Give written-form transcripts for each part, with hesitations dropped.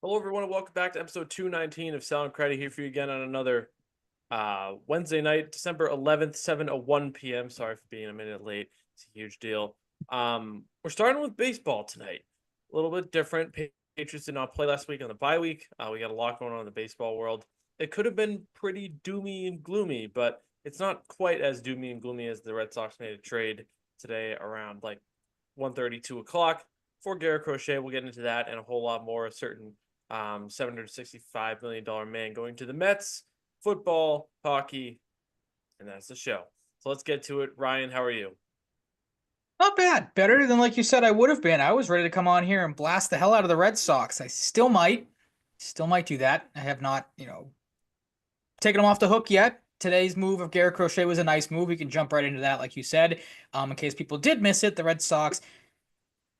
Hello, everyone, and welcome back to episode 219 of Salvaggio and Cratty. Here for you again on another Wednesday night, December 11th, 7:01 p.m. Sorry for being a minute late. It's a huge deal. We're starting with baseball tonight. A little bit different. Patriots did not play last week on the bye week. We got a lot going on in the baseball world. It could have been pretty doomy and gloomy, but it's not quite as doomy and gloomy as the Red Sox made a trade today around like 1:30, 2 o'clock for Garrett Crochet. We'll get into that and a whole lot more. A certain $765 million man going to the Mets, football, hockey, and that's the show. So let's get to it. Ryan, how are you? Not bad. Better than like you said I would have been. I was ready to come on here and blast the hell out of the Red Sox. I still might. Still might do that. I have not, taken them off the hook yet. Today's move of Garrett Crochet was a nice move. We can jump right into that, like you said. In case people did miss it, the Red Sox,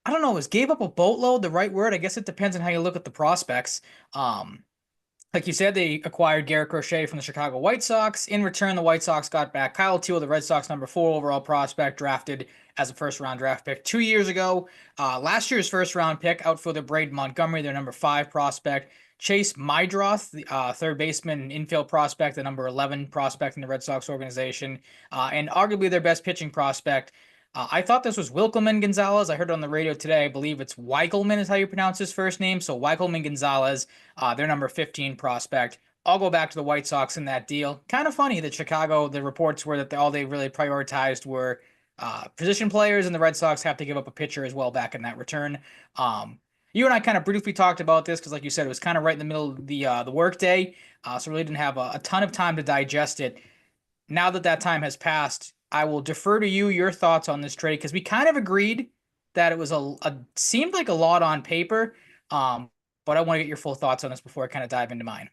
I don't know, is gave up a boatload the right word? I guess it depends on how you look at the prospects. Like you said, they acquired Garrett Crochet from the Chicago White Sox. In return, the White Sox got back Kyle Teel, the Red Sox #4 overall prospect, drafted as a first-round draft pick 2 years ago. Last year's first-round pick, outfielder Braden Montgomery, their #5 prospect. Chase Mydroth, the third baseman and infield prospect, the #11 prospect in the Red Sox organization, and arguably their best pitching prospect. I thought this was Wilkelman Gonzalez. I heard it on the radio today. I believe it's Weigelman is how you pronounce his first name. So Weigelman Gonzalez, their #15 prospect. I'll go back to the White Sox in that deal. Kind of funny that Chicago, the reports were that all they really prioritized were position players, and the Red Sox have to give up a pitcher as well back in that return. You and I kind of briefly talked about this because, like you said, it was kind of right in the middle of the work day, so really didn't have a ton of time to digest it. Now that that time has passed, I will defer to you your thoughts on this trade because we kind of agreed that it was seemed like a lot on paper, but I want to get your full thoughts on this before I kind of dive into mine.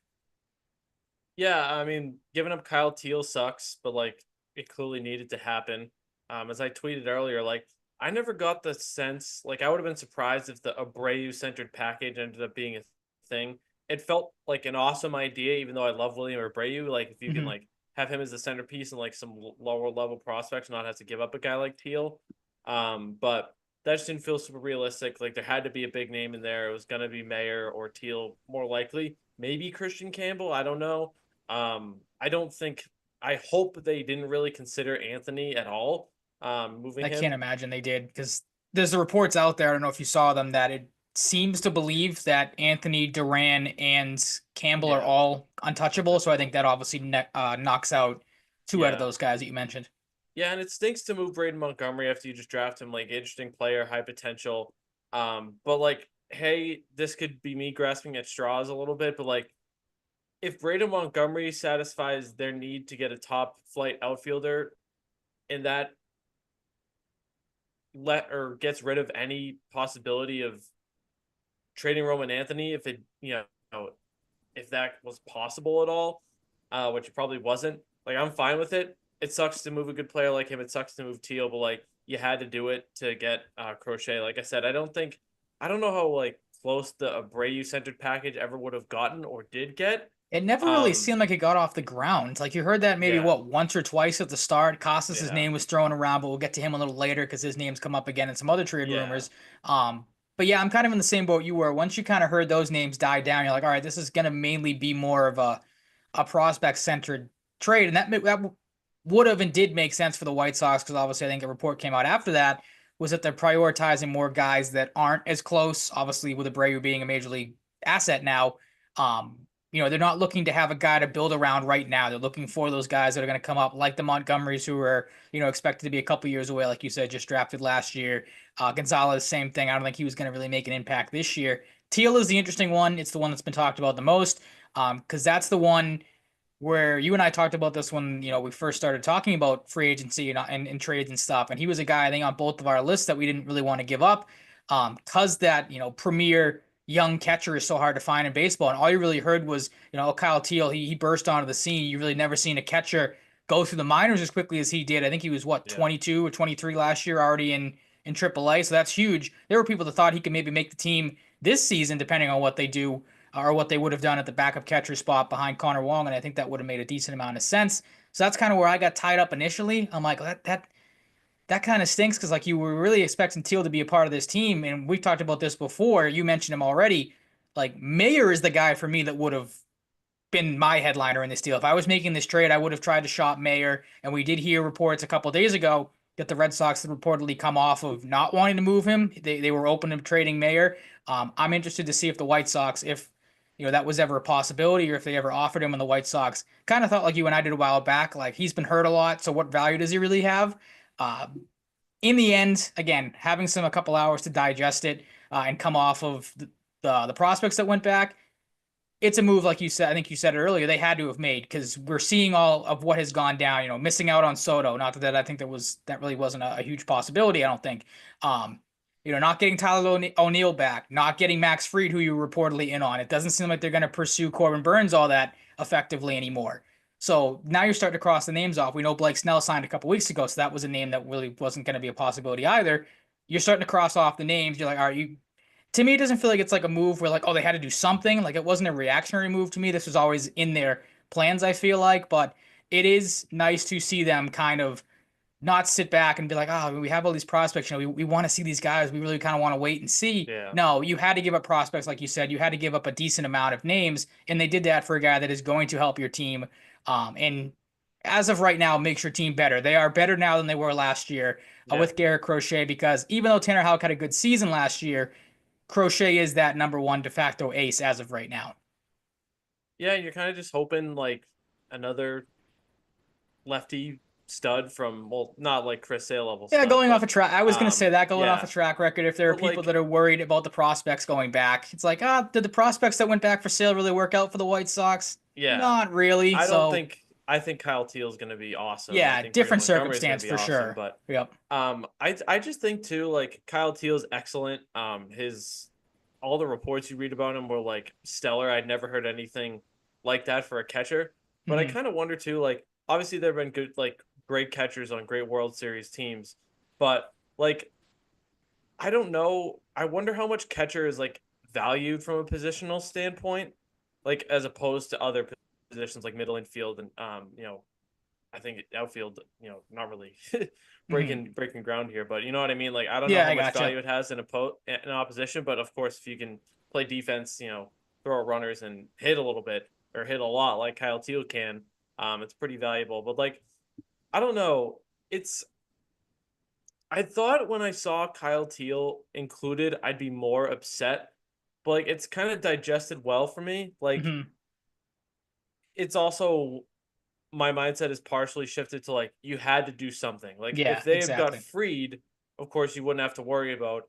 Yeah, I mean, giving up Kyle Teel sucks, but like it clearly needed to happen. As I tweeted earlier, like I never got the sense, like I would have been surprised if the Abreu centered package ended up being a thing. It felt like an awesome idea, even though I love William Abreu. Like if you can Hmm. like have him as the centerpiece and like some lower level prospects, not have to give up a guy like Teal. But that just didn't feel super realistic. Like there had to be a big name in there. It was gonna be Mayer or Teal, more likely. Maybe Christian Campbell. I don't know. I don't think. I hope they didn't really consider Anthony at all. Moving I can't him. imagine they did because there's the reports out there. I don't know if you saw them that it seems to believe that Anthony, Duran, and Campbell are Yeah, all untouchable. So I think that obviously knocks out two out of yeah, those guys that you mentioned. yeah. And it stinks to move Braden Montgomery after you just draft him. Like interesting player, high potential. But like, hey, this could be me grasping at straws a little bit. But like, if Braden Montgomery satisfies their need to get a top flight outfielder, and that let or gets rid of any possibility of trading Roman Anthony, if it if that was possible at all, which it probably wasn't. Like I'm fine with it. It sucks to move a good player like him. It sucks to move Teal, but like you had to do it to get Crochet. Like I said, I don't know how like close the Abreu centered package ever would have gotten or did get. It never really Um, seemed like it got off the ground. Like you heard that maybe yeah, what once or twice at the start. Costas' yeah, name was thrown around, but we'll get to him a little later because his name's come up again in some other trade yeah, rumors. But yeah, I'm kind of in the same boat you were. Once you kind of heard those names die down, you're like, all right, this is gonna mainly be more of a prospect centered trade, and that would have and did make sense for the White Sox because obviously I think a report came out after that was that they're prioritizing more guys that aren't as close. Obviously, with Abreu being a major league asset now. Um, they're not looking to have a guy to build around right now. They're looking for those guys that are going to come up, like the Montgomerys, who are, expected to be a couple years away, like you said, just drafted last year. Gonzalez, same thing. I don't think he was going to really make an impact this year. Teal is the interesting one. It's the one that's been talked about the most, because that's the one where you and I talked about this when we first started talking about free agency and trades and stuff. And he was a guy I think on both of our lists that we didn't really want to give up, because that premier young catcher is so hard to find in baseball. And all you really heard was Kyle Teel. He burst onto the scene. You really never seen a catcher go through the minors as quickly as he did. I think he was what yeah. 22 or 23 last year, already in AAA. So that's huge. There were people that thought he could maybe make the team this season, depending on what they do or what they would have done at the backup catcher spot behind Connor Wong, and I think that would have made a decent amount of sense. So that's kind of where I got tied up initially. I'm like, that kind of stinks because like you were really expecting Teal to be a part of this team, and we've talked about this before. You mentioned him already. Like Mayer is the guy for me that would have been my headliner in this deal. If I was making this trade, I would have tried to shop Mayer. And we did hear reports a couple days ago that the Red Sox had reportedly come off of not wanting to move him. They were open to trading Mayer. I'm interested to see if the White Sox, if that was ever a possibility, or if they ever offered him. And the White Sox kind of thought like you and I did a while back, like he's been hurt a lot, so what value does he really have? Uh, in the end, again, having a couple hours to digest it and come off of the prospects that went back, it's a move like you said. I think you said it earlier. They had to have made because we're seeing all of what has gone down. Missing out on Soto. Not that I think that really wasn't a huge possibility. I don't think. Not getting Tyler O'Neill back, not getting Max Fried, who you were reportedly in on. It doesn't seem like they're going to pursue Corbin Burns all that effectively anymore. So now you're starting to cross the names off. We know Blake Snell signed a couple weeks ago, so that was a name that really wasn't going to be a possibility either. You're starting to cross off the names. You're like, all right, to me, it doesn't feel like it's like a move where like, oh, they had to do something. Like it wasn't a reactionary move to me. This was always in their plans, I feel like. But it is nice to see them kind of not sit back and be like, oh, we have all these prospects. We want to see these guys. We really kind of want to wait and see. Yeah. No, you had to give up prospects, like you said. You had to give up a decent amount of names, and they did that for a guy that is going to help your team. And as of right now, makes your team better. They are better now than they were last year with Garrett Crochet, because even though Tanner Houck had a good season last year, Crochet is that number one de facto ace as of right now. Yeah, you're kind of just hoping like another lefty stud from, well, not like Chris Sale level. Yeah, stud, going but, off a track. I was going to say that going off yeah. a track record. If there are But, people like, that are worried about the prospects going back, it's like, did the prospects that went back for Sale really work out for the White Sox? yeah, Not really. I think Kyle Teal's going to be awesome. I Yeah, think Brendan different Montgomery is going circumstance to be for awesome. sure. But Yep. I just think too, like Kyle Teal's excellent. All the reports you read about him were like stellar. I'd never heard anything like that for a catcher. But I kind of wonder too, like obviously there've been good, like great catchers on great World Series teams, but like I don't know. I wonder how much catcher is like valued from a positional standpoint, like as opposed to other positions like middle infield and I think outfield, not really breaking ground here, but you know what I mean. Like I don't know how much value it has in opposition, but of course, if you can play defense, throw runners and hit a little bit or hit a lot like Kyle Teal can, it's pretty valuable. But like, I don't know. I thought when I saw Kyle Teal included, I'd be more upset, but like it's kind of digested well for me. Like it's also my mindset is partially shifted to like you had to do something. Like if they had got freed, of course you wouldn't have to worry about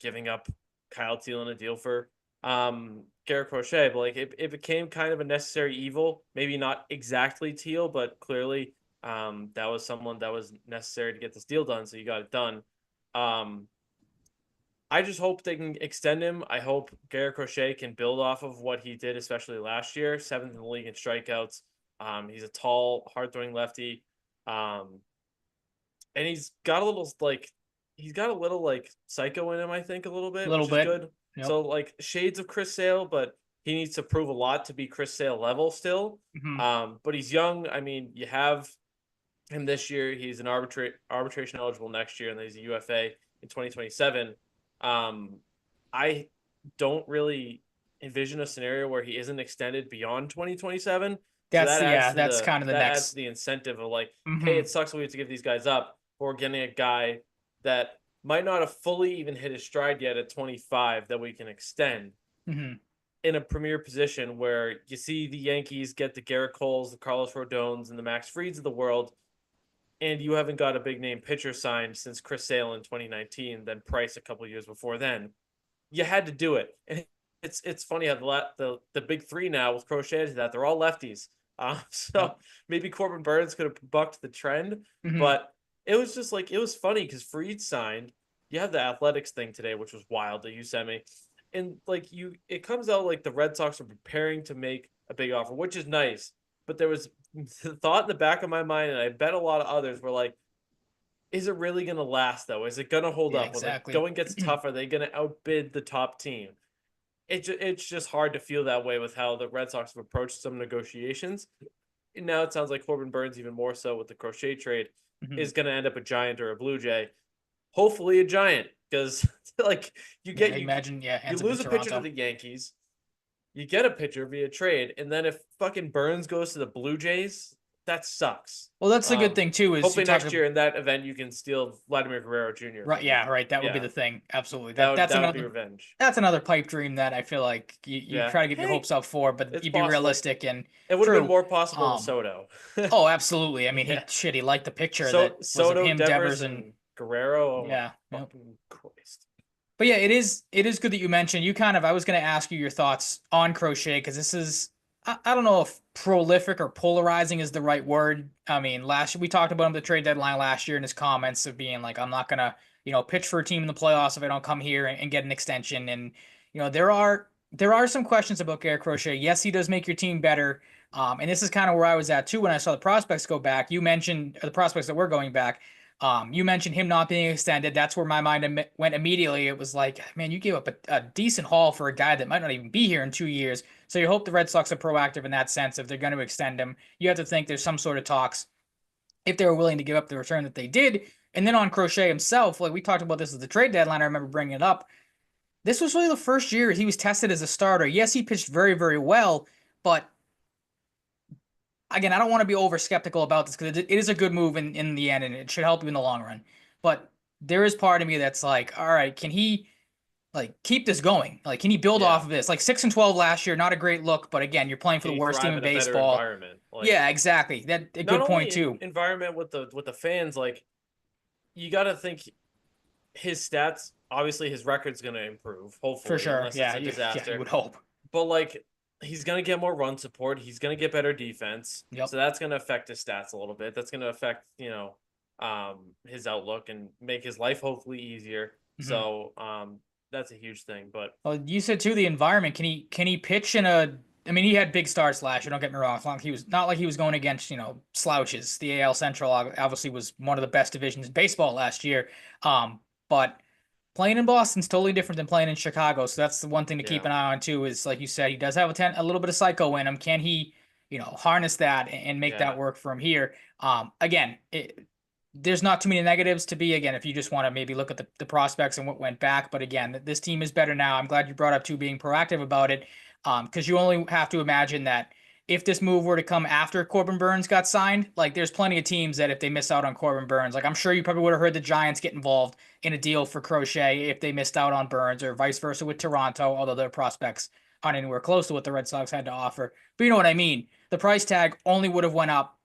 giving up Kyle Teal in a deal for Garrett Crochet. But like it became kind of a necessary evil. Maybe not exactly Teal, but clearly that was someone that was necessary to get this deal done. So you got it done. I just hope they can extend him. I hope Garrett Crochet can build off of what he did, especially last year, 7th in the league in strikeouts. He's a tall, hard-throwing lefty, and he's got a little psycho in him. I think a little bit, which is good. Yep. So like shades of Chris Sale, but he needs to prove a lot to be Chris Sale level still. But he's young. I mean, you have him this year. He's an arbitration eligible next year, and then he's a UFA in 2027. I don't really envision a scenario where he isn't extended beyond 2027. That's kind of the next. Adds the incentive of like, hey, it sucks that we have to give these guys up. But we're getting a guy that might not have fully even hit his stride yet at 25 that we can extend in a premier position where you see the Yankees get the Garrett Coles, the Carlos Rodons, and the Max Frieds of the world, and you haven't got a big name pitcher signed since Chris Sale in 2019, then Price a couple years before then. You had to do it. And it's funny how the big three now with Crochet is that they're all lefties. So maybe Corbin Burns could have bucked the trend, but it was just like, it was funny because Fried signed. You have the athletics thing today, which was wild that you sent me. And like it comes out like the Red Sox are preparing to make a big offer, which is nice. But there was the thought in the back of my mind, and I bet a lot of others were like, is it really going to last though? Is it going to hold up? Exactly. When it going gets tough, are they going to outbid the top team? It's just hard to feel that way with how the Red Sox have approached some negotiations. And now it sounds like Corbin Burns, even more so with the Crochet trade, is going to end up a Giant or a Blue Jay. Hopefully a Giant. because like you get imagine, you ends up in lose a pitcher to Toronto. the Yankees, you get a pitcher via trade, and then if fucking Burns goes to the Blue Jays, that sucks. Well, that's the good thing too, is you Hopefully talk next year in that event you can steal Vladimir Guerrero Jr. right. from him. Yeah, right. That would be Yeah, the thing. Absolutely. that would That's that would be another revenge. that's another pipe dream that I feel like you Yeah. try to get your Hey, hopes up for, but it's you be possible. realistic and It would have been true. more possible with Um, Soto. oh, absolutely. I mean, Yeah. he liked the picture So that was of Soto, him, Devers, Devers, and and Guerrero. Oh my yeah. Yep. fucking Christ. But yeah, it is good that you mentioned. I was going to ask you your thoughts on Crochet, because this is, I don't know if prolific or polarizing is the right word. I mean, we talked about him at the trade deadline last year in his comments of being like, I'm not gonna pitch for a team in the playoffs if I don't come here and get an extension. And there are some questions about Garrett Crochet. Yes, he does make your team better. And this is kind of where I was at too when I saw the prospects go back. You mentioned the prospects that were going back. You mentioned him not being extended. That's where my mind went immediately. It was like, man, you gave up a decent haul for a guy that might not even be here in 2 years. So you hope the Red Sox are proactive in that sense if they're going to extend him. You have to think there's some sort of talks if they were willing to give up the return that they did. And then on Crochet himself, like we talked about this at the trade deadline, I remember bringing it up. This was really the first year he was tested as a starter. Yes, he pitched very, very well, but again, I don't want to be over skeptical about this because it is a good move in the end and it should help you in the long run. But there is part of me that's like, all right, can he like keep this going? Like, can he build off of this? Like 6-12 last year, not a great look, but again, you're playing for Can the you worst team thrive in in a better baseball. environment? Like, Yeah, exactly. That a not good point only too. environment with the fans, like you got to think his stats. Obviously, his record's going to improve, For hopefully, sure. unless it's Yeah, a you disaster. would hope. But like, he's going to get more run support. He's going to get better defense. Yep. So that's going to affect his stats a little bit. That's going to affect his outlook and make his life hopefully easier. Mhm. So that's a huge thing. But Well, you said too the environment. Can he pitch in a? I mean, he had big starts last year. Don't get me wrong. It's not like he was not like he was going against slouches. The AL Central obviously was one of the best divisions in baseball last year. But playing in Boston's totally different than playing in Chicago. So that's the one thing to keep an eye on too. Is like you said, he does have a little bit of psycho in him. Can he, harness that and make that work for him here? Again, there's not too many negatives to be. Again, if you just want to maybe look at the prospects and what went back. But again, this team is better now. I'm glad you brought up too being proactive about it, because you only have to imagine that if this move were to come after Corbin Burns got signed, like there's plenty of teams that if they miss out on Corbin Burns, like I'm sure you probably would have heard the Giants get involved in a deal for Crochet if they missed out on Burns, or vice versa with Toronto, although their prospects aren't anywhere close to what the Red Sox had to offer. But you know what I mean? The price tag only would have went up.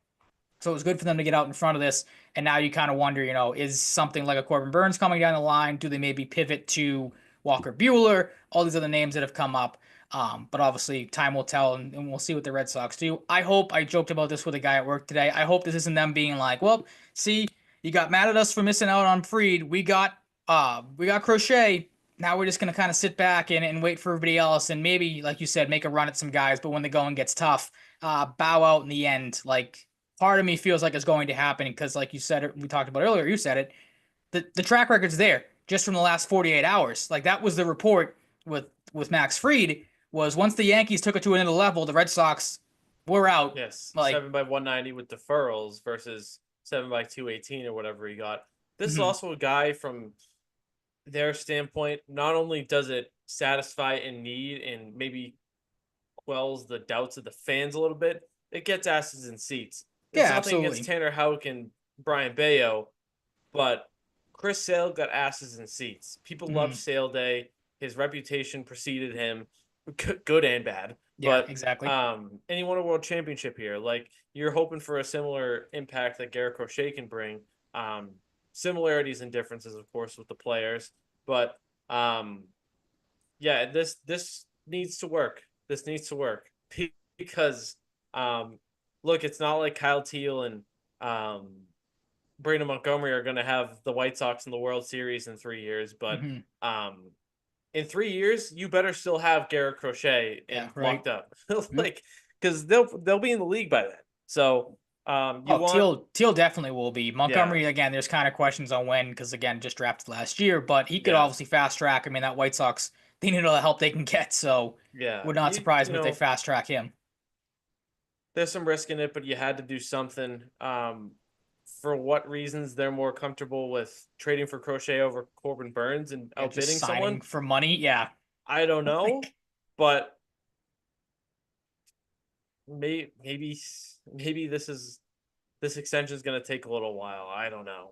So it was good for them to get out in front of this. And now you kind of wonder, is something like a Corbin Burns coming down the line? Do they maybe pivot to Walker Buehler? All these other names that have come up. But obviously, time will tell, and we'll see what the Red Sox do. I joked about this with a guy at work today. I hope this isn't them being like, well, see, you got mad at us for missing out on Fried. We got Crochet. Now we're just gonna kind of sit back and wait for everybody else, and maybe, like you said, make a run at some guys. But when the going gets tough, bow out in the end. Like, part of me feels like it's going to happen because, like you said, we talked about earlier. You said it. The track record's there just from the last 48 hours. Like that was the report with Max Fried. Was once the Yankees took it to another level, the Red Sox were out. yes, Like 7x190 with deferrals versus 7x218 or whatever he got. This is Mhm. also a guy from their standpoint. Not only does it satisfy a need and maybe quells the doubts of the fans a little bit, it gets asses in seats. It's yeah, nothing absolutely. against Tanner Houck and Brian Bayo, but Chris Sale got asses in seats. People loved Sale Day. His reputation preceded him, good and bad. Yeah, But exactly. and he won a world championship here. Like you're hoping for a similar impact that Garrett Crochet can bring. Similarities and differences, of course, with the players, but yeah, this needs to work. This needs to work because look, it's not like Kyle Teal and Brandon Montgomery are going to have the White Sox in the World Series in 3 years, but in 3 years, you better still have Garrett Crochet locked up, like because they'll be in the league by then. So Teal definitely will be. Montgomery, again, there's kind of questions on when, because again, just drafted last year, but he could obviously fast track. I mean, that White Sox, they need all the help they can get, so would not surprise me if they fast track him. There's some risk in it, but you had to do something. for what reasons they're more comfortable with trading for Crochet over Corbin Burns and Yeah, just outbidding signing someone. for money. Yeah. I don't know, Like, but maybe this extension is going to take a little while. I don't know.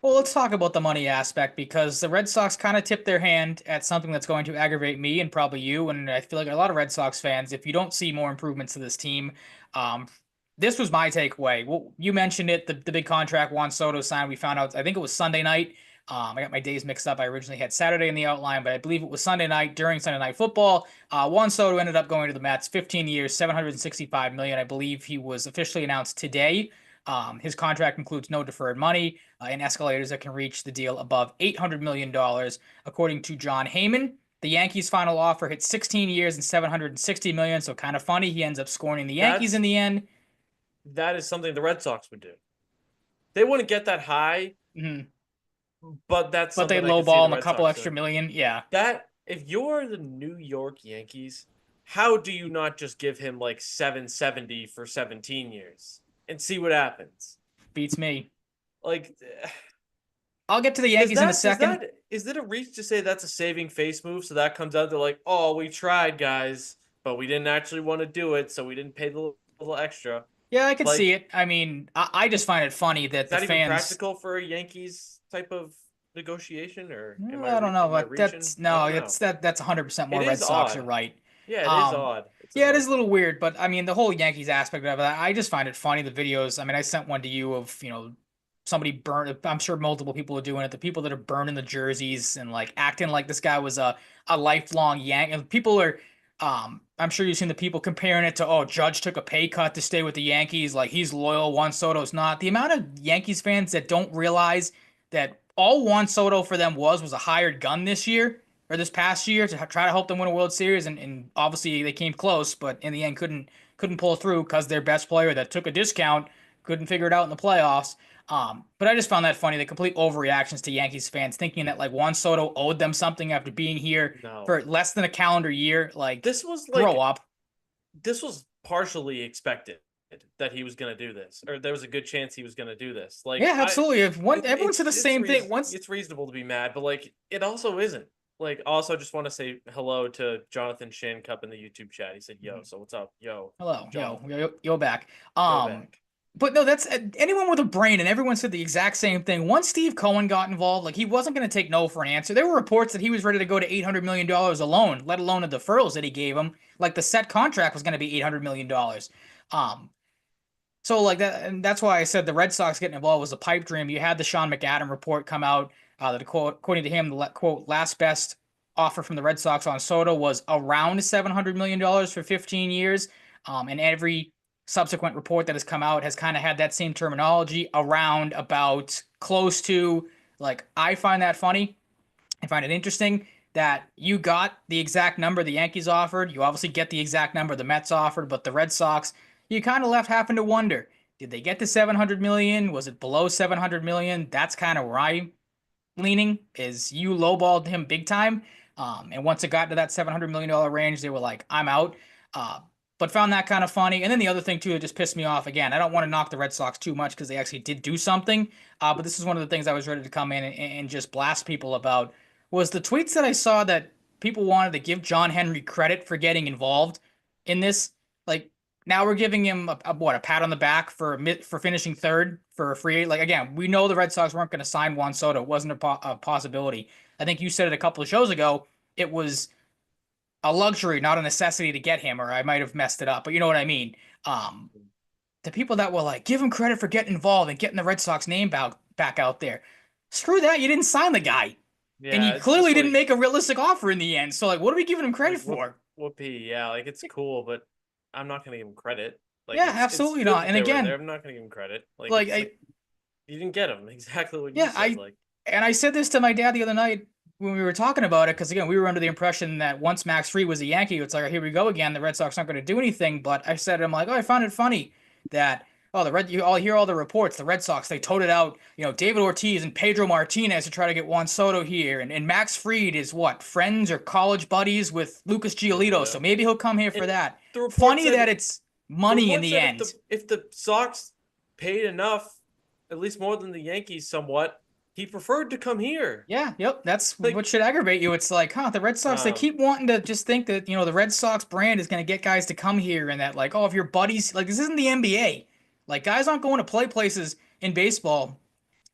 well, let's talk about the money aspect because the Red Sox kind of tipped their hand at something that's going to aggravate me and probably you. And I feel like a lot of Red Sox fans, if you don't see more improvements to this team, um, this was my takeaway. Well, you mentioned it, the big contract Juan Soto signed. We found out, I think it was Sunday night. I got my days mixed up. I originally had Saturday in the outline, but I believe it was Sunday night during Sunday Night Football. Juan Soto ended up going to the Mets, 15 years, 765 million. I believe he was officially announced today. His contract includes no deferred money and escalators that can reach the deal above $800 million, according to John Heyman. The Yankees' final offer hit 16 years and 760 million, so kind of funny. He ends up scoring the Yankees in the end. That is something the Red Sox would do. They wouldn't get that high, but that's But they something I could see lowball the him a Red couple Sox extra doing. million. Yeah. That if you're the New York Yankees, how do you not just give him like 770 for 17 years and see what happens? Beats me. Like, I'll get to the Yankees in a second. is it a reach to say that's a saving face move? So that comes out, they're like, oh, we tried, guys, but we didn't actually want to do it, so we didn't pay the little extra. Yeah, I could see Like, it. I mean, I just find it funny that is the that even fans. practical for a Yankees type of negotiation, or I don't know, am I but reaching? that's I no, don't it's know. that's 100% It more Red is Sox are odd. right. Yeah, it is Um, odd. It's an yeah, it odd is a little thing. weird, but I mean, the whole Yankees aspect of it, I just find it funny. The videos. I mean, I sent one to you of somebody burned. I'm sure multiple people are doing it. The people that are burning the jerseys and like acting like this guy was a lifelong Yank. And people are. I'm sure you've seen the people comparing it to, oh, Judge took a pay cut to stay with the Yankees, like he's loyal, Juan Soto's not. The amount of Yankees fans that don't realize that all Juan Soto for them was a hired gun this year or this past year to try to help them win a World Series, and obviously they came close, but in the end couldn't pull through because their best player that took a discount couldn't figure it out in the playoffs. But I just found that funny, the complete overreactions to Yankees fans thinking that like Juan Soto owed them something after being here No, for less than a calendar year. Like, this was grow like up. this was partially expected that he was going to do this, or there was a good chance he was going to do this. Like, Yeah, absolutely. If one everyone said the it's same thing once. it's reasonable to be mad, but like it also isn't. Like, also just want to say hello to Jonathan Shancup in the YouTube chat. He said, "Yo, so what's up? Yo, Hello, Jonathan, yo back. yo back." But no, that's anyone with a brain, and everyone said the exact same thing. Once Steve Cohen got involved, like he wasn't going to take no for an answer. There were reports that he was ready to go to $800 million alone, let alone the deferrals that he gave him. Like the set contract was going to be $800 million. Um, so like that, and that's why I said the Red Sox getting involved was a pipe dream. You had the Sean McAdam report come out that according to him, the quote last best offer from the Red Sox on Soto was around $700 million for 15 years. And every subsequent report that has come out has kind of had that same terminology around, about, close to. Like, I find that funny. I find it interesting that you got the exact number the Yankees offered. You obviously get the exact number the Mets offered, but the Red Sox, you kind of left having to wonder, did they get to 700 million? Was it below 700 million? That's kind of where I'm leaning, is you lowballed him big time. And once it got to that $700 million range, they were like, I'm out. But found that kind of funny. And then the other thing, too, that just pissed me off, again, I don't want to knock the Red Sox too much because they actually did do something. But this is one of the things I was ready to come in and just blast people about, was the tweets that I saw that people wanted to give John Henry credit for getting involved in this. Like, now we're giving him a pat on the back for finishing third for a free. Like, again, we know the Red Sox weren't going to sign Juan Soto. It wasn't a possibility. I think you said it a couple of shows ago. It was a luxury, not a necessity to get him, or I might have messed it up, but you know what I mean. Um, the people that were like, give him credit for getting involved and getting the Red Sox name back out there. Screw that. You didn't sign the guy. And Yeah, you it's just clearly didn't make a realistic offer in the end. So, like, what are we giving him credit for? whoopee. Yeah, like it's cool, but I'm not going to give him credit. Like, Yeah, it's absolutely good not. that And they were there. again, I'm not going to give him credit. Like, like it's like you didn't get him. Exactly what you yeah, said. Like, I said this to my dad the other night when we were talking about it, because again, we were under the impression that once Max Fried was a Yankee, it's like, here we go again. The Red Sox aren't going to do anything. But I said, I'm like, oh, I found it funny that, oh, you all hear all the reports. The Red Sox, they toted out, David Ortiz and Pedro Martinez to try to get Juan Soto here, and Max Fried is what, friends or college buddies with Lucas Giolito, so maybe he'll come here for and that. the report Funny said that it's the money in report the said end. if the Sox paid enough, at least more than the Yankees somewhat, he preferred to come here. Yeah, yep. That's Like, what should aggravate you. It's like, huh, the Red Sox, they keep wanting to just think that, the Red Sox brand is going to get guys to come here and that, like, oh, if your buddies, like, this isn't the NBA. Like, guys aren't going to play places in baseball,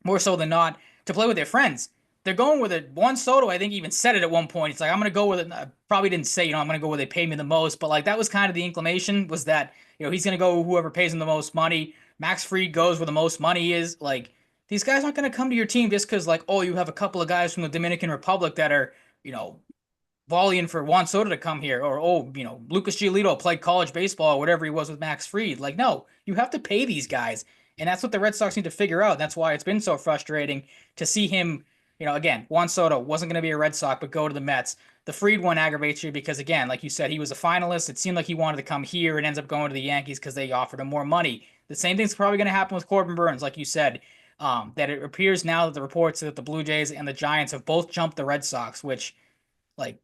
more so than not, to play with their friends. They're going with it. Juan Soto, I think, even said it at one point. It's like, I'm going to go with it. I probably didn't say, I'm going to go where they pay me the most, but, like, that was kind of the inclination was that, he's going to go whoever pays him the most money. Max Fried goes where the most money is. Like, these guys aren't going to come to your team just because, like, oh, you have a couple of guys from the Dominican Republic that are, volleying for Juan Soto to come here, or Lucas Giolito played college baseball or whatever he was with Max Fried. Like, no, you have to pay these guys, and that's what the Red Sox need to figure out. That's why it's been so frustrating to see him. Again, Juan Soto wasn't going to be a Red Sox, but go to the Mets. The Fried one aggravates you because, again, like you said, he was a finalist. It seemed like he wanted to come here and ends up going to the Yankees because they offered him more money. The same thing's probably going to happen with Corbin Burnes, like you said. That it appears now that the reports that the Blue Jays and the Giants have both jumped the Red Sox, which, like,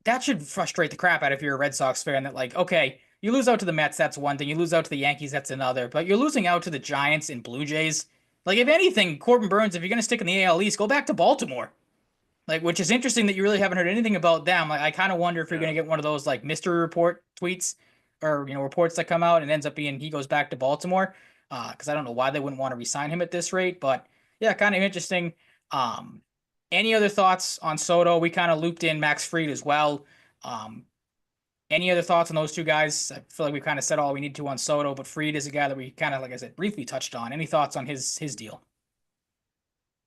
that should frustrate the crap out of you're a Red Sox fan. That, like, okay, you lose out to the Mets, that's one thing. You lose out to the Yankees, that's another. But you're losing out to the Giants and Blue Jays. Like, if anything, Corbin Burnes, if you're going to stick in the AL East, go back to Baltimore. Like, which is interesting that you really haven't heard anything about them. Like, I kind of wonder if you're going to get one of those, like, mystery report tweets or, reports that come out and ends up being he goes back to Baltimore. Because I don't know why they wouldn't want to re-sign him at this rate. But, yeah, kind of interesting. Any other thoughts on Soto? We kind of looped in Max Fried as well. Um, any other thoughts on those two guys? I feel like we kind of said all we need to on Soto, but Fried is a guy that we kind of, like I said, briefly touched on. Any thoughts on his deal?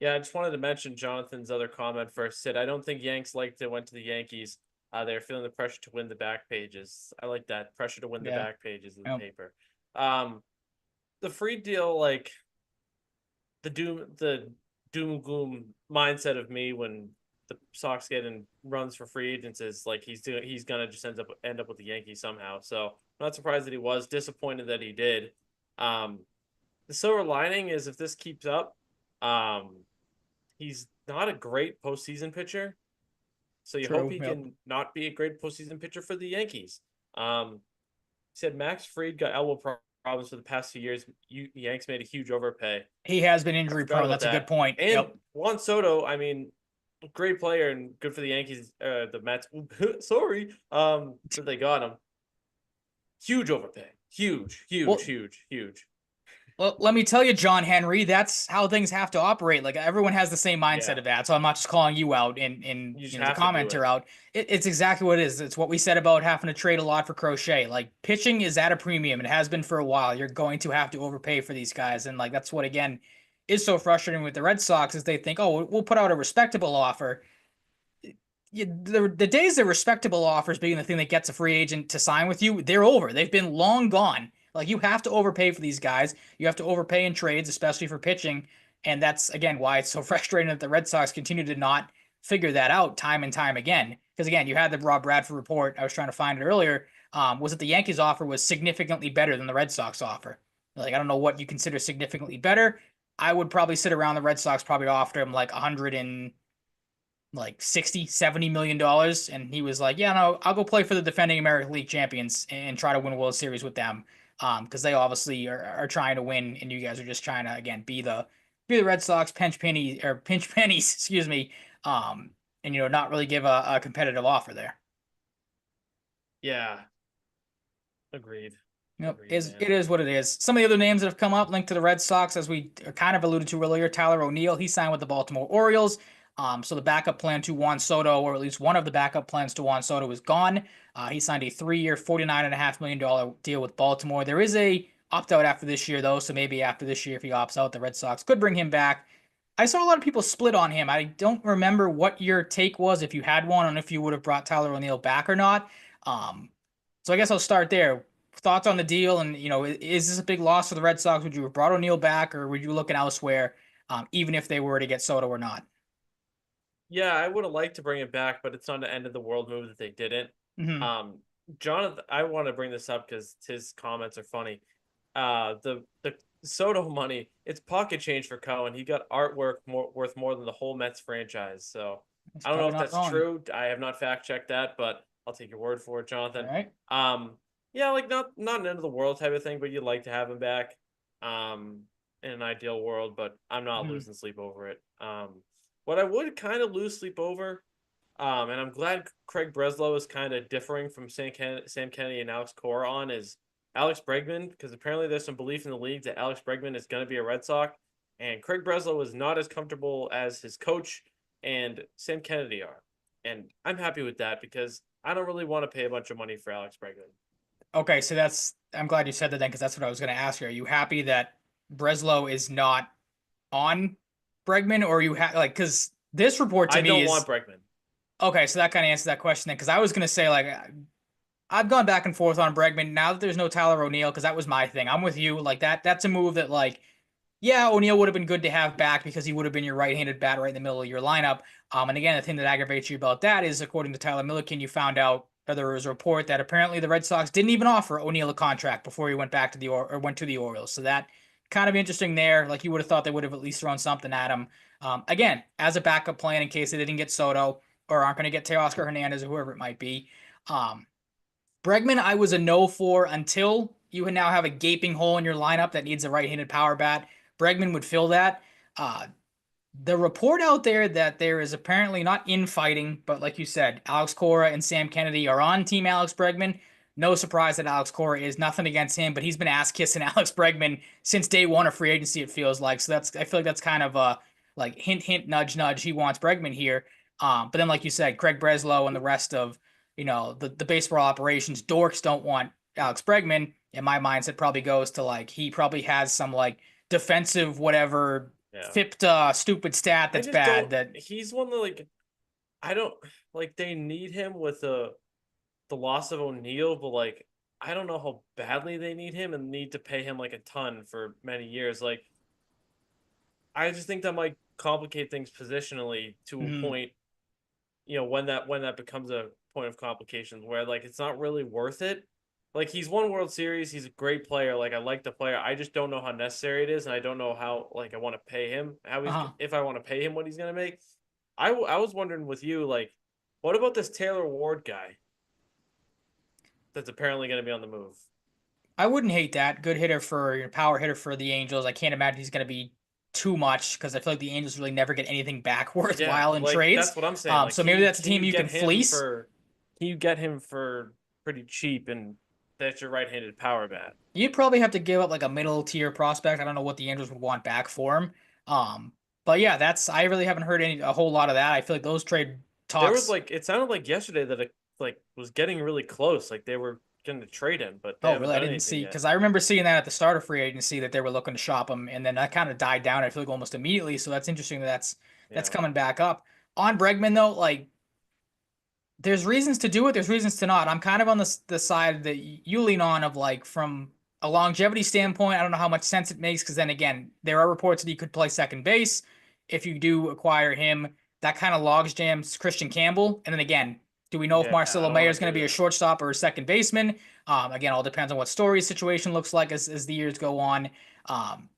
yeah, I just wanted to mention Jonathan's other comment first. Said, I don't think Yanks liked it went to the Yankees. They're feeling the pressure to win the back pages. I like that pressure to win the back pages of the paper. The Fried deal, like the doom gloom mindset of me when the Sox get in runs for free agents is like he's gonna just end up with the Yankees somehow. So I'm not surprised that he was disappointed that he did. The silver lining is if this keeps up, he's not a great postseason pitcher. So you hope he can not be a great postseason pitcher for the Yankees. He said Max Fried got elbow problems for the past few years. Yanks made a huge overpay. He has been injury prone. That's a good point. And Juan Soto, I mean, great player and good for the Yankees, the Mets. Sorry, that they got him. Huge overpay. Huge. Well, let me tell you, John Henry, that's how things have to operate. Like, everyone has the same mindset of that. So I'm not just calling you out and the commenter out. It's exactly what it is. It's what we said about having to trade a lot for Crochet. Like, pitching is at a premium. It has been for a while. You're going to have to overpay for these guys. And, like, that's what, again, is so frustrating with the Red Sox is they think, oh, we'll put out a respectable offer. The days of respectable offers being the thing that gets a free agent to sign with you, they're over. They've been long gone. Like, you have to overpay for these guys. You have to overpay in trades, especially for pitching. And that's, again, why it's so frustrating that the Red Sox continue to not figure that out time and time again. Because, again, you had the Rob Bradford report. I was trying to find it earlier. Was that the Yankees offer was significantly better than the Red Sox offer. Like, I don't know what you consider significantly better. I would probably sit around the Red Sox probably offered him like 60, $70 million. And he was like, yeah, no, I'll go play for the defending American League champions and try to win a World Series with them. Because they obviously are trying to win, and you guys are just trying to, again, be the Red Sox pinch pennies, excuse me, and not really give a competitive offer there. Yeah, agreed. Yep, it is what it is. Some of the other names that have come up linked to the Red Sox, as we kind of alluded to earlier, Tyler O'Neill, he signed with the Baltimore Orioles. So the backup plan to Juan Soto, or at least one of the backup plans to Juan Soto, is gone. He signed a 3-year, $49.5 million deal with Baltimore. There is a opt-out after this year, though, so maybe after this year, if he opts out, the Red Sox could bring him back. I saw a lot of people split on him. I don't remember what your take was, if you had one, on if you would have brought Tyler O'Neill back or not. So I guess I'll start there. Thoughts on the deal, and, is this a big loss for the Red Sox? Would you have brought O'Neill back, or would you looking elsewhere, even if they were to get Soto or not? Yeah, I would have liked to bring it back, but it's not the end of the world move that they didn't. Mm-hmm. Jonathan, I want to bring this up because his comments are funny. The Soto money, it's pocket change for Cohen. He got artwork worth more than the whole Mets franchise. So I don't know if that's true. I have not fact checked that, but I'll take your word for it, Jonathan. All right. Yeah, like not an end of the world type of thing, but you'd like to have him back. in an ideal world, but I'm not Mhm. losing sleep over it. What I would kind of lose sleep over, and I'm glad Craig Breslow is kind of differing from Sam Kennedy and Alex Cora on is Alex Bregman, because apparently there's some belief in the league that Alex Bregman is going to be a Red Sox, and Craig Breslow is not as comfortable as his coach and Sam Kennedy are. And I'm happy with that because I don't really want to pay a bunch of money for Alex Bregman. Okay, so I'm glad you said that then because that's what I was going to ask you. Are you happy that Breslow is not on Bregman, or you have like because this report to I me don't want is Bregman. okay. So that kind of answers that question then because I was going to say like I've gone back and forth on Bregman now that there's no Tyler O'Neill because that was my thing. I'm with you like that. That's a move that like yeah, O'Neill would have been good to have back because he would have been your right-handed bat right in the middle of your lineup. And again, the thing that aggravates you about that is, according to Tyler Milliken, you found out or there was a report that apparently the Red Sox didn't even offer O'Neill a contract before he went back to or went to the Orioles. So that kind of interesting there. Like you would have thought they would have at least thrown something at him. Again, as a backup plan in case they didn't get Soto or aren't going to get Teoscar Hernandez or whoever it might be. Um, Bregman, I was a no for until you now have a gaping hole in your lineup that needs a right-handed power bat. Bregman would fill that. Uh, the report out there that there is apparently not infighting, but like you said, Alex Cora and Sam Kennedy are on Team Alex Bregman. No surprise that Alex Cora is nothing against him, but he's been ass kissing Alex Bregman since day one of free agency. It feels like so. I feel like that's kind of a like hint, hint, nudge, nudge. He wants Bregman here. But then like you said, Craig Breslow and the rest of the baseball operations dorks don't want Alex Bregman. And my mindset probably goes to like he probably has some like defensive whatever Yeah. fipped stupid stat I that's just don't. bad that He's one that like I don't like. They need him with the loss of O'Neal, but like I don't know how badly they need him and need to pay him like a ton for many years. Like I just think that might complicate things positionally to a mm, point. When that becomes a point of complications where like it's not really worth it. Like he's won World Series, he's a great player. Like I like the player. I just don't know how necessary it is, and I don't know how like I want to pay him. How he's uh-huh. if I want to pay him what he's gonna make. I was wondering with you like, what about this Taylor Ward guy that's apparently gonna be on the move? I wouldn't hate that. Good hitter for your power hitter for the Angels. I can't imagine he's going to be too much because I feel like the Angels really never get anything back Yeah, worthwhile in like trades. that's what I'm saying. Like, So maybe that's a can team you you can get him fleece. for? Can you get him for pretty cheap and that's your right-handed power bat? You'd probably have to give up like a middle tier prospect. I don't know what the Angels would want back for him. Um, but yeah, that's I really haven't heard a whole lot of that. I feel like those trade There was talks. like it sounded like yesterday that it like was getting really close. Like they were going to trade him, but they Oh, haven't really? I done didn't anything see yet. because I remember seeing that at the start of free agency that they were looking to shop him, and then that kind of died down. I feel like almost immediately. So that's interesting that that's Yeah, coming back up. On Bregman though, like there's reasons to do it, there's reasons to not. I'm kind of on the side that you lean on of like from a longevity standpoint. I don't know how much sense it makes because then again, there are reports that he could play second base if you do acquire him. That kind of logs jams Christian Campbell, and then again, do we know if yeah. I Marcelo don't want Mayer to is going to do be a that. shortstop or a second baseman? Again, all depends on what Story's situation looks like as the years go on. Um,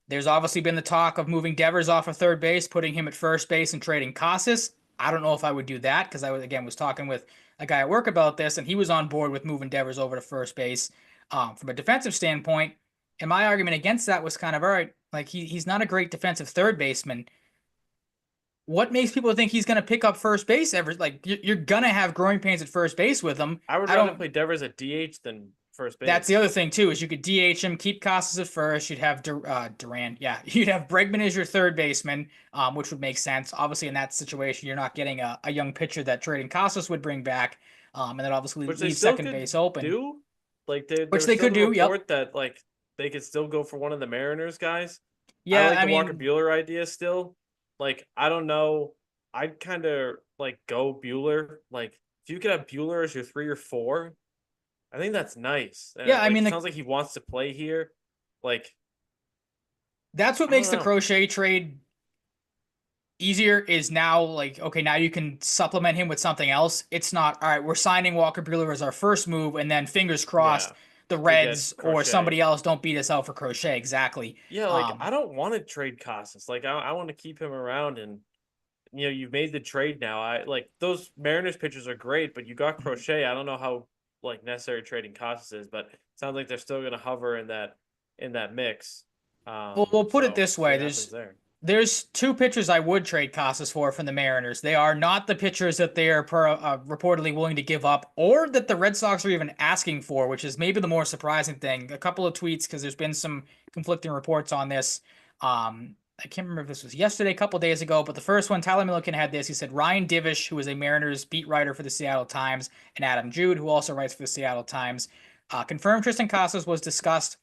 there's obviously been the talk of moving Devers off of third base, putting him at first base, and trading Casas. I don't know if I would do that because I was talking with a guy at work about this, and he was on board with moving Devers over to first base. From a defensive standpoint, and my argument against that was kind of all right. Like he's not a great defensive third baseman. What makes people think he's going to pick up first base ever? Like you're going to have growing pains at first base with him. I would I rather don't. play Devers at DH than first That's the base. other thing too, is you could DH him, keep Casas at first. You'd have Duran, yeah. You'd have Bregman as your third baseman, which would make sense. Obviously, in that situation, you're not getting a young pitcher that trading Casas would bring back, and that obviously Which they leaves still second could base open, do. Like there which was they still could the do. Yep. report that like they could still go for one of the Mariners guys. I Yeah, like I the Walker mean, Bueller idea still. Like I don't know. I'd kind of like go Bueller. Like if you could have Bueller as your 3 or 4, I think that's nice. And yeah, it, I like mean, it sounds like he wants to play here. Like that's what I don't makes the know. Crochet trade easier. Is now like okay, now you can supplement him with something else. It's not all right. We're signing Walker Bueller as our first move, and then fingers crossed Yeah, the to get Reds or Crochet. somebody else don't beat us out for Crochet. Exactly. Yeah, like Um, I don't want to trade Casas. Like I want to keep him around and you've made the trade now. I like those Mariners pitchers are great, but you got Crochet. I don't know how like necessary trading Casas is, but it sounds like they're still gonna hover in that mix. Well, we'll put it So this see way: what happens there. there's two pitchers I would trade Casas for from the Mariners. They are not the pitchers that they are reportedly willing to give up, or that the Red Sox are even asking for, which is maybe the more surprising thing. A couple of tweets because there's been some conflicting reports on this. I can't remember if this was yesterday, a couple of days ago, but the first one, Tyler Milliken had this. He said Ryan Divish, who is a Mariners beat writer for the Seattle Times, and Adam Jude, who also writes for the Seattle Times, confirmed Tristan Casas was discussed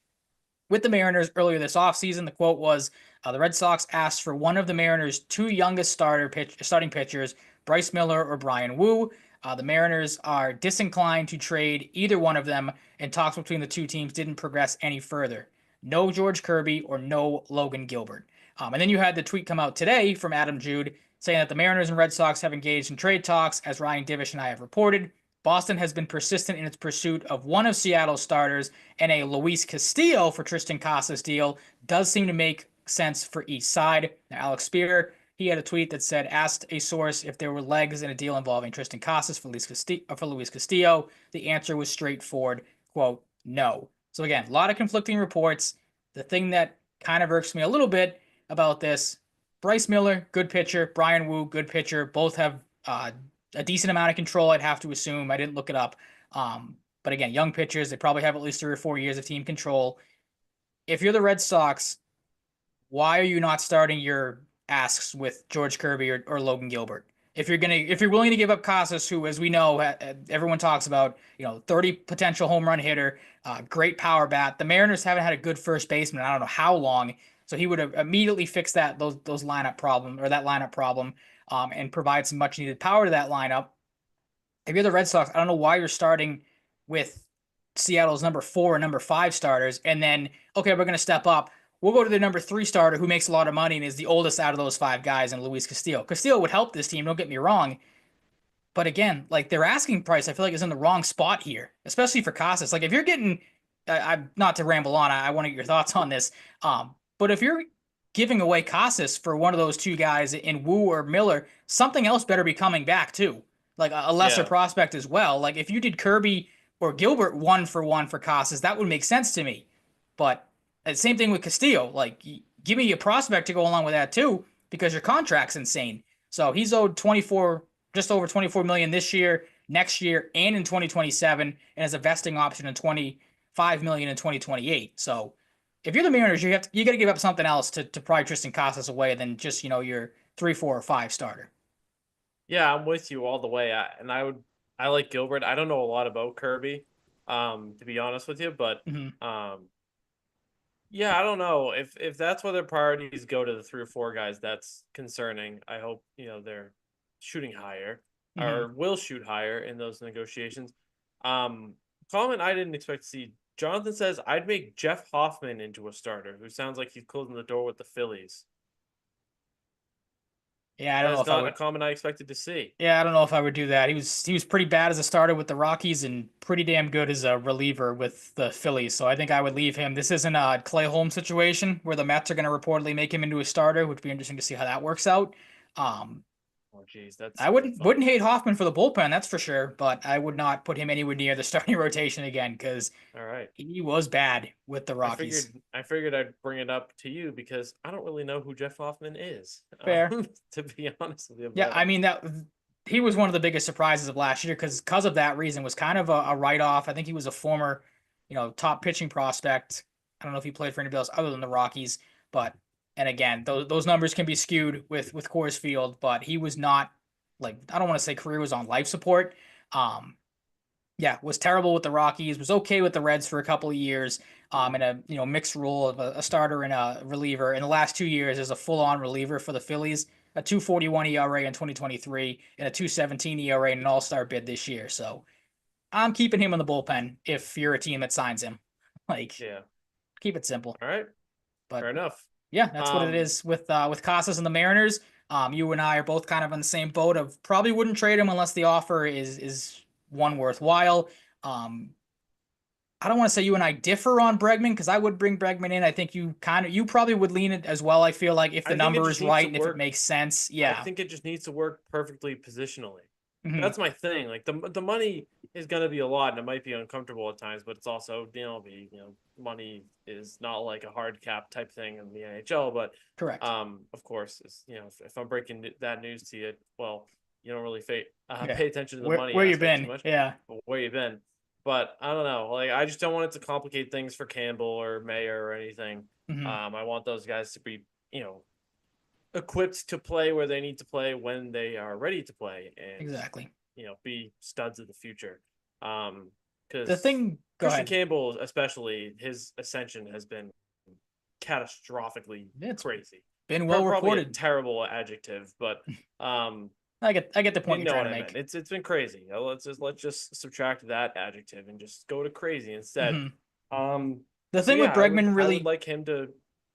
with the Mariners earlier this offseason. The quote was, the Red Sox asked for one of the Mariners' two youngest starting pitchers, Bryce Miller or Brian Wu. The Mariners are disinclined to trade either one of them, and talks between the two teams didn't progress any further. No George Kirby or no Logan Gilbert. And then you had the tweet come out today from Adam Jude saying that the Mariners and Red Sox have engaged in trade talks, as Ryan Divish and I have reported. Boston has been persistent in its pursuit of one of Seattle's starters, and a Luis Castillo for Tristan Casas deal does seem to make sense for each side. Now, Alex Spear, he had a tweet that said, asked a source if there were legs in a deal involving Tristan Casas for Luis Castillo. The answer was straightforward, quote, no. So again, a lot of conflicting reports. The thing that kind of irks me a little bit about this, Bryce Miller, good pitcher. Brian Wu, good pitcher. Both have a decent amount of control, I'd have to assume. I didn't look it up. But again, young pitchers, they probably have at least 3 or 4 years of team control. If you're the Red Sox, why are you not starting your asks with George Kirby or Logan Gilbert? If you're willing to give up Casas, who, as we know, everyone talks about, 30 potential home run hitter, great power bat. The Mariners haven't had a good first baseman in I don't know how long, so he would have immediately fixed that lineup problem and provide some much needed power to that lineup. If you're the Red Sox, I don't know why you're starting with Seattle's number 4 and number 5 starters, and then, okay, we're going to step up. We'll go to the number 3 starter who makes a lot of money and is the oldest out of those 5 guys, and Luis Castillo. Castillo would help this team, don't get me wrong. But again, like, their asking price, I feel like, is in the wrong spot here, especially for Casas. Like, if you're getting, I'm not to ramble on, I want to get your thoughts on this. But if you're giving away Casas for one of those 2 guys in Wu or Miller, something else better be coming back too. Like a lesser prospect as well. Like, if you did Kirby or Gilbert 1-for-1 for Casas, that would make sense to me. But same thing with Castillo. Like, give me a prospect to go along with that too, because your contract's insane. So he's owed just over $24 million this year, next year, and in 2027, and has a vesting option in $25 million in 2028. So if you're the Mariners, you got to give up something else to pry Tristan Casas away than just your 3, 4, or 5 starter. Yeah, I'm with you all the way. I like Gilbert. I don't know a lot about Kirby, to be honest with you, but yeah, I don't know if that's where their priorities go to the 3 or 4 guys. That's concerning. I hope they're shooting higher or will shoot higher in those negotiations. Comment I didn't expect to see. Jonathan says, I'd make Jeff Hoffman into a starter, who sounds like he's closing the door with the Phillies. Yeah, I don't know if that's not a comment I expected to see. Yeah, I don't know if I would do that. He was pretty bad as a starter with the Rockies and pretty damn good as a reliever with the Phillies. So I think I would leave him. This isn't a Clay Holmes situation where the Mets are going to reportedly make him into a starter, which would be interesting to see how that works out. Oh, geez, that's. I wouldn't hate Hoffman for the bullpen, that's for sure, but I would not put him anywhere near the starting rotation again because he was bad with the Rockies. I figured I'd bring it up to you because I don't really know who Jeff Hoffman is. Fair, to be honest with you. Yeah, I mean he was one of the biggest surprises of last year because of that reason was kind of a write-off. I think he was a former, top pitching prospect. I don't know if he played for anybody else other than the Rockies, but. And again, those numbers can be skewed with Coors Field, but he was not, like, I don't want to say career was on life support. Was terrible with the Rockies, was okay with the Reds for a couple of years, in a mixed role of a starter and a reliever. In the last 2 years, as a full-on reliever for the Phillies, a 2.41 ERA in 2023 and a 2.17 ERA in an All-Star bid this year. So I'm keeping him in the bullpen if you're a team that signs him. Keep it simple. All right, but fair enough. Yeah, that's what it is with Casas and the Mariners. You and I are both kind of on the same boat of probably wouldn't trade him unless the offer is one worthwhile. I don't want to say you and I differ on Bregman because I would bring Bregman in. I think you probably would lean it as well. I feel like if the number is right and if it makes sense. Yeah, I think it just needs to work perfectly positionally. Mhm. That's my thing. Like the money is gonna be a lot, and it might be uncomfortable at times, but it's also money is not like a hard cap type thing in the NHL. But Correct. of course, if I'm breaking that news to you, well, you don't really Yeah. pay attention to the money Where you aspect too been? much. Yeah. But where you been? But I don't know. Like I just don't want it to complicate things for Campbell or Mayer or anything. Hmm. I want those guys to be equipped to play where they need to play when they are ready to play, and Exactly. be studs of the future. The Because thing. Go Christian ahead. Campbell, especially his ascension, has been catastrophically It's crazy. been well Probably a reported. terrible adjective, but um, I get the point you you're know trying what to I meant. make. It's been crazy. Let's just subtract that adjective and just go to crazy instead. Hmm. Um, The so thing yeah, with Bregman I would really, like him to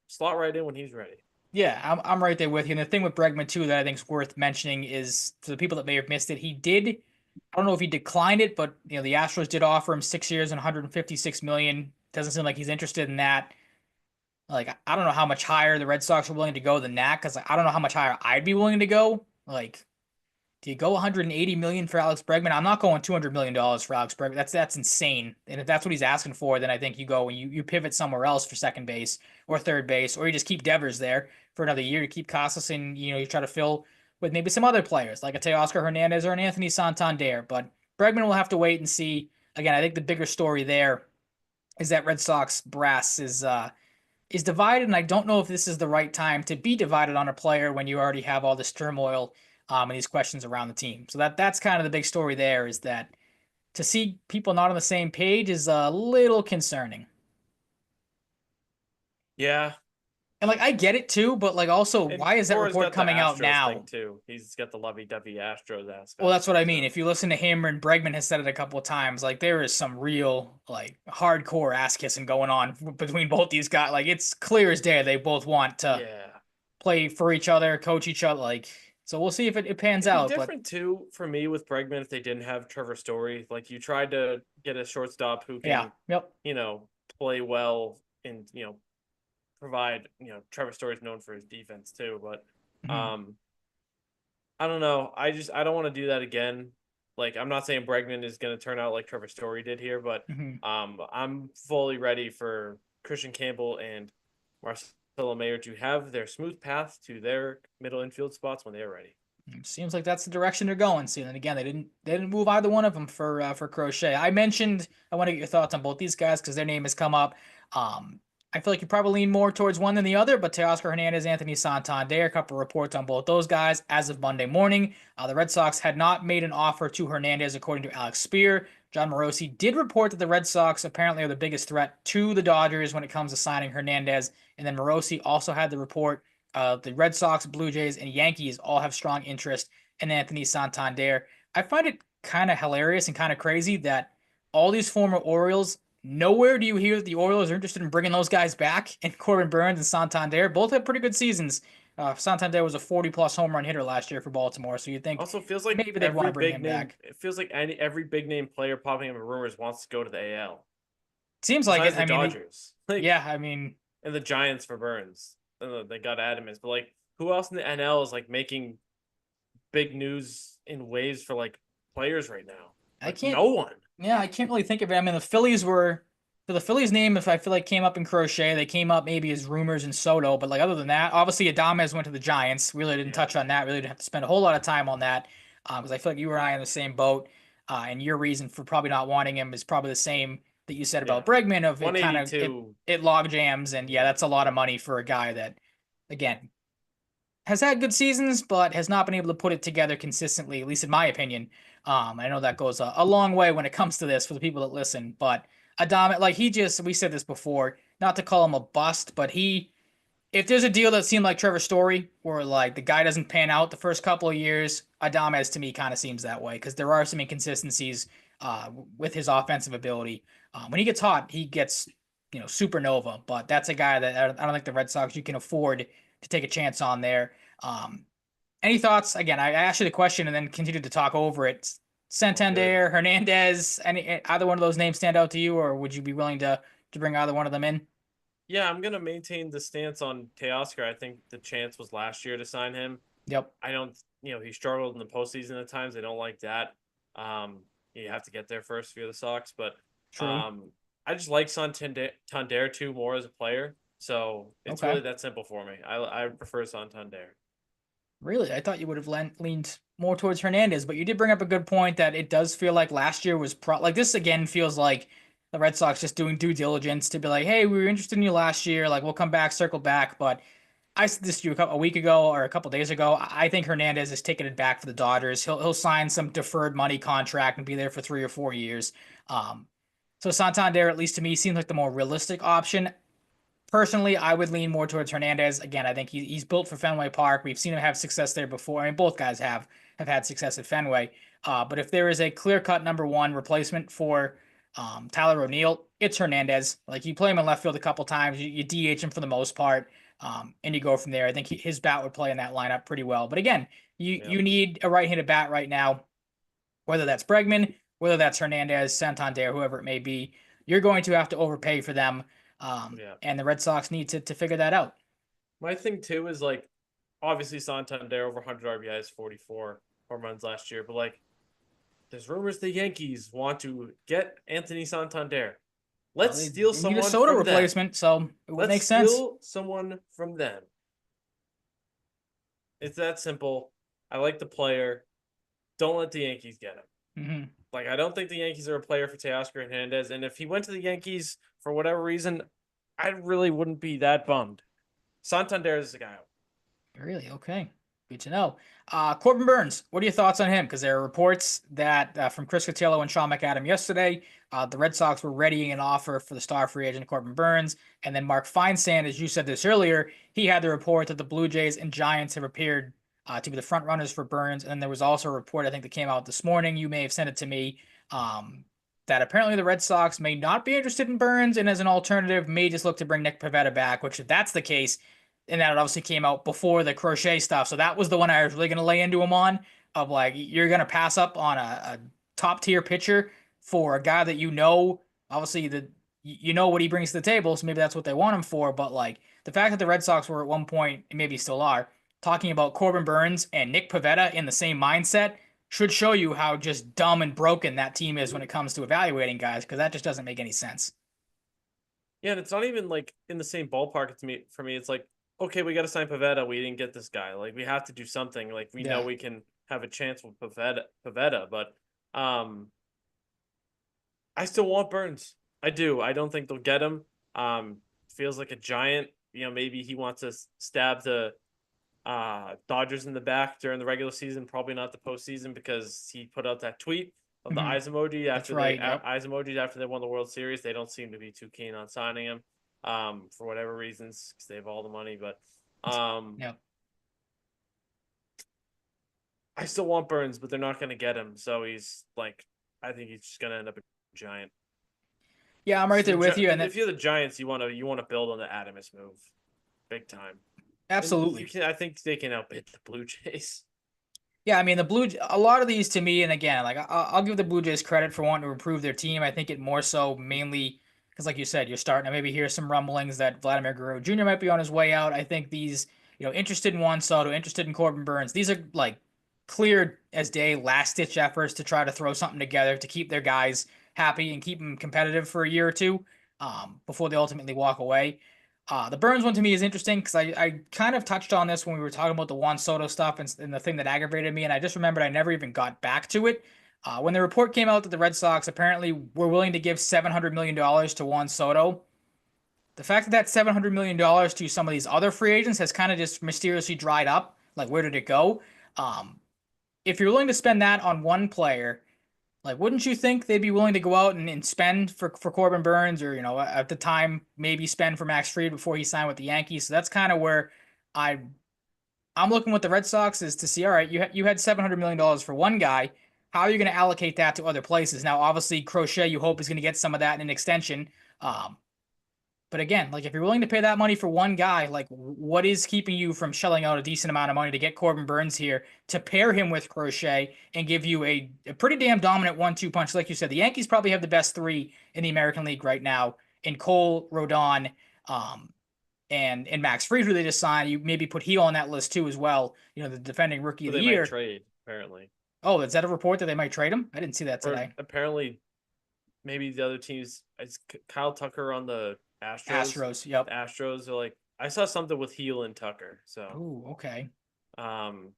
slot right in when he's ready. yeah, I'm right there with you. And the thing with Bregman too that I think is worth mentioning is for the people that may have missed it, he did. I don't know if he declined it, but the Astros did offer him 6 years and 156 million. Doesn't seem like he's interested in that. Like I don't know how much higher the Red Sox are willing to go than that because I don't know how much higher I'd be willing to go. Like, do you go 180 million for Alex Bregman? I'm not going 200 million dollars for Alex Bregman. That's insane. And if that's what he's asking for, then I think you go and you pivot somewhere else for second base or third base, or you just keep Devers there for another year to keep Casas, and you try to fill with maybe some other players like a Teoscar Hernandez or an Anthony Santander. But Bregman will have to wait and see. Again, I think the bigger story there is that Red Sox brass is divided, and I don't know if this is the right time to be divided on a player when you already have all this turmoil and these questions around the team. So that's kind of the big story there is that to see people not on the same page is a little concerning. Yeah, And like I get it too, but like also and why is that Cora's report got the coming out Astros thing now? too. He's got the lovey-dovey Astros Well, that's what aspect I mean. too. If you listen to him and Bregman has said it a couple of times, like there is some real like hardcore ass kissing going on between both these guys. Like it's clear as day they both want to Yeah. play for each other, coach each other. Like, so we'll see if it pans It'd be out. But different too for me with Bregman if they didn't have Trevor Story. Like you tried to get a shortstop who yeah, can, yep. you know, play well and, provide, Trevor Story's known for his defense too, but Mhm. um I don't know. I don't want to do that again. Like I'm not saying Bregman is going to turn out like Trevor Story did here, but Mhm. I'm fully ready for Christian Campbell and Marcelo Mayer to have their smooth path to their middle infield spots when they are ready. Seems like that's the direction they're going. See, and again, they didn't move either one of them for Crochet. I mentioned I want to get your thoughts on both these guys because their name has come up. Um, I feel like you probably lean more towards one than the other, but Teoscar Hernandez, Anthony Santander, a couple reports on both those guys as of Monday morning. The Red Sox had not made an offer to Hernandez, according to Alex Spear. John Morosi did report that the Red Sox apparently are the biggest threat to the Dodgers when it comes to signing Hernandez. And then Morosi also had the report the Red Sox, Blue Jays, and Yankees all have strong interest in Anthony Santander. I find it kind of hilarious and kind of crazy that all these former Orioles, nowhere do you hear that the Orioles are interested in bringing those guys back. And Corbin Burns and Santander both had pretty good seasons. Santander was a 40-plus home run hitter last year for Baltimore, so you'd think Also, feels like maybe they'd want to bring him back. it feels like every big name player popping up in rumors wants to go to the AL. Seems like it. Besides the I mean, Dodgers, like yeah, I mean, and the Giants for Burns, they got Adams, but like who else in the NL is like making big news in waves for like players right now? I Like can't no one. Yeah, I can't really think of it. I mean, the Phillies were for the Phillies name. If I feel like came up in Crochet, they came up maybe as rumors in Soto. But like other than that, obviously Adames went to the Giants. Really didn't Yeah, touch on that. Really didn't have to spend a whole lot of time on that because I feel like you and I are in the same boat. And your reason for probably not wanting him is probably the same that you said yeah. about Bregman. Of it kind of it 182. it log jams, and yeah, Yeah, that's a lot of money for a guy that, again, has had good seasons, but has not been able to put it together consistently, at least in my opinion. I know that goes a long way when it comes to this for the people that listen, but Adam, like we said this before, not to call him a bust, but if there's a deal that seemed like Trevor Story, where like the guy doesn't pan out the first couple of years, Adames to me kind of seems that way because there are some inconsistencies with his offensive ability. When he gets hot, he gets supernova. But that's a guy that I don't think the Red Sox you can afford to take a chance on there. Um, any thoughts? Again, I asked you the question and then continued to talk over it. all good. Santander, Hernandez, any either one of those names stand out to you, or would you be willing to bring either one of them in? Yeah, I'm gonna maintain the stance on Teoscar. I think the chance was last year to sign him. Yep. I don't. he struggled in the postseason at times. They don't like that. You have to get there first if you're the Sox, but True. I just like Santander too more as a player. So it's Okay. really that simple for me. I prefer Santander. Really? I thought you would have leaned more towards Hernandez, but you did bring up a good point that it does feel like last year was like this again feels like the Red Sox just doing due diligence to be like, hey, we were interested in you last year, like we'll come back, circle back. But I said this to you a week ago or a couple days ago. I think Hernandez is taking it back for the Dodgers. He'll sign some deferred money contract and be there for 3 or 4 years. Um, so Santander, at least to me, seems like the more realistic option. Personally, I would lean more towards Hernandez. Again, I think he's built for Fenway Park. We've seen him have success there before. I mean, both guys have had success at Fenway. But if there is a clear-cut number one replacement for Tyler O'Neill, it's Hernandez. Like you play him in left field a couple times, you DH him for the most part, and you go from there. I think his bat would play in that lineup pretty well. But again, Yeah. you need a right-handed bat right now, whether that's Bregman, whether that's Hernandez, Santander, whoever it may be. You're going to have to overpay for them. Yeah. And the Red Sox need to figure that out. My thing too is like obviously Santander over 100 RBIs, 44 home runs last year, but like there's rumors the Yankees want to get Anthony Santander. Let's steal They need a someone Soto from them. replacement, so it would Let's make sense. steal someone from them. It's that simple. I like the player. Don't let the Yankees get him. Mm-hmm. Like I don't think the Yankees are a player for Teoscar Hernandez, and if he went to the Yankees for whatever reason, I really wouldn't be that bummed. Santander is the guy. Really? Okay. Good to know. Corbin Burns, what are your thoughts on him? Because there are reports that from Chris Cotillo and Sean McAdam yesterday, the Red Sox were readying an offer for the star free agent Corbin Burns. And then Mark Feinsand, as you said this earlier, he had the report that the Blue Jays and Giants have appeared to be the front runners for Burns. And there was also a report, I think, that came out this morning. You may have sent it to me. That apparently the Red Sox may not be interested in Burns, and as an alternative, may just look to bring Nick Pivetta back, which if that's the case, and that obviously came out before the Crochet stuff. So that was the one I was really going to lay into him on of like, you're going to pass up on a top tier pitcher for a guy that obviously you know what he brings to the table. So maybe that's what they want him for. But like the fact that the Red Sox were at one point, and maybe still are, talking about Corbin Burns and Nick Pivetta in the same mindset should show you how just dumb and broken that team is when it comes to evaluating guys, because that just doesn't make any sense. Yeah, and it's not even like in the same ballpark for me. It's like, okay, we got to sign Pavetta. We didn't get this guy. Like we have to do something. Like we know we can have a chance with Pavetta, but I still want Burns. I do. I don't think they'll get him. Feels like a giant. Maybe he wants to stab the Dodgers in the back during the regular season. Probably not the postseason because he put out that tweet of the eyes emoji after eyes emojis after they won the World Series. They don't seem to be too keen on signing him. For whatever reasons, because they have all the money. But I still want Burns, but they're not going to get him. So I think he's just going to end up a Giant. Yeah, I'm right there with you. And if you're the Giants, you want to build on the Adames move, big time. Absolutely. I think they can outbid the Blue Jays. Yeah, I mean a lot of these to me, and again, like I'll give the Blue Jays credit for wanting to improve their team. I think it more so mainly because, like you said, you're starting to maybe hear some rumblings that Vladimir Guerrero Jr. might be on his way out. I think these, interested in Juan Soto, interested in Corbin Burns, these are like clear as day, last ditch efforts to try to throw something together to keep their guys happy and keep them competitive for a year or two before they ultimately walk away. The Burns one to me is interesting because I kind of touched on this when we were talking about the Juan Soto stuff and the thing that aggravated me, and I just remembered I never even got back to it. When the report came out that the Red Sox apparently were willing to give $700 million to Juan Soto, the fact that $700 million to some of these other free agents has kind of just mysteriously dried up. Like, where did it go? If you're willing to spend that on one player, like, wouldn't you think they'd be willing to go out and spend for Corbin Burns, or, at the time, maybe spend for Max Fried before he signed with the Yankees? So that's kind of where I'm looking with the Red Sox is to see, all right, you had $700 million for one guy. How are you going to allocate that to other places? Now, obviously, Crochet, you hope, is going to get some of that in an extension. But again, like if you're willing to pay that money for one guy, like what is keeping you from shelling out a decent amount of money to get Corbin Burns here to pair him with Crochet and give you a pretty damn dominant 1-2 punch? Like you said, the Yankees probably have the best three in the American League right now in Cole, Rodon, and Max Fried, who they just signed. You maybe put he on that list too as well. You know, the defending rookie of Who the they might year. trade, apparently. Oh, is that a report that they might trade him? I didn't see that Or today. apparently, maybe the other teams. It's Kyle Tucker on the Astros. Astros, yep. Astros are like, I saw something with Heel and Tucker. So, Ooh, okay. um,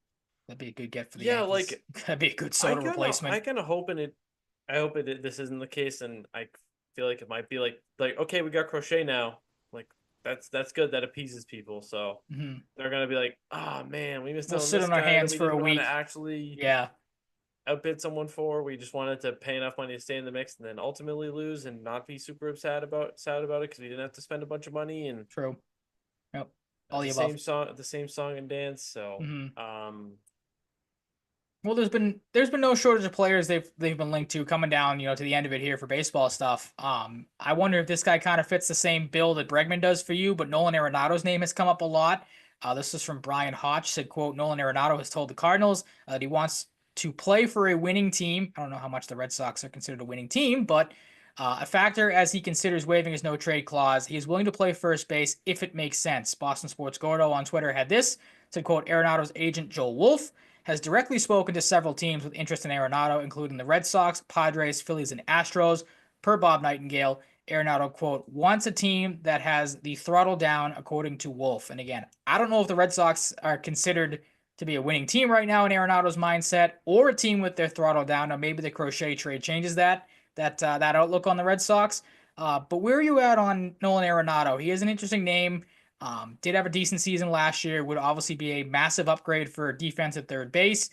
That'd be a good get for the yeah, Yankees. like That'd be a good I Soto kind of, replacement. I kind of hoping it. I hope this isn't the case, and I feel like it might be like okay, we got Crochet now. Like that's good. That appeases people. So they're gonna be like, oh man, we missed We'll out on sit this on our guy that hands we for a didn't want to week. actually Yeah, outbid someone for. We just wanted to pay enough money to stay in the mix, and then ultimately lose and not be super sad about it because we didn't have to spend a bunch of money and true. Yep. All the the above. same song and dance. So, Well, there's been no shortage of players they've been linked to coming down, to the end of it here for baseball stuff. I wonder if this guy kind of fits the same bill that Bregman does for you, but Nolan Arenado's name has come up a lot. This is from Brian Hotch, said, quote, Nolan Arenado has told the Cardinals that he wants to play for a winning team. I don't know how much the Red Sox are considered a winning team, but a factor as he considers waiving his no trade clause. He is willing to play first base if it makes sense. Boston Sports Gordo on Twitter had this, said, quote, Arenado's agent Joel Wolf has directly spoken to several teams with interest in Arenado, including the Red Sox, Padres, Phillies, and Astros. Per Bob Nightingale, Arenado, quote, wants a team that has the throttle down, according to Wolf. And again, I don't know if the Red Sox are considered to be a winning team right now in Arenado's mindset, or a team with their throttle down. Now, maybe the Crochet trade changes that outlook on the Red Sox. But where are you at on Nolan Arenado? He is an interesting name. Did have a decent season last year. Would obviously be a massive upgrade for defense at third base,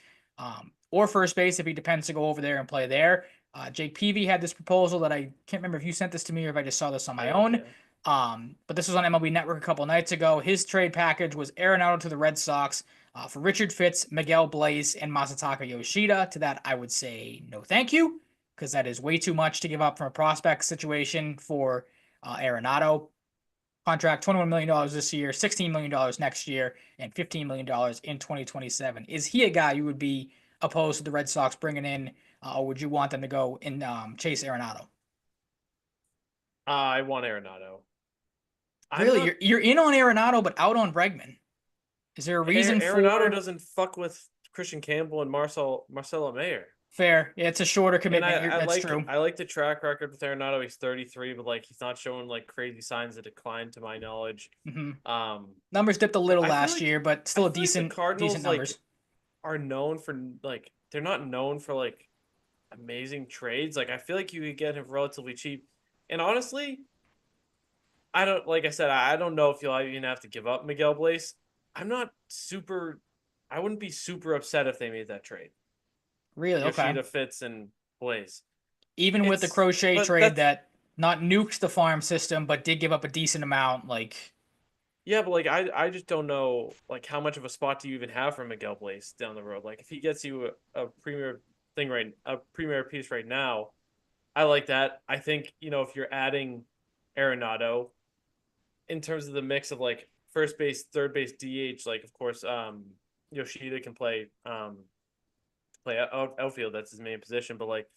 or first base if he depends to go over there and play there. Jake Peavy had this proposal that I can't remember if you sent this to me or if I just saw this on my own. Yeah. But this was on MLB Network a couple nights ago. His trade package was Arenado to the Red Sox for Richard Fitz, Miguel Blaze, and Masataka Yoshida. To that, I would say no thank you, because that is way too much to give up from a prospect situation for Arenado. Contract $21 million this year, $16 million next year, and $15 million in 2027. Is he a guy you would be opposed to the Red Sox bringing in, or would you want them to go and chase Arenado? I want Arenado. Really, you're in on Arenado, but out on Bregman. Is there a reason Arenado doesn't fuck with Christian Campbell and Marcelo Mayer. Fair. Yeah, it's a shorter commitment. That's true. I like the track record with Arenado. He's 33, but like he's not showing like crazy signs of decline to my knowledge. Numbers dipped a little last year, but still decent numbers. Like, are known for like they're not known for like amazing trades. Like I feel like you could get him relatively cheap. And honestly, I don't I don't know if you'll even have to give up Miguel Blaze. I wouldn't be super upset if they made that trade. Really? Yoshida, okay. Fitz, and Blaze. Even with the Crochet trade that not nuked the farm system, but did give up a decent amount, like. Yeah, but like I just don't know like how much of a spot do you even have for Miguel Blaze down the road. Like if he gets you a premier piece right now, I like that. I think, if you're adding Arenado in terms of the mix of like first base, third base, DH, like of course, Yoshida can play outfield. That's his main position. But like,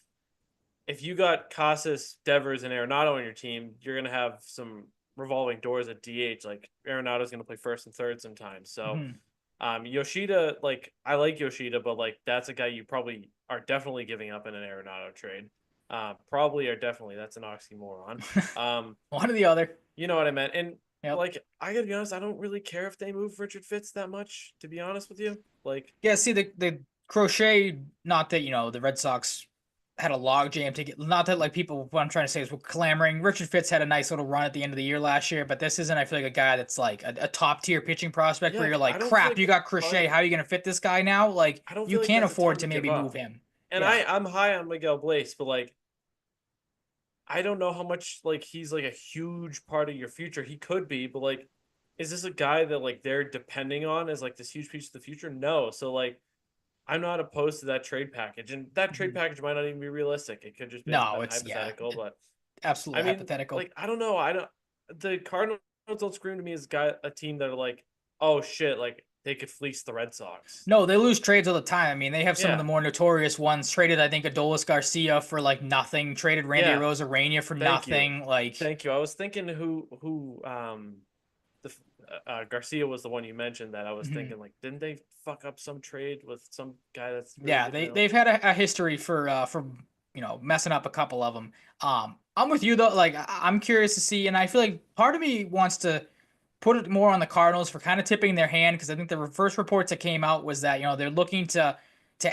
if you got Casas, Devers, and Arenado on your team, you're gonna have some revolving doors at DH. Like Arenado's gonna play first and third sometimes. So, Yoshida, like I like Yoshida, but like that's a guy you probably are definitely giving up in an Arenado trade. Probably are definitely. That's an oxymoron. One or the other. You know what I meant. And like I gotta be honest, I don't really care if they move Richard Fitz that much. To be honest with you, like see the Crochet. Not that the Red Sox had a log jam to get. Not that like people. What I'm trying to say is we're clamoring. Richard Fitz had a nice little run at the end of the year last year, but this isn't. I feel like a guy that's like a top tier pitching prospect where you're like, crap, like you got Crochet. How are you gonna fit this guy now? Like you can't afford to maybe move him. And I'm high on Miguel Blaze, but like I don't know how much like he's like a huge part of your future. He could be, but like, is this a guy that like they're depending on as like this huge piece of the future? No. So like, I'm not opposed to that trade package, and that trade package might not even be realistic. It could just be hypothetical, but absolutely hypothetical. Like I don't know. The Cardinals don't scream to me as a team that are like, oh shit, like they could fleece the Red Sox. No, they lose trades all the time. I mean, they have some of the more notorious ones. Traded, I think, Adolis Garcia for like nothing. Traded Randy Arozarena for nothing. Like, thank you. I was thinking Garcia was the one you mentioned that I was Mhm. thinking like, didn't they fuck up some trade with some guy that's really Yeah, good now? they've had a history for messing up a couple of them. I'm with you though. Like I'm curious to see, and I feel like part of me wants to put it more on the Cardinals for kind of tipping their hand because I think the first reports that came out was that they're looking to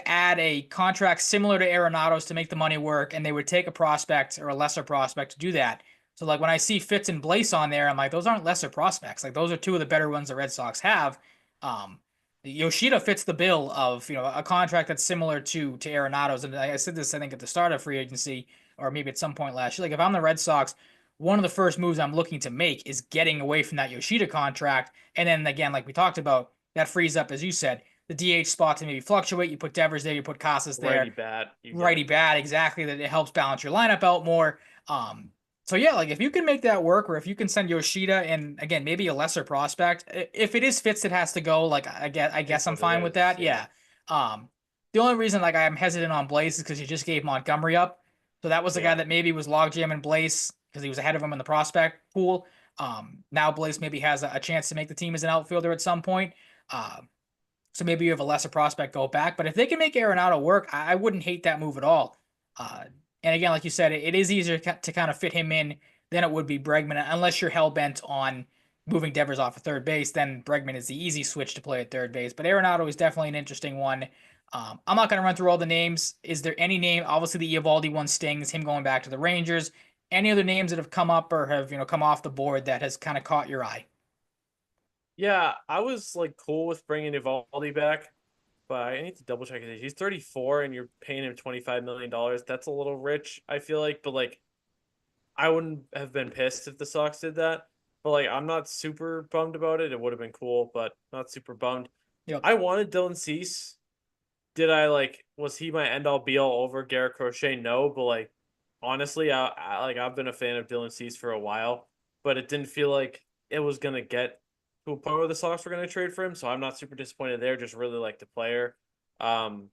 add a contract similar to Arenado's to make the money work, and they would take a prospect or a lesser prospect to do that. So like when I see Fitz and Blaze on there, I'm like, those aren't lesser prospects. Like those are two of the better ones the Red Sox have. Um, Yoshida fits the bill of a contract that's similar to Arenado's, and I said this I think at the start of free agency or maybe at some point last year. Like if I'm the Red Sox, one of the first moves I'm looking to make is getting away from that Yoshida contract, and then again, like we talked about, that frees up, as you said, the DH spot to maybe fluctuate. You put Devers there, you put Casas Righty there, bat, you get righty bad, exactly. That it helps balance your lineup out more. So yeah, like if you can make that work, or if you can send Yoshida and again maybe a lesser prospect, if it is Fitz that has to go, like I guess is I'm what it fine with is. that. Yeah. The only reason like I'm hesitant on Blaze is because you just gave Montgomery up, so that was the guy Yeah. that maybe was logjamming Blaze because he was ahead of him in the prospect pool. Now Blaze maybe has a chance to make the team as an outfielder at some point. So maybe you have a lesser prospect go back. But if they can make Arenado work, I wouldn't hate that move at all. Uh, and again, like you said, it is easier to kind of fit him in than it would be Bregman, unless you're hell bent on moving Devers off of third base. Then Bregman is the easy switch to play at third base. But Arenado is definitely an interesting one. I'm not going to run through all the names. Is there any name? Obviously, the Eovaldi one stings. Him going back to the Rangers. Any other names that have come up or have come off the board that has kind of caught your eye? Yeah, I was like cool with bringing Ivaldi back, but I need to double check his age. He's 34 and you're paying him $25 million. That's a little rich, I feel like, but like I wouldn't have been pissed if the Sox did that. But like I'm not super bummed about it. It would have been cool, but not super bummed. Yep. I wanted Dylan Cease. Did I like was he my end all be all over Garrett Crochet? No, but like honestly, I've been a fan of Dylan Cease for a while, but it didn't feel like it was gonna get to a point where the Sox were gonna trade for him. So I'm not super disappointed there. Just really like the player. Um,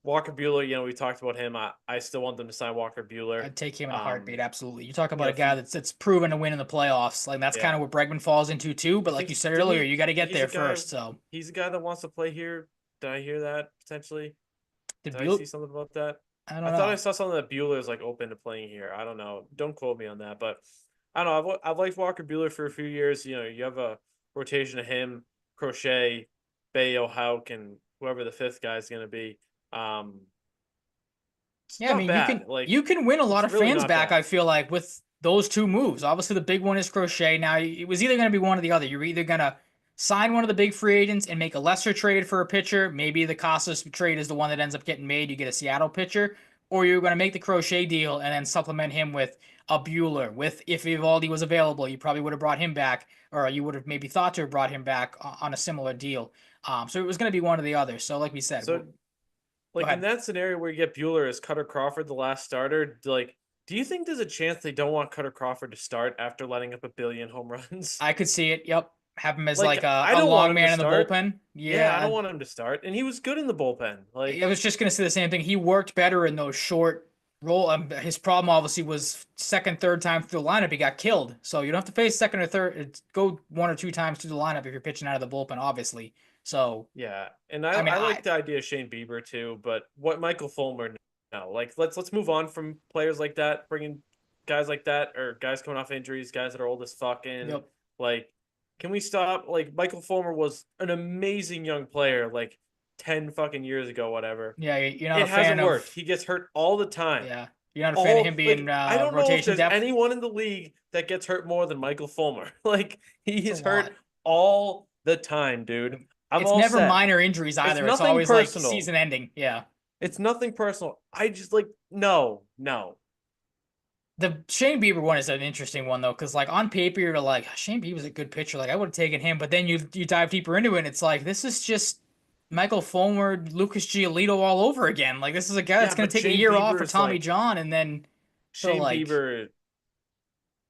Walker Bueller, we talked about him. I still want them to sign Walker Bueller. I'd take him in a heartbeat. Um, Absolutely. You talk you about know, a guy he that's proven to win in the playoffs. Like that's kind yeah. of where Bregman falls into too. I But like think you said didn't earlier, he? you got to get He's a there guy. first. So He's a guy that wants to play here. Did I hear that potentially? did Did I Bueller? see something about that? I I don't thought I know. saw something that Bueller is like open to playing here. I don't know. Don't quote me on that, but I don't know. I've liked Walker Bueller for a few years. You have a rotation of him, Crochet, Bayo, Hauk, and whoever the fifth guy is going to be. Um, it's Yeah, I not mean you bad. can Like you can win a lot it's of really fans not back. bad. I feel like with those two moves. Obviously, the big one is Crochet. Now it was either going to be one or the other. You're either going to sign one of the big free agents and make a lesser trade for a pitcher. Maybe the Casas trade is the one that ends up getting made. You get a Seattle pitcher, or you're going to make the Crochet deal and then supplement him with a Bueller. With if Evaldi was available, you probably would have brought him back, or you would have maybe thought to have brought him back on a similar deal. So it was going to be one or the other. So like we said, So go like in ahead. that scenario where you get Bueller as Cutter Crawford, the last starter, like do you think there's a chance they don't want Cutter Crawford to start after letting up a billion home runs? I could see it. Yep. Have him as Like like a, I a don't want long him to man in the start. bullpen. Yeah, I Yeah. don't want him to start, and he was good in the bullpen. I Like was just gonna say the same thing. He worked better in those short role. His problem obviously was second, third time through the lineup, he got killed. So you don't have to face second or third. Go one or two times through the lineup if you're pitching out of the bullpen, obviously. So yeah, and I I mean, I like the idea of Shane Bieber too, but what Michael Fulmer no. Like let's move on from players like that, bringing guys like that or guys coming off injuries, guys that are old as fucking yep. like. Can we stop? Like Michael Fulmer was an amazing young player, like 10 fucking years ago, whatever. Yeah, you're not a It fan hasn't worked. of. He gets hurt all the time. Yeah, you're not a fan of him being I don't know if rotation there's depth. anyone in the league that gets hurt more than Michael Fulmer. Like he It's a is hurt lot. all the time, dude. I'm It's all never set. minor injuries It's either. It's nothing always like personal. season ending. Yeah. It's nothing personal. I just like no, no. The Shane Bieber one is an interesting one though, because like on paper you're like Shane Bieber's a good pitcher, like I would have taken him, but then you dive deeper into it, and it's like this is just Michael Fulmer, Lucas Giolito all over again. Like this is a guy that's Yeah, gonna but take a Shane year off Bieber for is Tommy like John, and then he'll Shane like Bieber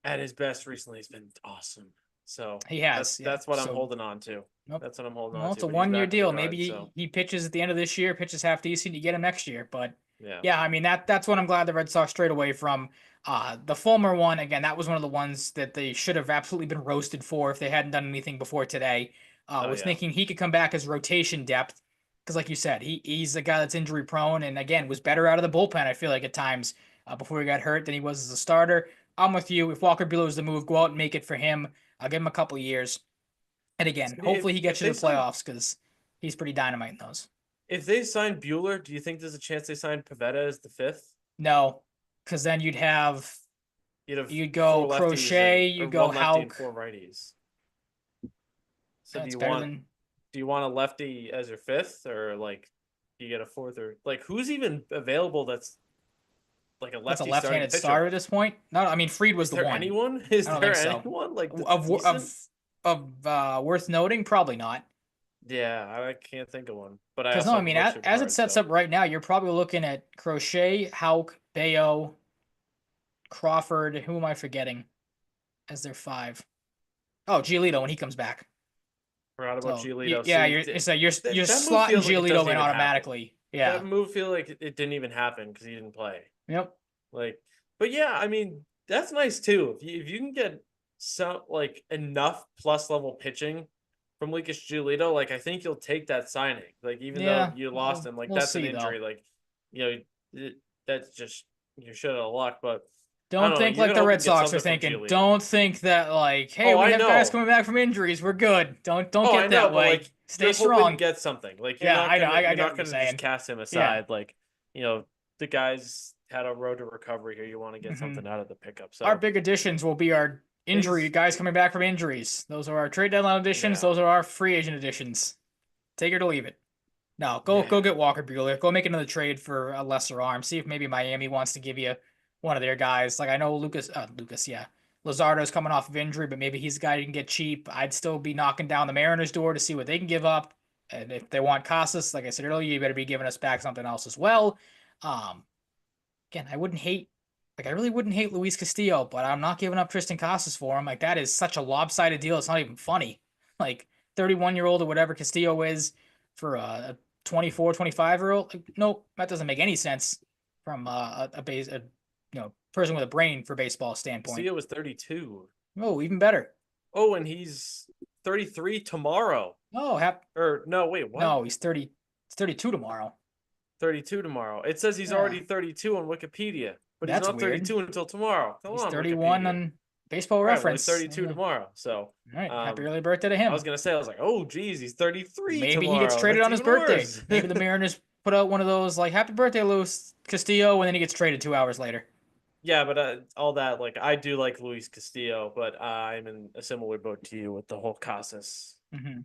at his best recently has been awesome. So he that's has, yeah. that's what I'm So holding on to. nope. That's what I'm holding on Well, it's to. a But he's 1 year back with the deal. guard, Maybe so he pitches at the end of this year, pitches half decent, you get him next year, but. Yeah. Yeah, I mean that's what I'm glad the Red Sox strayed away from. The Fulmer one, again, that was one of the ones that they should have absolutely been roasted for if they hadn't done anything before today. Oh Was yeah. thinking he could come back as rotation depth because, like you said, he's a guy that's injury prone and again was better out of the bullpen. I feel like at times before he got hurt than he was as a starter. I'm with you. If Walker Buehler was the move, go out and make it for him. I'll give him a couple of years, and again, See, hopefully he if gets you they to the sign playoffs because he's pretty dynamite in those. if they sign Bueller, do you think there's a chance they sign Pavetta as the fifth? No, because then You'd have you'd four go lefties Crochet, and or you'd go one lefty and Hauk. four righties. So That's better than do you want a lefty as your fifth, or like you get a fourth, or like who's even available that's like a that's a lefty starting left-handed pitcher? starter at this point. No, I mean Fried was Is the there one. anyone? Is I don't think there so. anyone like that's Of decent? worth noting, probably not. Yeah, I can't think of one. But I Because no, also I haven't mean looked super as it hard, sets so up right now, you're probably looking at Crochet, Hauk, Bayo, Crawford. Who am I forgetting as their five? Oh, Giolito when he comes back. forgot about So Giolito. yeah, See, you're that move slotting feels like it Giolito doesn't in even happen. automatically. Yeah. That move feel like it didn't even happen because he didn't play. Yep. Like, but yeah, I mean, that's nice too. If you can get some like enough plus level pitching from Lucas Giolito, like I think you'll take that signing. Like even though Yeah. you lost him, like We'll that's an see though. injury. Like, you know, that's just your shit out of luck. But I Don't don't know. think You're like gonna the hope you Red get Sox are something from thinking. Giolito. Don't think that like, hey, Oh, we I have guys know. coming back from injuries. We're good. Don't Oh, I get know. that But way. like, Stay you're hoping to strong. get something. Like Yeah, I know. I you're get not what you're gonna just saying. cast him Yeah. aside. Like, the guys had a road to recovery here. You want to get hmm something out of the pickup. Our So big additions will be our injury things, guys coming back from injuries. Those are our trade deadline additions. yeah, Those are our free agent additions. Take it or leave it. No, go yeah. get Walker Buehler. Go make another trade for a lesser arm. See if maybe Miami wants to give you one of their guys. Like I know Lucas, yeah. Luzardo's coming off of injury, but maybe he's a guy you can get cheap. I'd still be knocking down the Mariners' door to see what they can give up. And if they want Casas, like I said earlier, you better be giving us back something else as well. Um, Again, I really wouldn't hate Luis Castillo, but I'm not giving up Tristan Casas for him. Like that is such a lopsided deal. It's not even funny. Like 31-year-old or whatever Castillo is for a 24, 25-year-old. Like, nope, that doesn't make any sense from person with a brain for baseball standpoint. Castillo was 32. Oh, even better. Oh, and he's 33 tomorrow. Oh, Or no, wait, what? no, he's 32 tomorrow. 32 tomorrow. It says he's Yeah, already 32 on Wikipedia, but he's that's not weird. 32 until tomorrow. Come He's on, 31 Wikipedia. on Baseball All right, well, he's Reference. 32 Yeah. tomorrow. So, All right, happy um, early birthday to I was him. gonna say, I was like, oh, geez, he's 33 Maybe he gets tomorrow. traded That's on his even birthday. worse. Maybe the Mariners put out one of those like "Happy Birthday, Luis Castillo," and then he gets traded 2 hours later. Yeah, but all that, like, I do like Luis Castillo, but I'm in a similar boat to you with the whole Casas hmm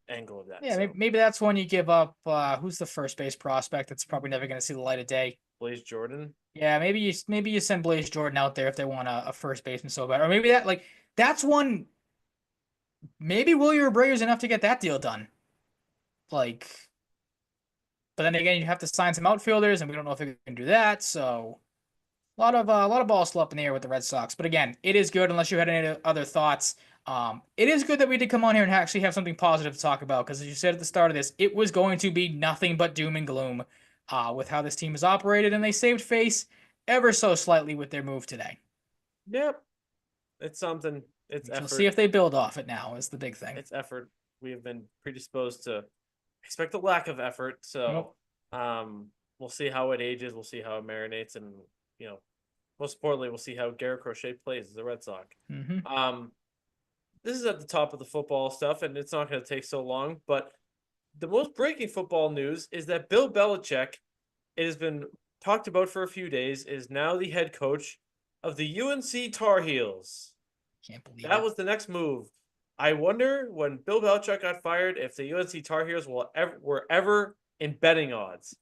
angle of that. Yeah, maybe, So, maybe that's one you give up. Who's the first base prospect that's probably never going to see the light of day? Blaze Jordan. Yeah, maybe you send Blaze Jordan out there if they want a first baseman so bad, or maybe that's one. Maybe Willie Abreu's enough to get that deal done. Like, but then again, you have to sign some outfielders, and we don't know if they can do that. So a lot of balls still up in the air with the Red Sox. But again, it is good. Unless you had any other thoughts, it is good that we did come on here and actually have something positive to talk about. Because as you said at the start of this, it was going to be nothing but doom and gloom with how this team is operated, and they saved face ever so slightly with their move today. Yep, it's something. It's We'll see effort. if they build off it now. Is the big thing. It's effort. We have been predisposed to expect a lack of effort. Nope. So, we'll see how it ages. We'll see how it marinates, and you know, most importantly, we'll see how Garrett Crochet plays as a Red Sox. Mm-hmm. This is at the top of the football stuff, and it's not going to take so long. But the most breaking football news is that Bill Belichick, it has been talked about for a few days, is now the head coach of the UNC Tar Heels. Can't believe That it. was the next move. I wonder when Bill Belichick got fired if the UNC Tar Heels were ever in betting odds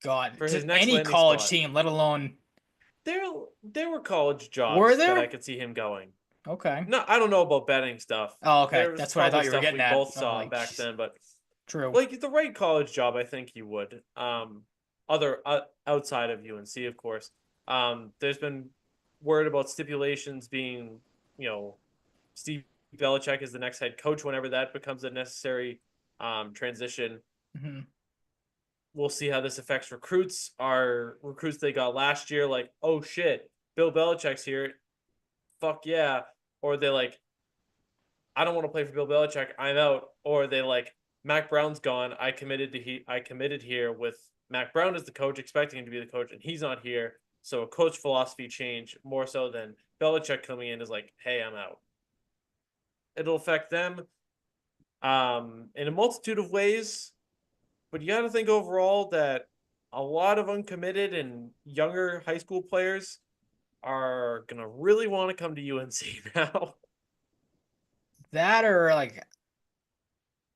God, for his to next any landing college spot. team, let alone There were college were jobs that I there? could see him going. Okay. No, I don't know about betting stuff. Oh, okay. There was That's what I probably thought you were stuff getting we at. both I'm saw like, back then, but true. like the right college job, I think you would. Other outside of UNC, of course. There's been word about stipulations being, Steve Belichick is the next head coach whenever that becomes a necessary transition. Mm-hmm. we'll see how this affects recruits. Our recruits they got last year, like, oh shit, Bill Belichick's here. Fuck yeah. Or they like, I don't want to play for Bill Belichick. I'm out. Or they like, Mac Brown's gone. I committed here with Mac Brown as the coach, expecting him to be the coach, and he's not here. So a coach philosophy change more so than Belichick coming in is like, hey, I'm out. It'll affect them in a multitude of ways, but you got to think overall that a lot of uncommitted and younger high school players are gonna really want to come to UNC now. That or like,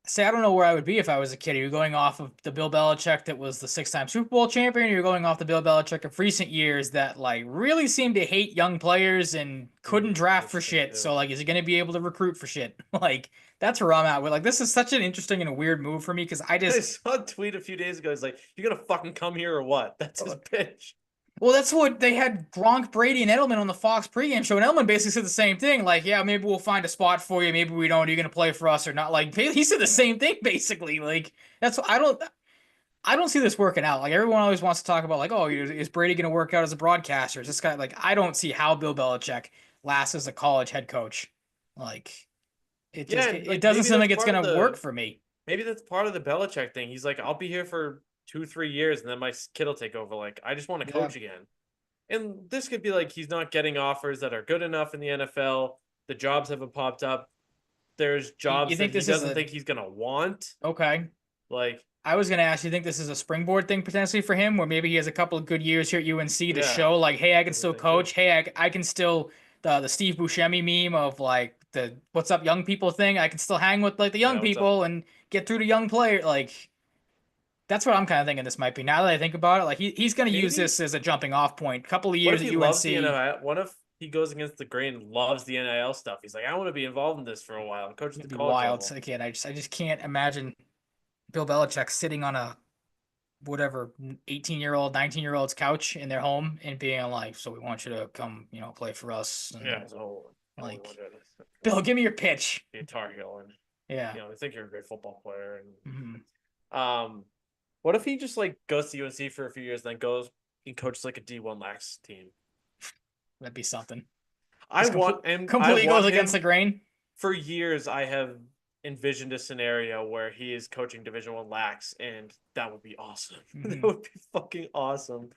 say, I don't know where I would be if I was a kid. You're going off of the Bill Belichick that was the 6-time Super Bowl champion. Or you're going off the Bill Belichick of recent years that like really seemed to hate young players and couldn't draft for shit. So like, is he going to be able to recruit for shit? Like, that's where I'm at with like, this is such an interesting and a weird move for me because I saw a tweet a few days ago. It's like, you're gonna fucking come here or what? That's his pitch. Well, that's what they had Gronk, Brady, and Edelman on the Fox pregame show, and Edelman basically said the same thing. Like, yeah, maybe we'll find a spot for you. Maybe we don't. Are you going to play for us or not? Like, he said the same thing basically. Like, that's what I don't see this working out. Like, everyone always wants to talk about like, oh, is Brady going to work out as a broadcaster? Is this guy like? I don't see how Bill Belichick lasts as a college head coach. Like, it doesn't seem like it's going to work for me. Maybe that's part of the Belichick thing. He's like, I'll be here for 2-3 years, and then my kid will take over. Like, I just want to coach again. And this could be like he's not getting offers that are good enough in the NFL. The jobs haven't popped up. There's jobs that he doesn't think he's gonna want. Okay. Like, I was gonna ask, you think this is a springboard thing potentially for him, where maybe he has a couple of good years here at UNC to show like, hey, I can still coach. Hey, I can still the Steve Buscemi meme of like the what's up young people thing. I can still hang with like the young people and get through to young player. Like, that's what I'm kind of thinking this might be. Now that I think about it, like he's going to use this as a jumping off point. Couple of years at UNC. Loves the NIL? What if he goes against the grain and loves the NIL stuff? He's like, I want to be involved in this for a while. Coach at the college wild level. Again, I just can't imagine Bill Belichick sitting on a whatever 18-year-old, 19-year-old's couch in their home and being like, so we want you to come, play for us. And, like, Bill, give me your pitch. Be a Tar Heel and I think you're a great football player. And what if he just like goes to UNC for a few years, then goes and coaches like a D1 lax team? That'd be something. Completely goes against the grain. For years, I have envisioned a scenario where he is coaching Division 1 lax, and that would be awesome. That would be fucking awesome.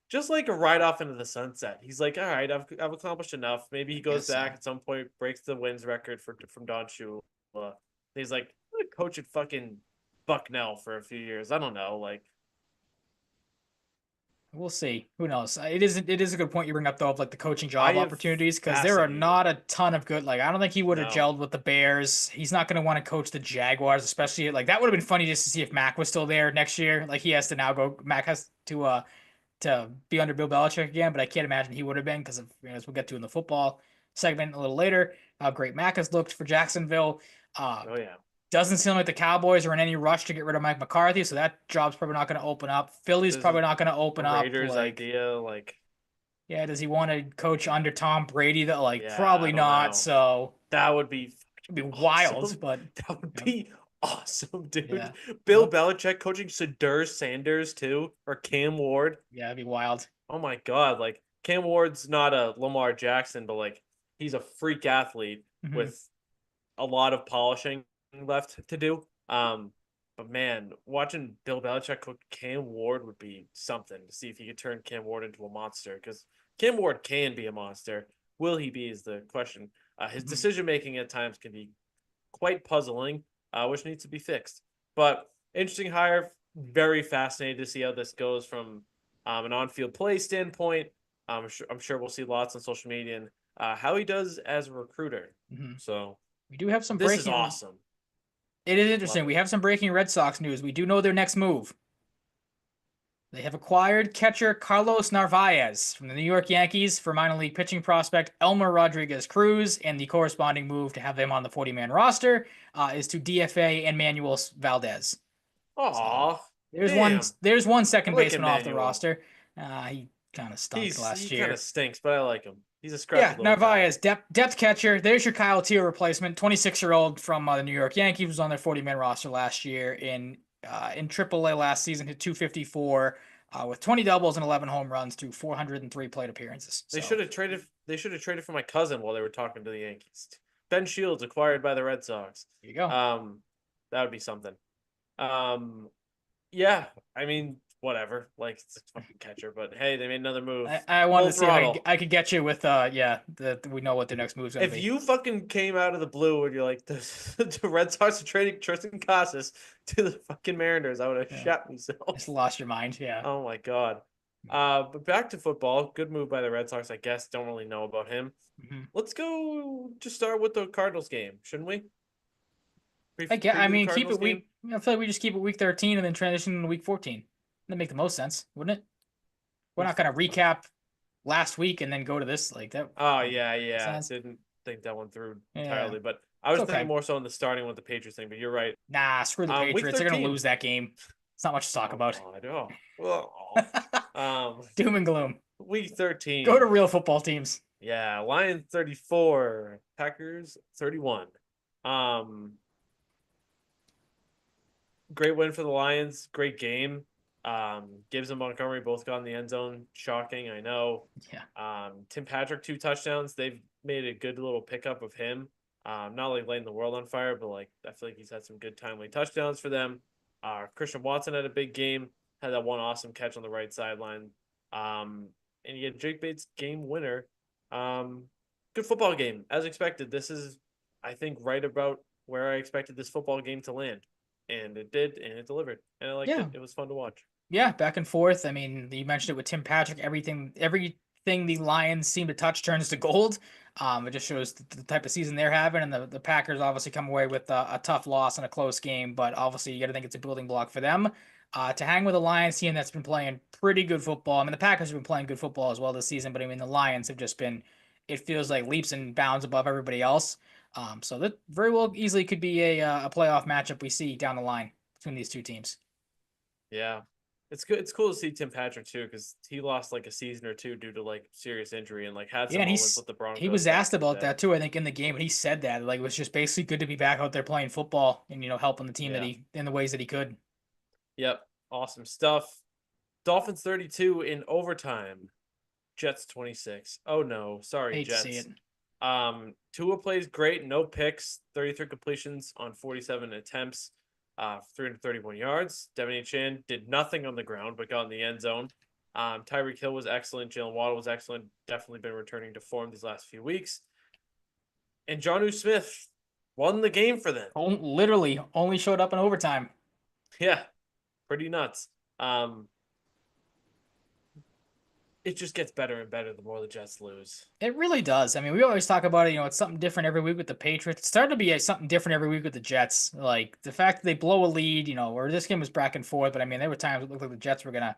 Just like a ride off into the sunset. He's like, all right, I've accomplished enough. Maybe he goes back at some point, breaks the wins record from Don Shula. He's like, I'm gonna coach at fucking Bucknell for a few years. I don't know. Like, we'll see. Who knows? It is a good point you bring up though of like the coaching job opportunities because there are not a ton of good. Like, I don't think he would have gelled with the Bears. He's not going to want to coach the Jaguars, especially like that would have been funny just to see if Mac was still there next year. Like, he has to now go. Mac has to be under Bill Belichick again, but I can't imagine he would have been because of as we'll get to in the football segment a little later. How great Mac has looked for Jacksonville. Doesn't seem like the Cowboys are in any rush to get rid of Mike McCarthy, so that job's probably not going to open up. Philly's probably not going to open up. Raiders idea, like, yeah, does he want to coach under Tom Brady? That probably not. So that would be wild, but that would be awesome, dude. Yeah. Bill Belichick coaching Shadur Sanders too, or Cam Ward. Yeah, it'd be wild. Oh my god, like Cam Ward's not a Lamar Jackson, but like he's a freak athlete with a lot of polishing left to do. But man, watching Bill Belichick coach Cam Ward would be something to see if he could turn Cam Ward into a monster, because Cam Ward can be a monster. Will he be is the question. His decision making at times can be quite puzzling, which needs to be fixed. But interesting hire. Very fascinated to see how this goes from an on-field play standpoint. I'm sure we'll see lots on social media and how he does as a recruiter. So we do have some breaking. This is awesome. It is interesting. We have some breaking Red Sox news. We do know their next move. They have acquired catcher Carlos Narvaez from the New York Yankees for minor league pitching prospect Elmer Rodriguez Cruz, and the corresponding move to have them on the 40-man roster is to DFA and Manuel Valdez. Aww. So there's one second baseman off the roster. He kind of stunk last year. He kind of stinks, but I like him. He's a scrappy little Narvaez, depth catcher. There's your Kyle Teo replacement, 26-year-old from the New York Yankees, was on their 40-man roster last year. And in AAA last season, hit 254 with 20 doubles and 11 home runs to 403 plate appearances. They So should have traded. They should have traded for my cousin while they were talking to the Yankees. Ben Shields acquired by the Red Sox. there you go. That would be something. Yeah, I mean, whatever. Like, it's a fucking catcher, but hey, they made another move. I wanted Full to see if throttle. I could get you with we know what the next move's gonna If be. you fucking came out of the blue and you're like, the Red Sox are trading Tristan Casas to the fucking Mariners, I would have shot myself. Just lost your mind, yeah. Oh my god. But back to football. Good move by the Red Sox, I guess. Don't really know about him. Mm-hmm. Let's go just start with the Cardinals game, shouldn't we? I mean, keep Cardinals it week. I feel like we just keep it week 13 and then transition into week 14. That'd make the most sense, wouldn't it? We're not gonna recap last week and then go to this like that. Oh yeah. Sense. Didn't think that one through Yeah. entirely, but I was It's okay. thinking more so in the starting with the Patriots thing. But you're right. Nah, screw the Week Patriots. They're gonna 13. lose that game. It's not much to talk about. I know. Doom and gloom. Week 13. Go to real football teams. Yeah, Lions 34, Packers 31. Great win for the Lions. Great game. Gibbs and Montgomery both got in the end zone. Shocking, I know. Yeah. Tim Patrick 2 touchdowns. They've made a good little pickup of him. Not like lighting the world on fire, but like I feel like he's had some good timely touchdowns for them. Christian Watson had a big game. Had that one awesome catch on the right sideline. And you get Jake Bates game winner. Good football game as expected. This is, I think, right about where I expected this football game to land. And it did, and it delivered. And I liked it. It was fun to watch. Yeah, back and forth. I mean, you mentioned it with Tim Patrick. Everything the Lions seem to touch turns to gold. It just shows the type of season they're having, and the Packers obviously come away with a tough loss and a close game. But obviously, you got to think it's a building block for them. To hang with a Lions team that's been playing pretty good football. I mean, the Packers have been playing good football as well this season, but I mean, the Lions have just been, it feels like leaps and bounds above everybody else. So that very well easily could be a playoff matchup we see down the line between these two teams. Yeah. It's good. It's cool to see Tim Patrick too, because he lost like a season or two due to like serious injury and like had some moments with the Broncos. He was asked about that too, I think, in the game, and he said that like it was just basically good to be back out there playing football and helping the team that he in the ways that he could. Yep, awesome stuff. Dolphins 32 in overtime. Jets 26. Oh no, sorry, Hate Jets. to see it. Tua plays great, no picks, 33 completions on 47 attempts. 331 yards. Devin Chan did nothing on the ground, but got in the end zone. Tyreek Hill was excellent. Jalen Waddle was excellent. Definitely been returning to form these last few weeks. And Jonnu Smith won the game for them. Literally only showed up in overtime. Yeah, pretty nuts. It just gets better and better the more the Jets lose. It really does. I mean, we always talk about it. It's something different every week with the Patriots. It's starting to be something different every week with the Jets. Like the fact that they blow a lead, or this game was back and forth, but I mean, there were times it looked like the Jets were gonna,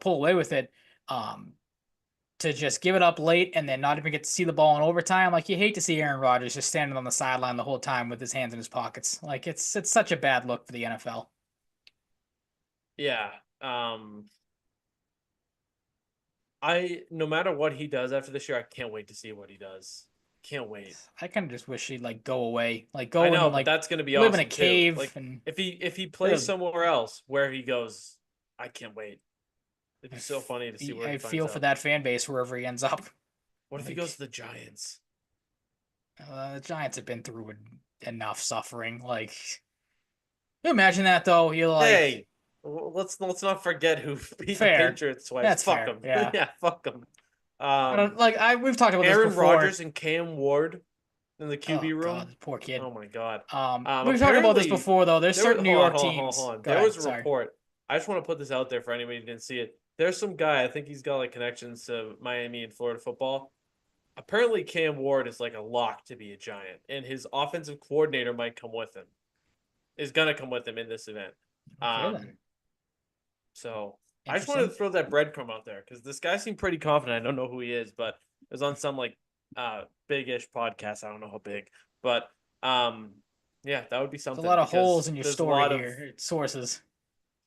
pull away with it. To just give it up late and then not even get to see the ball in overtime. Like you hate to see Aaron Rodgers just standing on the sideline the whole time with his hands in his pockets. Like it's such a bad look for the NFL. Yeah. No matter what he does after this year, I can't wait to see what he does. Can't wait. I kind of just wish he'd go away. Go I know, and, but that's gonna be live awesome in a cave. Like and if he plays somewhere else where he goes, I can't wait. It'd be so funny to see where he finds feel for out. that fan base wherever he ends up. What if he goes to the Giants? The Giants have been through enough suffering. Like, you imagine that though? You're like, hey, let's not forget who beat the Patriots twice. That's fuck fair. them. Yeah. Yeah, fuck them. We've talked about Aaron this before. Rodgers and Cam Ward in the QB room. God, poor kid. Oh my god. We've talked about this before though. There's certain New York teams. Hold on. There was a report. I just want to put this out there for anybody who didn't see it. There's some guy, I think he's got like connections to Miami and Florida football. Apparently Cam Ward is like a lock to be a Giant, and his offensive coordinator might come with him. Is gonna come with him in this event. So I just wanted to throw that breadcrumb out there because this guy seemed pretty confident. I don't know who he is, but it was on some like big-ish podcast. I don't know how big, but yeah, that would be something. There's a lot of holes in your story here. Sources.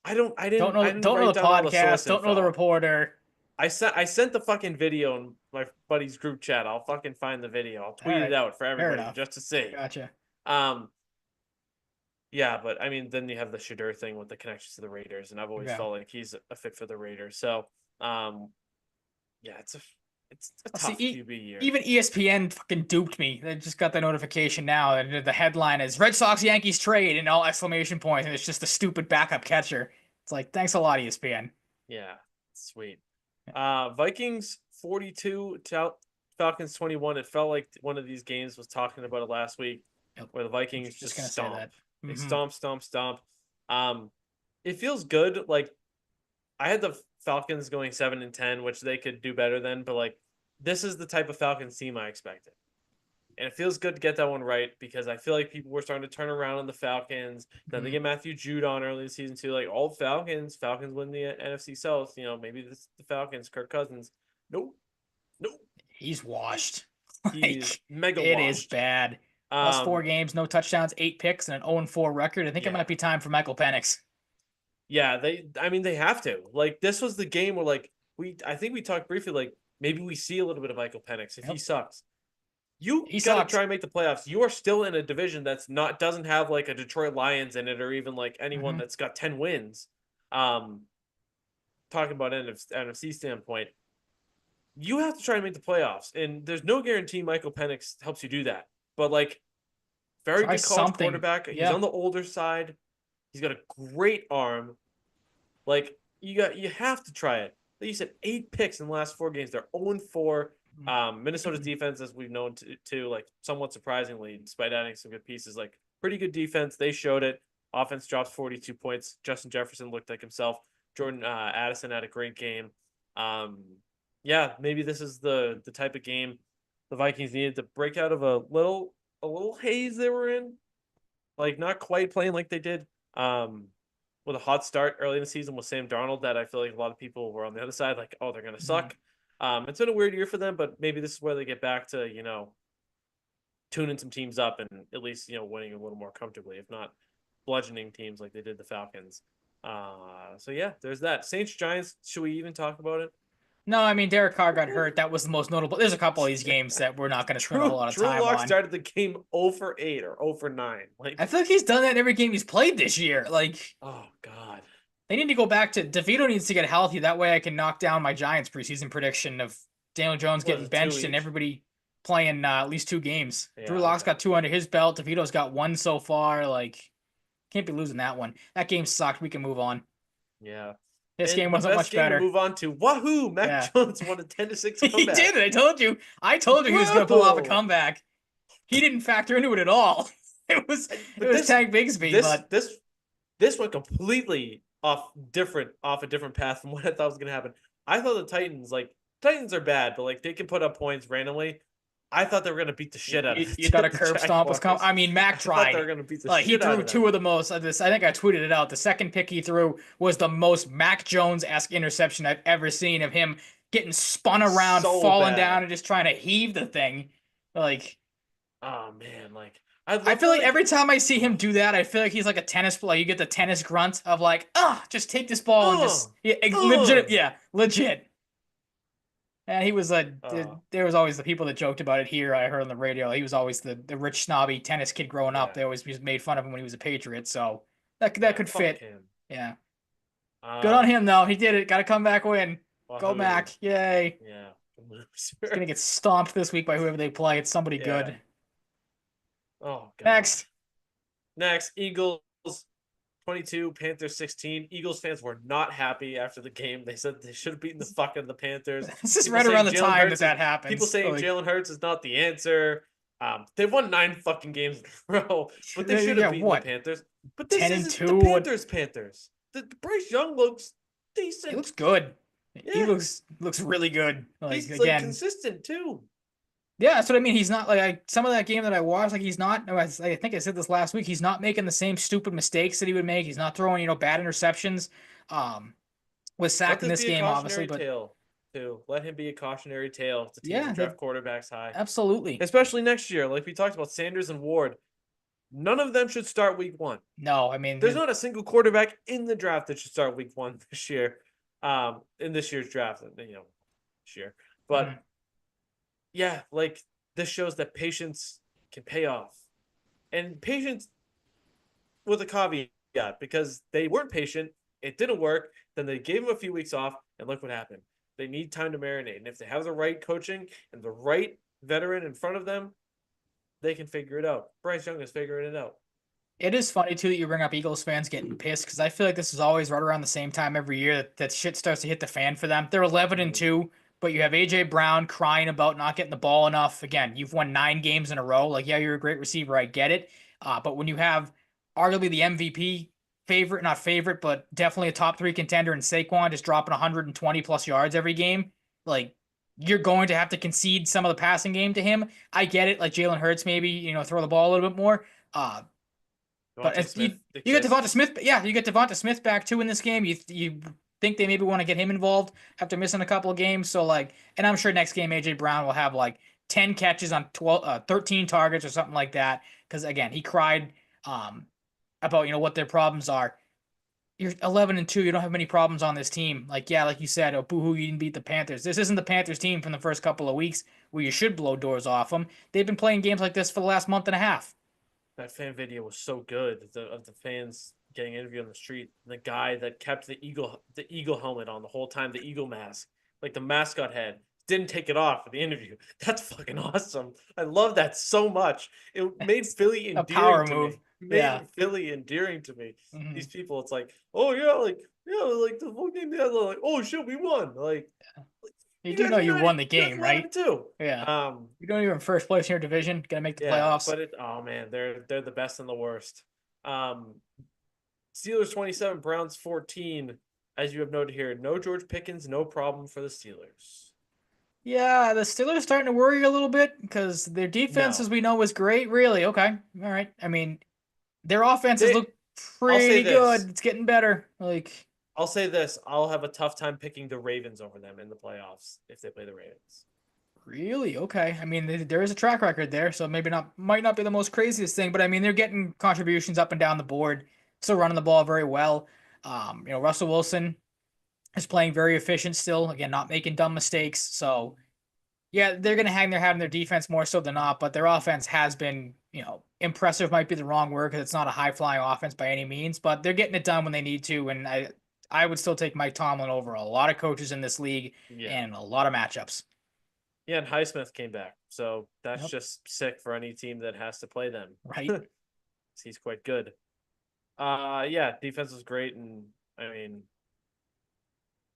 I don't know the podcast. Don't know the reporter. I sent the fucking video in my buddy's group chat. I'll fucking find the video. I'll tweet it out for everybody just to see. Gotcha. Yeah, but I mean, then you have the Shadur thing with the connections to the Raiders, and I've always Yeah. felt like he's a fit for the Raiders. So, yeah, it's a I'll see. tough QB year. Even ESPN fucking duped me. They just got the notification now that the headline is Red Sox Yankees trade and all exclamation points, and it's just a stupid backup catcher. It's like, thanks a lot, ESPN. Yeah, sweet. Vikings 42, Falcons 21. It felt like one of these games was talking about it last week, Yep. where the Vikings Just just gonna say stomp. that. They Mm-hmm. stomp. It feels good. Like I had the Falcons going 7-10, which they could do better than, but like this is the type of Falcons team I expected. And it feels good to get that one right because I feel like people were starting to turn around on the Falcons. Then they get Matthew Jude on early in the season too. Like all Falcons win the NFC South. You know, maybe this the Falcons, Kirk Cousins. Nope. He's washed. He's Like, mega it is washed. bad. Last 4 Um, games, no touchdowns, 8 picks, and an 0-4 record. I think it yeah. might be time for Michael Penix. Yeah, I mean they have to. Like this was the game where like I think we talked briefly like maybe we see a little bit of Michael Penix if he Yep. sucks. You He got to sucked. try and make the playoffs. You are still in a division that's not doesn't have like a Detroit Lions in it or even like anyone Mm-hmm. that's got 10 wins. Um talking about NFC standpoint, you have to try and make the playoffs and there's no guarantee Michael Penix helps you do that. But like very Try good college something. quarterback. He's Yeah. on the older side. He's got a great arm. Like you have to try it. Like you said 8 picks in the last 4 games. They're 0-4. Minnesota's defense, as we've known to like somewhat surprisingly, despite adding some good pieces, like pretty good defense. They showed it. Offense drops 42 points. Justin Jefferson looked like himself. Jordan Addison had a great game. Yeah, maybe this is the type of game the Vikings needed to break out of a little haze they were in. Like not quite playing like they did. With a hot start early in the season with Sam Darnold that I feel like a lot of people were on the other side, like, oh, they're gonna suck. It's been a weird year for them, but maybe this is where they get back to, tuning some teams up and at least, winning a little more comfortably, if not bludgeoning teams like they did the Falcons. So yeah, there's that. Saints Giants, should we even talk about it? No, I mean, Derek Carr got hurt. That was the most notable. There's a couple of these games that we're not going to spend a whole lot of Drew time Lock on. started the game 0 for 8 or 0 for 9. Like, I feel like he's done that in every game he's played this year. Like, oh god. they need to go back to DeVito needs to get healthy. That way I can knock down my Giants preseason prediction of Daniel Jones What getting is it, 2 benched and each? everybody playing at least 2 games. Yeah, Drew Lock's okay. got 2 under his belt. DeVito's got 1 so far. Like, can't be losing that one. That game sucked. We can move on. Yeah. This And game the wasn't best much game to better. move on to Wahoo! Mac Yeah. Jones won a 10-6 He comeback. did it. I told you. He was going to pull off a Whoa! comeback. He didn't factor into it at all. It was Tank Bigsby, but this went completely off a different path from what I thought was gonna happen. I thought the Titans are bad, but like they can put up points randomly. I thought they were gonna beat the shit out of you thought a the curb stomp was coming. Jaguars. I mean, Mac I thought they were tried. gonna beat the Like, he shit out threw of 2 them. of the most. I think I tweeted it out. The second pick he threw was the most Mac Jones-esque interception I've ever seen of him getting spun around, So falling bad. down, and just trying to heave the thing. Like, Oh man, like I feel like every time I see him do that, I feel like he's like a tennis player. You get the tennis grunt of like, just take this ball and just legit, yeah, legit. And he was there was always the people that joked about it here. I heard on the radio. He was always the rich snobby tennis kid growing up. Yeah. They always made fun of him when he was a Patriot. So that could fuck fit. him. Yeah. Good on him though. He did it. Got to come back win. Go Wahoo. Mac. Yay. Yeah. He's gonna get stomped this week by whoever they play. It's somebody good. Oh god. Next, Eagles 22, Panthers 16. Eagles fans were not happy after the game. They said they should have beaten the fuck out of the Panthers. this is People right saying around the Jalen time Hurts that happens. People saying Like, Jalen Hurts is not the answer. They've won 9 fucking games in a row, but they should have beaten the Panthers. But this 10-2. isn't the Panthers. The Bryce Young looks decent. He looks good. Yeah. He looks really good. Like, He's again, consistent too. yeah, that's what I mean. He's not like some of that game that I watched. Like, he's not. I think I said this last week. He's not making the same stupid mistakes that he would make. He's not throwing bad interceptions. Was sacked in this game, obviously, but let him be a cautionary tale to teams yeah, that draft quarterbacks high, absolutely. especially next year. Like we talked about, Sanders and Ward. None of them should start week 1. No, I mean, there's not a single quarterback in the draft that should start week 1 this year. In this year's draft, this year, but. Yeah, like this shows that patience can pay off. And patience with a caveat because they weren't patient. It didn't work. Then they gave him a few weeks off, and look what happened. They need time to marinate. And if they have the right coaching and the right veteran in front of them, they can figure it out. Bryce Young is figuring it out. It is funny too that you bring up Eagles fans getting pissed because I feel like this is always right around the same time every year that shit starts to hit the fan for them. They're 11-2, but you have AJ Brown crying about not getting the ball enough. Again, you've won 9 games in a row. Like, yeah, you're a great receiver, I get it. But when you have arguably the MVP favorite, not favorite, but definitely a top 3 contender in Saquon just dropping 120 plus yards every game, like you're going to have to concede some of the passing game to him. I get it. Like Jalen Hurts, maybe throw the ball a little bit more. But if you get Devonta Smith, yeah, you get Devonta Smith back too in this game. You think they maybe want to get him involved after missing a couple of games. So and I'm sure next game AJ Brown will have 10 catches on 13 targets or something like that. Because again, he cried about what their problems are. You're 11-2. You don't have many problems on this team. Like you said, oh boohoo, you didn't beat the Panthers. This isn't the Panthers team from the first couple of weeks where you should blow doors off them. They've been playing games like this for the last month and a half. That fan video was so good of the fans getting interviewed on the street. The guy that kept the eagle helmet on the whole time, the eagle mask, like the mascot head, didn't take it off for the interview. That's fucking awesome. I love that so much. It made Philly endearing a power to move. me. Made Philly endearing to me. Mm-hmm. These people, it's like, oh yeah, like the whole game, they're like, oh shit, we won. You do know you won the game, right? Too. Yeah. You don't even first place in your division. Gonna make the playoffs. But oh man, they're the best and the worst. Steelers 27, Browns 14. As you have noted here, no George Pickens, no problem for the Steelers. Yeah, the Steelers starting to worry a little bit because their defense, as we know, was great. Really, okay, all right. I mean, their offenses look pretty good. It's getting better. I'll say this. I'll have a tough time picking the Ravens over them in the playoffs if they play the Ravens. Really? Okay. I mean, there is a track record there, so might not be the most craziest thing, but I mean, they're getting contributions up and down the board, still running the ball very well. Russell Wilson is playing very efficient still. Again, not making dumb mistakes. So, yeah, they're going to hang their hat on their defense more so than not, but their offense has been, impressive might be the wrong word because it's not a high-flying offense by any means, but they're getting it done when they need to, and I would still take Mike Tomlin over a lot of coaches in this league and a lot of matchups. Yeah, and Highsmith came back. So that's just sick for any team that has to play them. Right. He's quite good. Defense was great. And, I mean,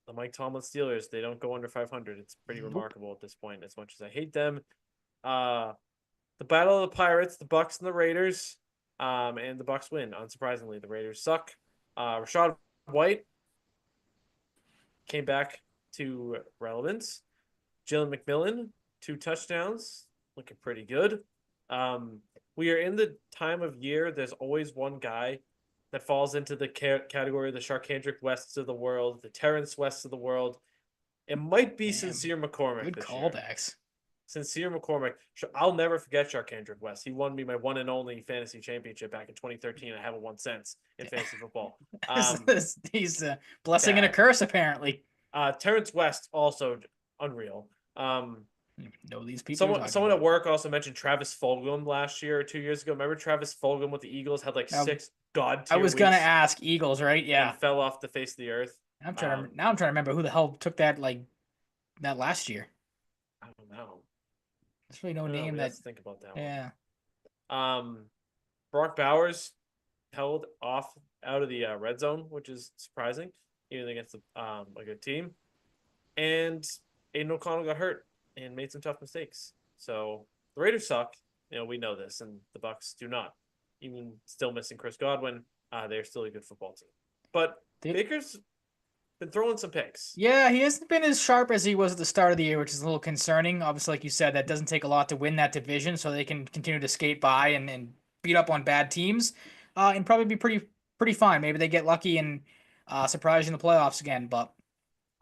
the Mike Tomlin Steelers, they don't go under 500. It's pretty remarkable at this point, as much as I hate them. The Battle of the Pirates, the Bucks and the Raiders, and the Bucks win. Unsurprisingly, the Raiders suck. Rachaad White came back to relevance. Jalen McMillan, 2 touchdowns, looking pretty good. We are in the time of year. There's always one guy that falls into the category of the Sharkhandrick Wests of the world, the Terrence Wests of the world. It might be Sincere McCormick. Good callbacks. Sincere McCormick. I'll never forget Sharkhandrick West. He won me my one and only fantasy championship back in 2013. I haven't won since in fantasy football. He's a blessing and a curse, apparently. Terrence West, also unreal. Know these people. Someone at work also mentioned Travis Fulgham last year or 2 years ago. Remember Travis Fulgham with the Eagles had 6 god tier I was gonna ask Eagles, right? Yeah. And fell off the face of the earth. I'm trying to remember who the hell took that that last year. I don't know. There's really no name that. Let's think about that one. Brock Bowers held off out of the red zone, which is surprising, even against a good team. And Aiden O'Connell got hurt and made some tough mistakes. So the Raiders suck. We know this, and the Bucks do not. Even still missing Chris Godwin, they're still a good football team. But Baker's been throwing some picks. Yeah, he hasn't been as sharp as he was at the start of the year, which is a little concerning. Obviously, like you said, that doesn't take a lot to win that division, so they can continue to skate by and beat up on bad teams and probably be pretty fine. Maybe they get lucky and surprise you in the playoffs again, but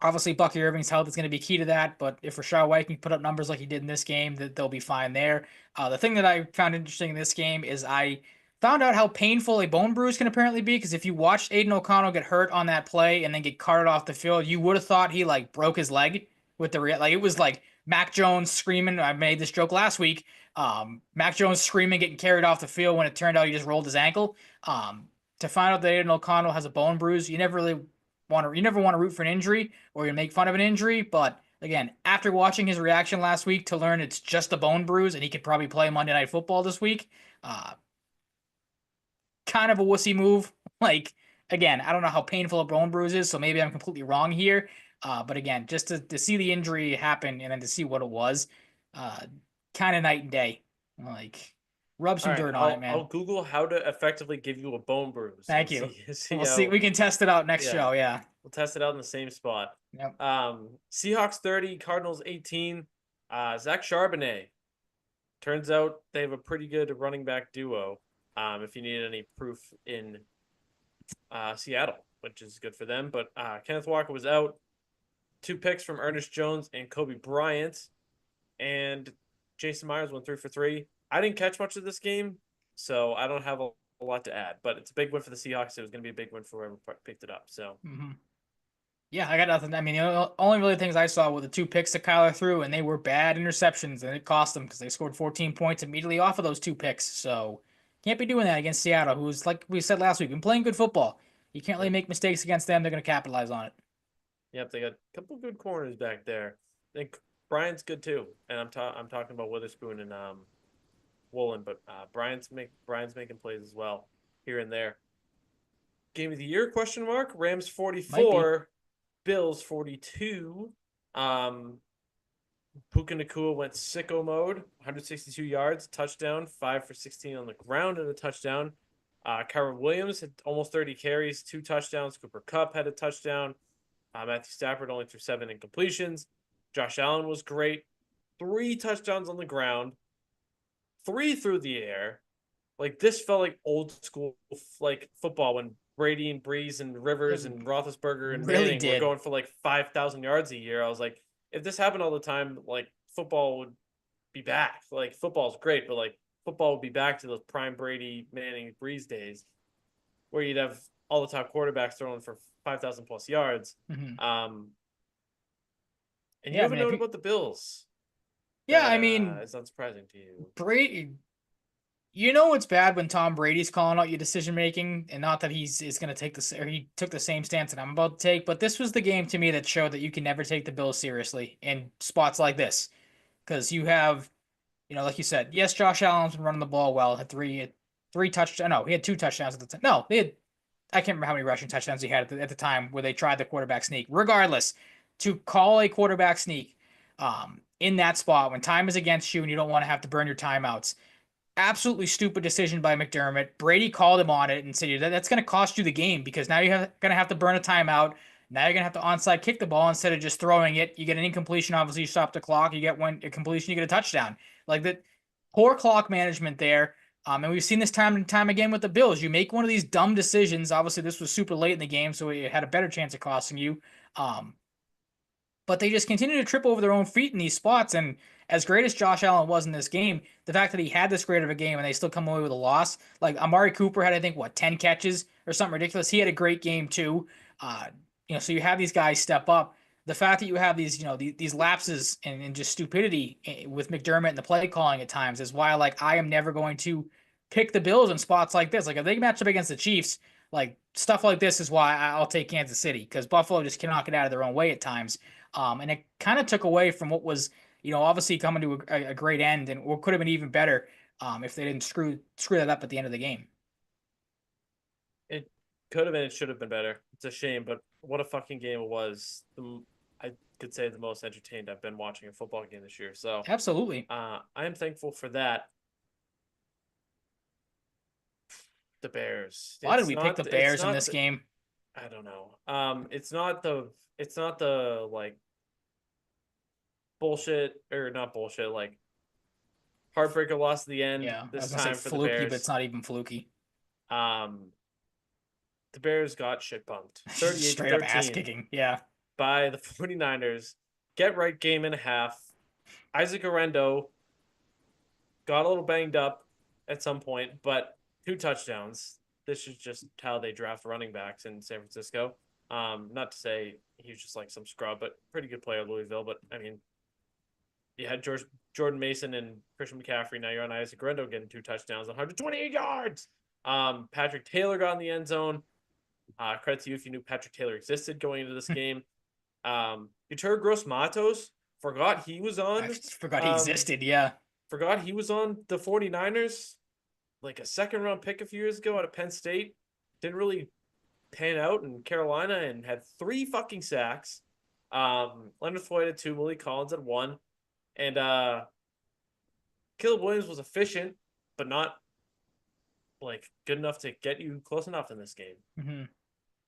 obviously, Bucky Irving's health is going to be key to that, but if Rachaad White can put up numbers like he did in this game, they'll be fine there. The thing that I found interesting in this game is I found out how painful a bone bruise can apparently be, because if you watched Aiden O'Connell get hurt on that play and then get carted off the field, you would have thought he broke his leg with the it was like Mac Jones screaming. I made this joke last week. Mac Jones screaming, getting carried off the field when it turned out he just rolled his ankle. to find out that Aiden O'Connell has a bone bruise, you never want to root for an injury or you make fun of an injury. But again, after watching his reaction last week to learn it's just a bone bruise and he could probably play Monday Night Football this week, kind of a wussy move. Like, again, I don't know how painful a bone bruise is, so maybe I'm completely wrong here. But again, just to see the injury happen and then to see what it was, kind of night and day. Like, rub All some right, dirt on it, I'll man. Google how to effectively give you a bone bruise Thank and you. see We'll see. how. We can test it out next Yeah, show. Yeah. we'll test it out in the same spot. Yep. Seahawks 30, Cardinals 18. Zach Charbonnet. Turns out they have a pretty good running back duo. If you need any proof in Seattle, which is good for them. But Kenneth Walker was out. 2 picks from Ernest Jones and Kobe Bryant. And Jason Myers went 3 for 3. I didn't catch much of this game, so I don't have a lot to add. But it's a big win for the Seahawks. It was going to be a big win for whoever picked it up. So. Mm-hmm. Yeah, I got nothing. I mean, the only really things I saw were the 2 picks that Kyler threw, and they were bad interceptions, and it cost them because they scored 14 points immediately off of those 2 picks. So can't be doing that against Seattle, who's, like we said last week, been playing good football. You can't really make mistakes against them. They're going to capitalize on it. Yep, they got a couple good corners back there. I think Brian's good too, and I'm talking about Witherspoon and Woolen, but Brian's making plays as well here and there. Game of the year ? Rams 44, Bills 42. Puka Nacua went sicko mode, 162 yards, touchdown, 5 for 16 on the ground and a touchdown. Kyron Williams had almost 30 carries, 2 touchdowns. Cooper Kupp had a touchdown. Matthew Stafford only threw 7 incompletions. Josh Allen was great. 3 touchdowns on the ground, 3 through the air. Like, this felt like old school like football when Brady and Breeze and Rivers and Roethlisberger and Really Manning were did. going for like 5,000 yards a year. I was like, if this happened all the time, like, football would be back. Like, football's great, but like, football would be back to those prime Brady, Manning, Breeze days where you'd have all the top quarterbacks throwing for 5,000 plus yards. Mm-hmm. And you Yeah, I have a mean, note about the Bills. yeah, That I mean, is not surprising to you. Brady. You know it's bad when Tom Brady's calling out your decision making, and not that he's is going to take this, or he took the same stance that I'm about to take. But this was the game to me that showed that you can never take the Bills seriously in spots like this, because you have, like you said, yes, Josh Allen's been running the ball well, had three touchdowns. No, he had 2 touchdowns at the time. No, they had. I can't remember how many rushing touchdowns he had at the time where they tried the quarterback sneak. Regardless, to call a quarterback sneak, in that spot when time is against you and you don't want to have to burn your timeouts. Absolutely stupid decision by McDermott. Brady called him on it and said that's going to cost you the game because now you're going to have to burn a timeout. Now you're going to have to onside kick the ball instead of just throwing it. You get an incompletion, obviously you stop the clock. You get a completion, you get a touchdown. Like that, poor clock management there. And we've seen this time and time again with the Bills. You make one of these dumb decisions. Obviously, this was super late in the game, so it had a better chance of costing you. But they just continue to trip over their own feet in these spots. And as great as Josh Allen was in this game, the fact that he had this great of a game and they still come away with a loss. Like Amari Cooper had, I think, 10 catches or something ridiculous. He had a great game too. So you have these guys step up. The fact that you have these, these lapses and just stupidity with McDermott and the play calling at times is why, like, I am never going to pick the Bills in spots like this. Like, if they match up against the Chiefs, like, stuff like this is why I'll take Kansas City, because Buffalo just cannot get out of their own way at times. And it kind of took away from what was, obviously coming to a great end and what could have been even better if they didn't screw that up at the end of the game. It could have been, it should have been better. It's a shame, but what a fucking game it was. I could say the most entertained I've been watching a football game this year. So absolutely, I am thankful for that. The Bears. Why did we pick the Bears in this game? I don't know. It's not the like bullshit, or not bullshit, like heartbreaker loss at the end. Yeah, this I was time say for fluky, the Bears. but it's not even fluky. The Bears got shit pumped. 38 straight up ass kicking. Yeah. By the 49ers. Get right game and a half. Isaac Orendo got a little banged up at some point, but 2 touchdowns. This is just how they draft running backs in San Francisco. Not to say he was just like some scrub, but pretty good player, Louisville. But I mean, you had Jordan Mason and Christian McCaffrey. Now you're on Isaac Orendo getting 2 touchdowns, 128 yards. Patrick Taylor got in the end zone. Credit to you if you knew Patrick Taylor existed going into this game. Yetur Gross-Matos, forgot he was on. I forgot he existed, yeah. Forgot he was on the 49ers, like a second-round pick a few years ago out of Penn State. Didn't really pan out in Carolina and had 3 fucking sacks. Leonard Floyd had 2, Willie Collins had 1. And Caleb Williams was efficient, but not like good enough to get you close enough in this game. Mm-hmm.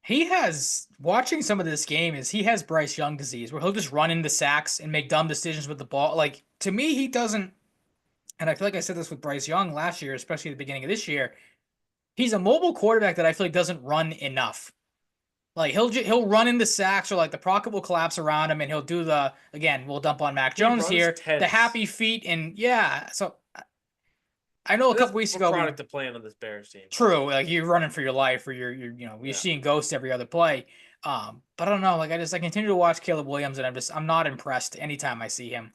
He has, watching some of this game, he has Bryce Young disease where he'll just run into sacks and make dumb decisions with the ball. Like, to me, he doesn't, and I feel like I said this with Bryce Young last year, especially at the beginning of this year. He's a mobile quarterback that I feel like doesn't run enough. Like, he'll run into sacks, or like the pocket will collapse around him and he'll do the, again, we'll dump on Mac Jones here, the happy feet, and yeah, so I know a couple weeks ago, product to playing on this Bears team. True, like you're running for your life, or you're seeing ghosts every other play. But I don't know, like I continue to watch Caleb Williams, and I'm not impressed anytime I see him.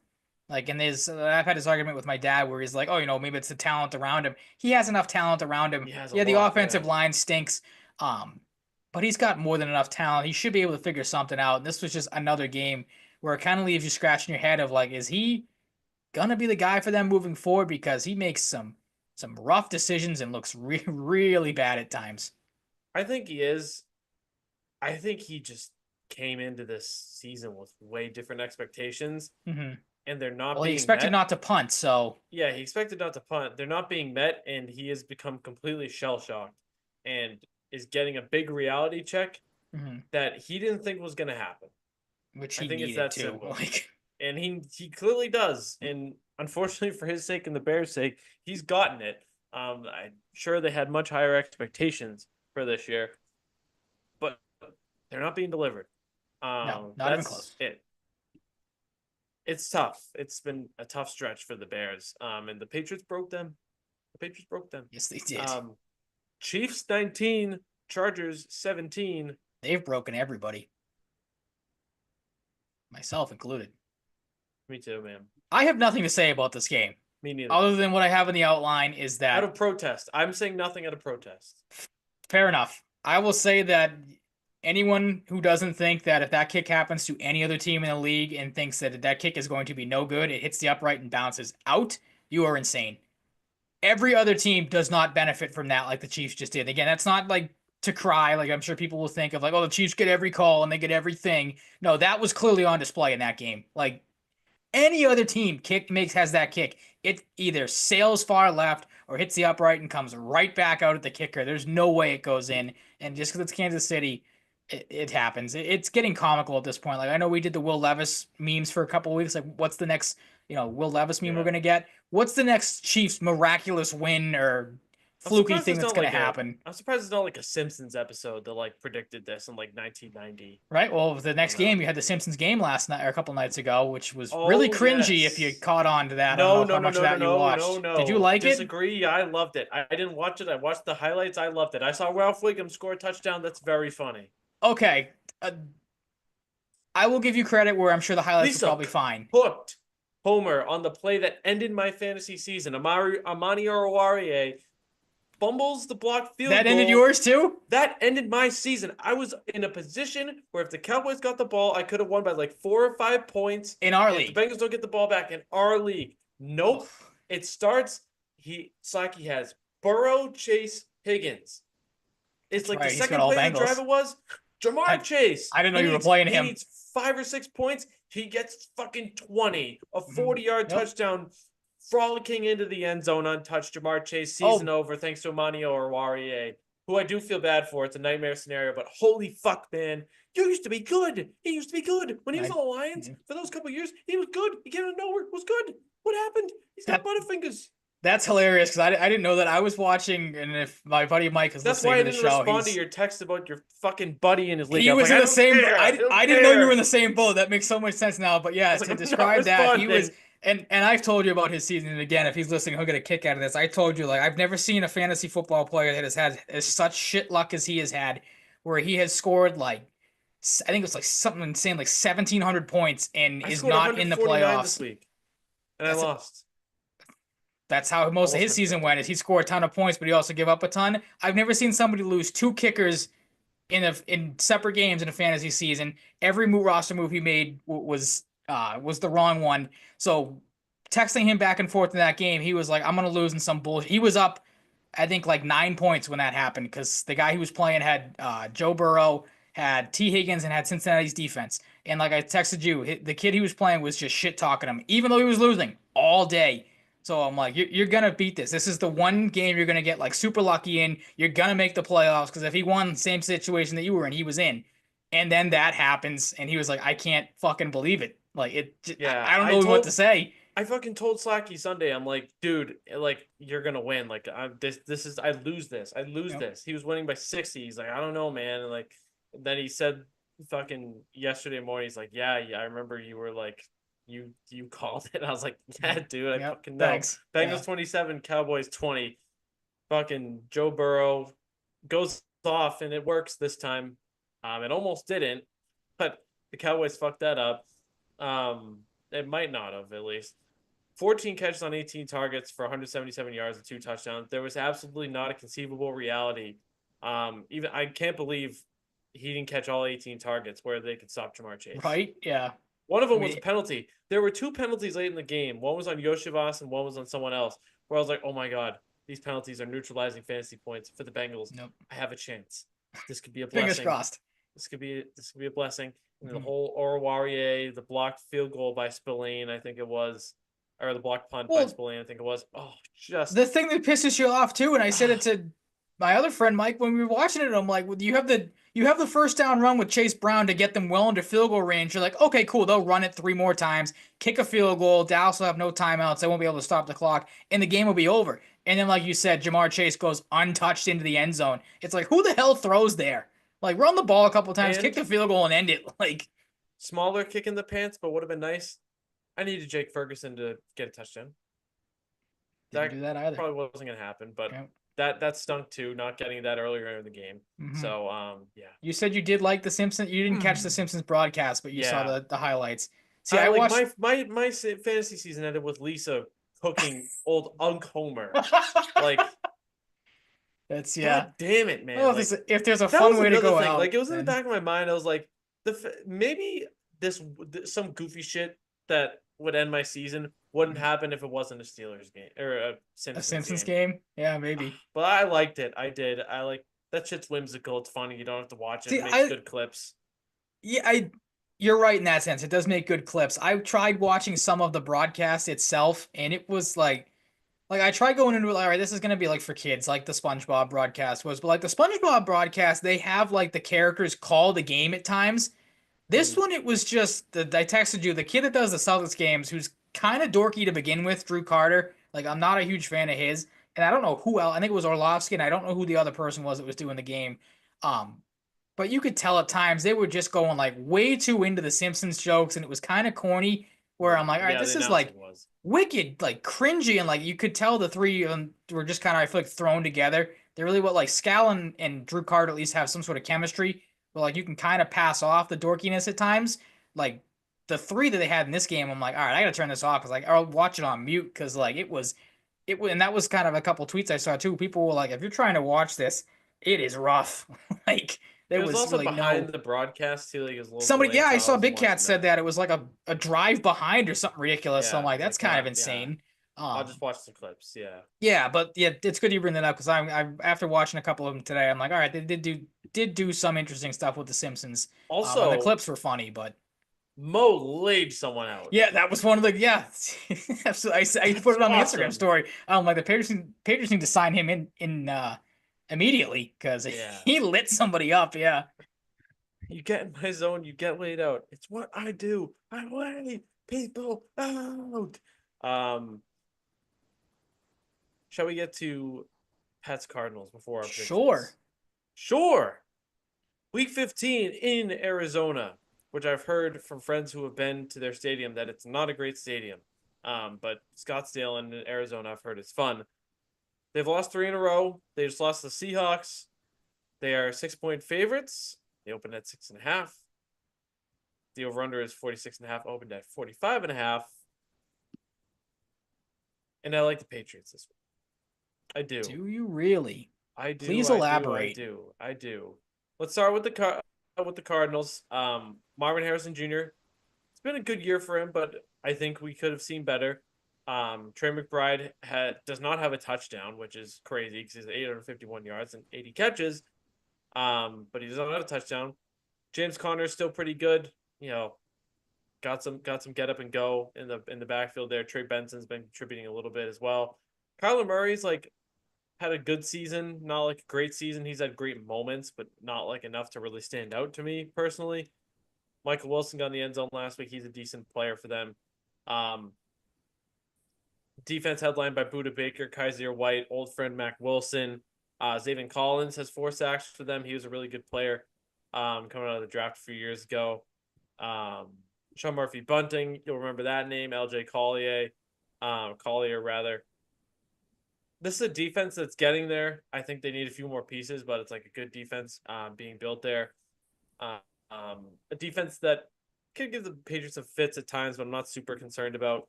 Like, and I've had this argument with my dad where he's like, oh, maybe it's the talent around him. He has enough talent around him. Yeah, the offensive line stinks. But he's got more than enough talent. He should be able to figure something out. And this was just another game where it kind of leaves you scratching your head of like, is he gonna be the guy for them moving forward? Because he makes some rough decisions and looks really bad at times. I think he is. I think he just came into this season with way different expectations, and they're not. Well, he expected not to punt, so yeah, he expected not to punt. They're not being met, and he has become completely shell shocked, and is getting a big reality check that he didn't think was going to happen. Which he needed to. Like, and he clearly does, and unfortunately for his sake and the Bears' sake, he's gotten it. I'm sure they had much higher expectations for this year, but they're not being delivered. No, not even close. It's tough. It's been a tough stretch for the Bears, and the Patriots broke them. Yes, they did. Chiefs 19, Chargers 17. They've broken everybody, myself included. Me too, man. I have nothing to say about this game. Me neither. Other than what I have in the outline is that... Out of protest. I'm saying nothing out of protest. Fair enough. I will say that anyone who doesn't think that if that kick happens to any other team in the league and thinks that that kick is going to be no good, it hits the upright and bounces out, you are insane. Every other team does not benefit from that like the Chiefs just did. Again, that's not like to cry. Like I'm sure people will think of like, oh, the Chiefs get every call and they get everything. No, that was clearly on display in that game. Like any other team has that kick. It either sails far left or hits the upright and comes right back out at the kicker. There's no way it goes in. And just because it's Kansas City, it happens. It's getting comical at this point. Like I know we did the Will Levis memes for a couple of weeks. Like what's the next, Will Levis meme we're going to get? What's the next Chiefs miraculous win or fluky thing that's going to happen? I'm surprised it's not like a Simpsons episode that like predicted this in like 1990. Right. Well, the next game, you had the Simpsons game last night or a couple nights ago, which was really cringy if you caught on to that. No. Did you like it? Disagree. Yeah, I loved it. I didn't watch it. I watched the highlights. I loved it. I saw Ralph Wiggum score a touchdown. That's very funny. Okay. I will give you credit where I'm sure the highlights are probably fine. Hooked homer on the play that ended my fantasy season. Amani Oruwariye fumbles the blocked field goal. That ended yours too? That ended my season. I was in a position where if the Cowboys got the ball, I could have won by like 4 or 5 points. In our league. If the Bengals don't get the ball back in our league. Nope. It starts, Saki has Burrow, Chase, Higgins. It's like the second play of the drive it was. Jamar Chase. I didn't know you were playing him. He needs 5 or 6 points. He gets fucking 20. A 40-yard touchdown frolicking into the end zone untouched. Jamar Chase, season over thanks to Amani Oruwariye, who I do feel bad for. It's a nightmare scenario, but holy fuck, man. You used to be good. He used to be good. When he was on the Lions for those couple of years, he was good. He came out of nowhere. Was good. What happened? He's got butterfingers. That's hilarious because I didn't know that. I was watching, and if my buddy Mike is listening to the show, that's why I didn't respond to your text about your fucking buddy in his league. He was in the same. I didn't know you were in the same boat. That makes so much sense now. But yeah, to describe that, he was, and I've told you about his season. And again, if he's listening, he'll get a kick out of this. I told you, like, I've never seen a fantasy football player that has had such shit luck as he has had, where he has scored like, I think it was like something insane, like 1,700 points, and is not in the playoffs this week, and I lost. That's how most of Almost his season 50. went. Is he scored a ton of points, but he also give up a ton. I've never seen somebody lose 2 kickers in separate games in a fantasy season. Every roster move he made was the wrong one. So texting him back and forth in that game, he was like, "I'm gonna lose in some bullshit." He was up, I think, like 9 points when that happened because the guy he was playing had Joe Burrow, had T Higgins, and had Cincinnati's defense. And like I texted you, the kid he was playing was just shit talking him, even though he was losing all day. So I'm like, you're gonna beat this. This is the one game you're gonna get like super lucky in. You're gonna make the playoffs because if he won the same situation that you were in, he was in. And then that happens, and he was like, I can't fucking believe it. Like Yeah, I don't know what to say. I fucking told Slacky Sunday, I'm like, dude, like you're gonna win. Like this is I lose this. I lose Yep. this. He was winning by 60. He's like, I don't know, man. And like then he said fucking yesterday morning, he's like, yeah, I remember you were like you called it. I was like, yeah, dude, I Yep. fucking know. Thanks. Yeah. Bengals 27, Cowboys 20. Fucking Joe Burrow goes off and it works this time. It almost didn't, but the Cowboys fucked that up. It might not have at least. 14 catches on 18 targets for 177 yards and 2 touchdowns. There was absolutely not a conceivable reality. Even I can't believe he didn't catch all 18 targets where they could stop Jamar Chase. Right? Yeah. One of I them was mean, a penalty. There were 2 penalties late in the game. One was on Yoshivas and one was on someone else. Where I was like, oh my god, these penalties are neutralizing fantasy points for the Bengals. nope. I have a chance. This could be a Fingers blessing. crossed. This could be a blessing. And the Mhm. whole Oruwariye, the blocked field goal by Spillane, I think it was, or the blocked punt by Well, Spillane, I think it was. Oh, just the thing that pisses you off too, and I said it to my other friend Mike when we were watching it. I'm like, well, you have the first down run with Chase Brown to get them well into field goal range. You're like, okay, cool. They'll run it 3 more times, kick a field goal. Dallas will have no timeouts. They won't be able to stop the clock, and the game will be over. And then, like you said, Jamar Chase goes untouched into the end zone. It's like, who the hell throws there? Like, run the ball a couple times, kick and the field goal, and end it. Like, smaller kick in the pants, but would have been nice. I needed Jake Ferguson to get a touchdown. didn't That do that either. probably wasn't gonna happen, but Yep. that stunk too, not getting that earlier in the game. Mhm. So yeah. You said you did like the Simpsons. You didn't catch the Simpsons broadcast, but you saw Yeah. the highlights. See, I I like watched. my fantasy season ended with Lisa cooking old Unc Homer. Like, That's god damn it, man. Well, Like if there's a that fun was way to another go thing. out, Like it was in the then back of my mind. I was like, maybe some goofy shit that would end my season wouldn't happen if it wasn't a Steelers game or a a Simpsons Simpsons game. game, yeah, maybe. But I liked it. I did. I like that shit's whimsical. It's funny. You don't have to watch it. See, It makes good clips. yeah, you're right in that sense. It does make good clips. I tried watching some of the broadcast itself, and it was like I tried going into it, like, all right, this is gonna be like for kids, like the SpongeBob broadcast was. But like the SpongeBob broadcast, they have like the characters call the game at times. This one, it was just I texted you the kid that does the Celtics games, who's kind of dorky to begin with, Drew Carter. Like I'm not a huge fan of his, and I don't know who else. I think it was Orlovsky, and I don't know who the other person was that was doing the game. Um, but you could tell at times they were just going like way too into the Simpsons jokes, and it was kind of corny. Where I'm like, all right, Yeah, the this is like announcing was. wicked, like cringy, and like you could tell the three of them were just kind of I feel like thrown together. They're really what like Scal and Drew Carter at least have some sort of chemistry. But like you can kind of pass off the dorkiness at times. Like the three that they had in this game, I'm like, all right, I gotta turn this off because like I'll watch it on mute because like it was, and that was kind of a couple tweets I saw too. People were like, if you're trying to watch this, it is rough. Like It there was was also really behind no the broadcast too, like his little somebody. delay, Yeah, I so saw wasn't Big Cat watching said that it was like a drive behind or something ridiculous. So I'm Yeah, like, that's like kind of yeah. insane. I'll just watch the clips. Yeah. Yeah, but yeah, it's good you bring that up because I'm after watching a couple of them today, I'm like, all right, they did do some interesting stuff with the Simpsons. And the Also, clips were funny, but Mo laid someone out. yeah, that was one of the yeah. Absolutely, I put it on the Instagram Awesome. story. Like the Patriots need to sign him in immediately because Yeah. he lit somebody up. Yeah, You get in my zone, you get laid out. It's what I do. I lay people out. Shall we get to Pats-Cardinals before our predictions? sure. Sure. Week 15 in Arizona, which I've heard from friends who have been to their stadium that it's not a great stadium. But Scottsdale and Arizona, I've heard it's fun. They've lost 3 in a row. They just lost the Seahawks. They are 6-point favorites. They opened at 6.5. The over-under is 46.5, opened at 45.5. And I like the Patriots this week. I do. Do you really? I do. Please I do. elaborate. I do. Let's start with the Cardinals. Marvin Harrison Jr. It's been a good year for him, but I think we could have seen better. Trey McBride does not have a touchdown, which is crazy because he's 851 yards and 80 catches. But he does not have a touchdown. James Conner is still pretty good. You know, got some get up and go in the backfield there. Trey Benson's been contributing a little bit as well. Kyler Murray's like had a good season, not like a great season. He's had great moments, but not like enough to really stand out to me personally. Michael Wilson got in the end zone last week. He's a decent player for them. Defense headlined by Budda Baker, Kaiser White, old friend Mac Wilson. Zaven Collins has 4 sacks for them. He was a really good player coming out of the draft a few years ago. Sean Murphy Bunting, you'll remember that name. LJ Collier rather. This is a defense that's getting there. I think they need a few more pieces, but it's like a good defense being built there. A defense that could give the Patriots some fits at times, but I'm not super concerned about.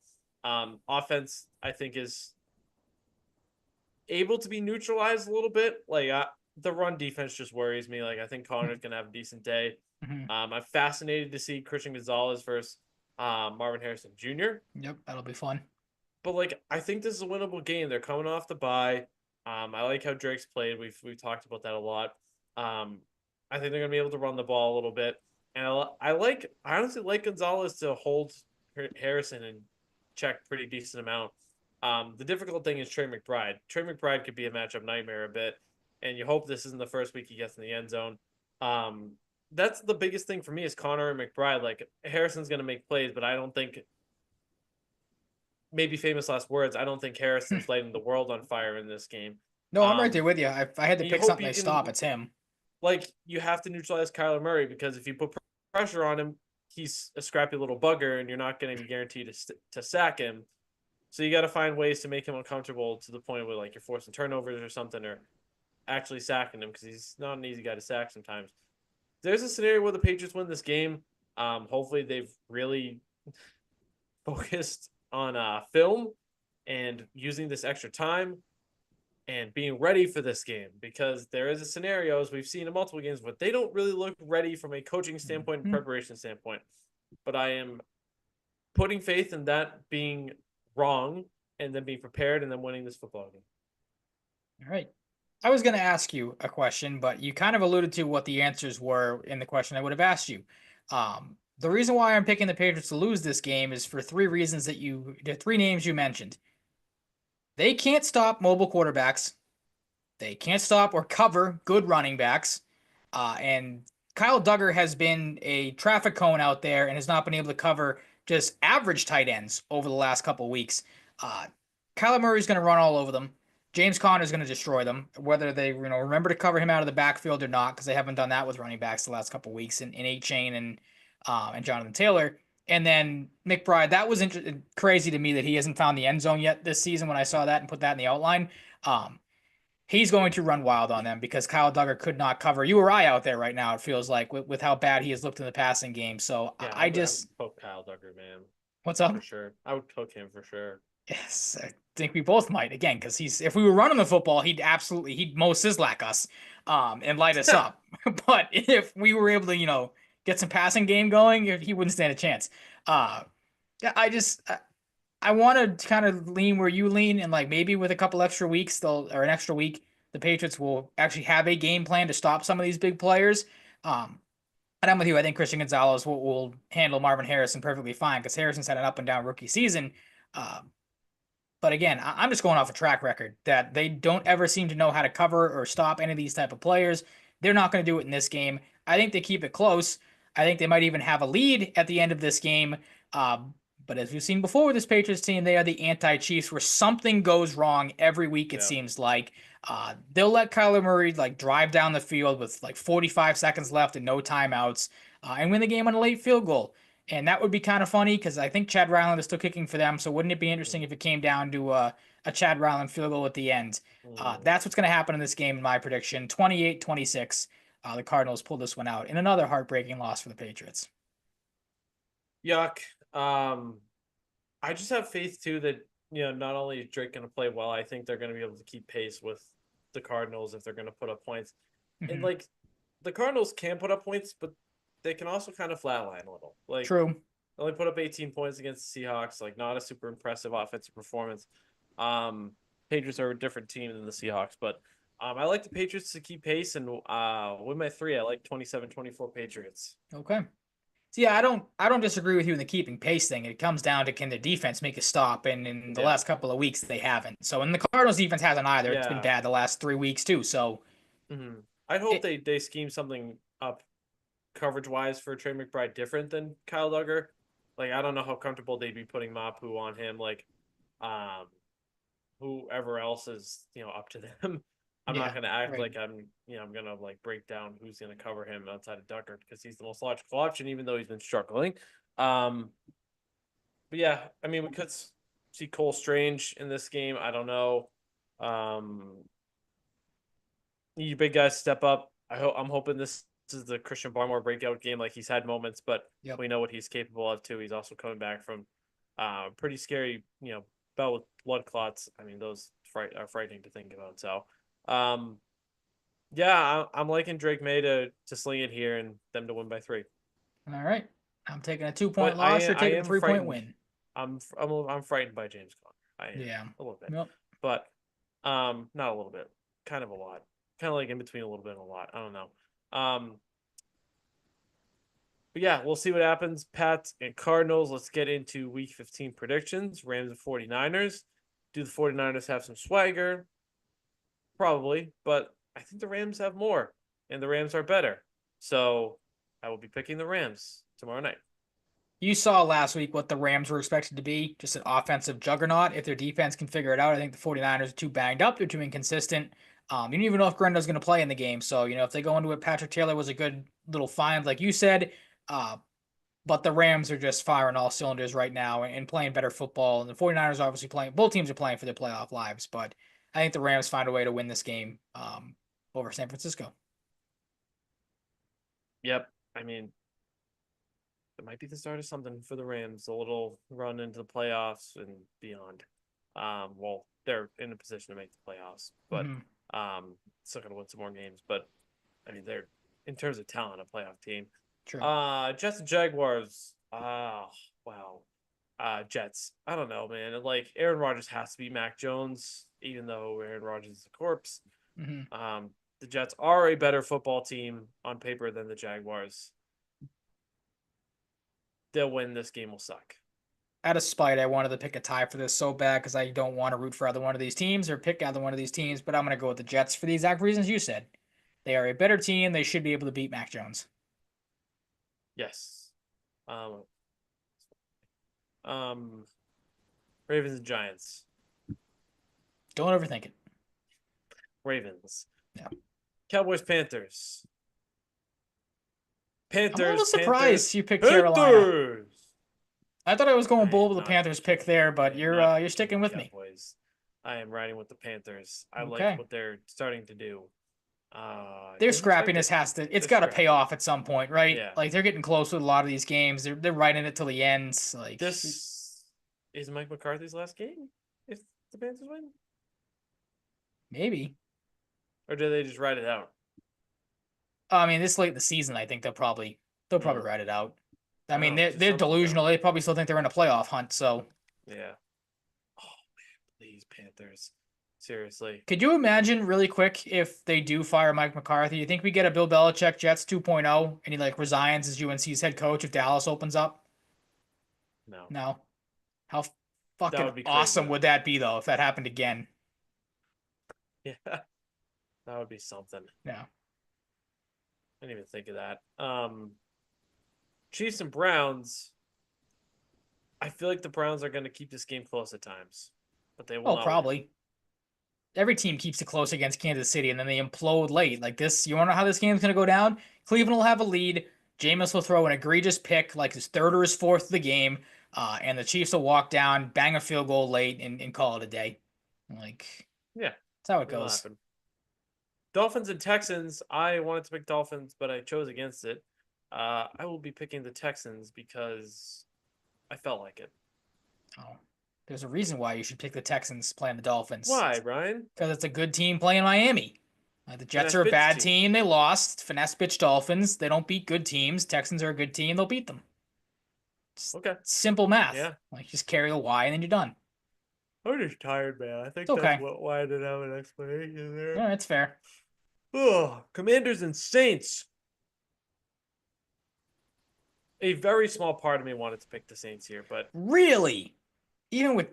Offense, I think, is able to be neutralized a little bit. Like the run defense just worries me. Like I think Connor's gonna have a decent day. Mm-hmm. I'm fascinated to see Christian Gonzalez versus Marvin Harrison Jr. Yep, that'll be fun. But like I think this is a winnable game. They're coming off the bye. I like how Drake's played. We've talked about that a lot. I think they're gonna be able to run the ball a little bit, and I honestly like Gonzalez to hold Harrison in check pretty decent amount. The difficult thing is Trey McBride. Trey McBride could be a matchup nightmare a bit, and you hope this isn't the first week he gets in the end zone. That's the biggest thing for me is Connor and McBride. Like Harrison's gonna make plays, but I don't think. Maybe famous last words. I don't think Harrison's lighting the world on fire in this game. No, I'm right there with you. If I had to you pick hope something you to can- stop, it's him. Like you have to neutralize Kyler Murray because if you put pressure on him, he's a scrappy little bugger, and you're not going to be guaranteed to sack him. So you got to find ways to make him uncomfortable to the point where like you're forcing turnovers or something, or actually sacking him because he's not an easy guy to sack sometimes. There's a scenario where the Patriots win this game. Hopefully they've really focused on film and using this extra time and being ready for this game, because there is a scenario, as we've seen in multiple games, but they don't really look ready from a coaching standpoint and preparation standpoint. But I am putting faith in that being wrong and then being prepared and then winning this football game. All right. I was going to ask you a question, but you kind of alluded to what the answers were in the question I would have asked you. The reason why I'm picking the Patriots to lose this game is for 3 reasons the 3 names you mentioned. They can't stop mobile quarterbacks. They can't stop or cover good running backs. And Kyle Duggar has been a traffic cone out there and has not been able to cover just average tight ends over the last couple of weeks. Kyler Murray's going to run all over them. James Conner is going to destroy them, whether they remember to cover him out of the backfield or not, because they haven't done that with running backs the last couple of weeks in A-Chain and Jonathan Taylor. And then McBride, that was crazy to me that he hasn't found the end zone yet this season when I saw that and put that in the outline. He's going to run wild on them because Kyle Duggar could not cover you or I out there right now, it feels like, with how bad he has looked in the passing game. So yeah, I would poke Kyle Duggar, man. What's up? For sure. I would poke him for sure. Yes, I think we both might, again, because if we were running the football, he'd Mo Sislak us and light us up. But if we were able to, get some passing game going, he wouldn't stand a chance. Yeah, I want to kind of lean where you lean, and like maybe with a couple extra weeks, or an extra week, the Patriots will actually have a game plan to stop some of these big players. And I'm with you. I think Christian Gonzalez will handle Marvin Harrison perfectly fine because Harrison's had an up and down rookie season. But again, I'm just going off a track record that they don't ever seem to know how to cover or stop any of these type of players. They're not going to do it in this game. I think they keep it close. I think they might even have a lead at the end of this game. But as we've seen before with this Patriots team, they are the anti-Chiefs where something goes wrong every week, it seems like. They'll let Kyler Murray drive down the field with 45 seconds left and no timeouts and win the game on a late field goal. And that would be kind of funny because I think Chad Ryland is still kicking for them. So wouldn't it be interesting if it came down to a Chad Ryland field goal at the end? That's what's going to happen in this game, in my prediction. 28-26. The Cardinals pulled this one out in another heartbreaking loss for the Patriots. Yuck. I just have faith too that not only is Drake going to play well, I think they're going to be able to keep pace with the Cardinals if they're going to put up points. And Mhm. like the Cardinals can put up points, but they can also kind of flatline a little. Like True. they only put up 18 points against the Seahawks, like not a super impressive offensive performance. Patriots are a different team than the Seahawks, but I like the Patriots to keep pace and win by 3. I like 27-24 Patriots. Okay. So yeah, I don't disagree with you in the keeping pace thing. It comes down to can the defense make a stop, and in the Yeah. last couple of weeks they haven't. So and the Cardinals defense hasn't either. It's been Yeah. bad the last 3 weeks too. So I hope it, they scheme something up coverage wise for Trey McBride different than Kyle Duggar. Like I don't know how comfortable they'd be putting Mapu on him. Like um whoever else is, up to them. I'm not yeah, gonna act right. like I'm gonna like break down who's gonna cover him outside of Duggar because he's the most logical option, even though he's been struggling. Um, but yeah, I mean we could see Cole Strange in this game. I don't know. Um, you big guys step up. I'm hoping this is the Christian Barmore breakout game. Like he's had moments, but Yep. we know what he's capable of too. He's also coming back from pretty scary, bout with blood clots. I mean, those are frightening to think about. So, yeah, I'm liking Drake May to sling it here and them to win by 3. All right. I'm taking a 2 point But loss. You're I taking a am 3 point frightened. win. I'm frightened by James Conner. I am Yeah. a little bit, Yep. but not a little bit, kind of a lot, kind of like in between a little bit and a lot. I don't know. But yeah, we'll see what happens. Pats and Cardinals. Let's get into week 15 predictions. Rams and 49ers. Do the 49ers have some swagger? Probably, but I think the Rams have more, and the Rams are better. So I will be picking the Rams tomorrow night. You saw last week what the Rams were expected to be, just an offensive juggernaut. If their defense can figure it out, I think the 49ers are too banged up. They're too inconsistent. You don't even know if Grendo's going to play in the game. So, if they go into it, Patrick Taylor was a good little find, like you said. Uh, but the Rams are just firing all cylinders right now and playing better football. And the 49ers are obviously playing, both teams are playing for their playoff lives. But I think the Rams find a way to win this game over San Francisco. Yep. I mean, it might be the start of something for the Rams. A little run into the playoffs and beyond. Well, they're in a position to make the playoffs, but Mm-hmm. still gonna win some more games. But I mean, they're in terms of talent, a playoff team. True. Jets and Jaguars. Wow. Jets. I don't know, man. Like Aaron Rodgers has to be Mac Jones, even though Aaron Rodgers is a corpse. Mm-hmm. The Jets are a better football team on paper than the Jaguars. They'll win. This game will suck. Out of spite, I wanted to pick a tie for this so bad because I don't want to root for either one of these teams or pick either one of these teams, but I'm going to go with the Jets for the exact reasons you said. They are a better team. They should be able to beat Mac Jones. Yes. Um, um, Ravens and Giants. Don't overthink it. Ravens. Yeah. Cowboys Panthers. I'm a little Panthers. surprised you picked Carolina. Panthers. I thought I was going I am bold with the not Panthers picking. pick there, I but am you're not you're picking sticking the with me. Cowboys. I am riding with the Panthers. I like Okay. what they're starting to do. Their Didn't expect scrappiness it. has to it's They're got to pay scrappy. off at some point, right? Yeah. Like they're getting close with a lot of these games. They're right in it till the ends. Like This is Mike McCarthy's last game if the Panthers win? maybe. Or do they just ride it out? I mean, this late in the season, I think they'll probably Mm, ride it out. I I don't mean, know. Just they're something about delusional. They probably still think they're in a playoff hunt. So, yeah. Oh man, please Panthers. Seriously. could you imagine really quick if they do fire Mike McCarthy? You think we get a Bill Belichick Jets 2.0 and he like resigns as UNC's head coach if Dallas opens up? No. No. How That fucking would be crazy awesome though. would that be though if that happened again? Yeah. That would be something. Yeah. I didn't even think of that. Chiefs and Browns. I feel like the Browns are going to keep this game close at times, but they will Oh, not win. probably. Every team keeps it close against Kansas City and then they implode late. Like this, you want to know how this game's going to go down? Cleveland will have a lead. Jameis will throw an egregious pick, like his third or his fourth of the game, and the Chiefs will walk down, bang a field goal late, and call it a day. Like, Yeah, that's how it it'll goes. happen. Dolphins and Texans. I wanted to pick Dolphins, but I chose against it. I will be picking the Texans because I felt like it. Oh. There's a reason why you should pick the Texans playing the Dolphins. Why, Brian? Because it's a good team playing Miami. The Jets Finesse are a bitch bad team. team. They lost. Finesse bitch Dolphins. They don't beat good teams. Texans are a good team. They'll beat them. Just Okay. simple math. Yeah. Like, just carry the Y and then you're done. I'm just tired, man. I think It's okay. why I didn't have an explanation there. Yeah, it's fair. Oh, Commanders and Saints. A very small part of me wanted to pick the Saints here, but Really? Even with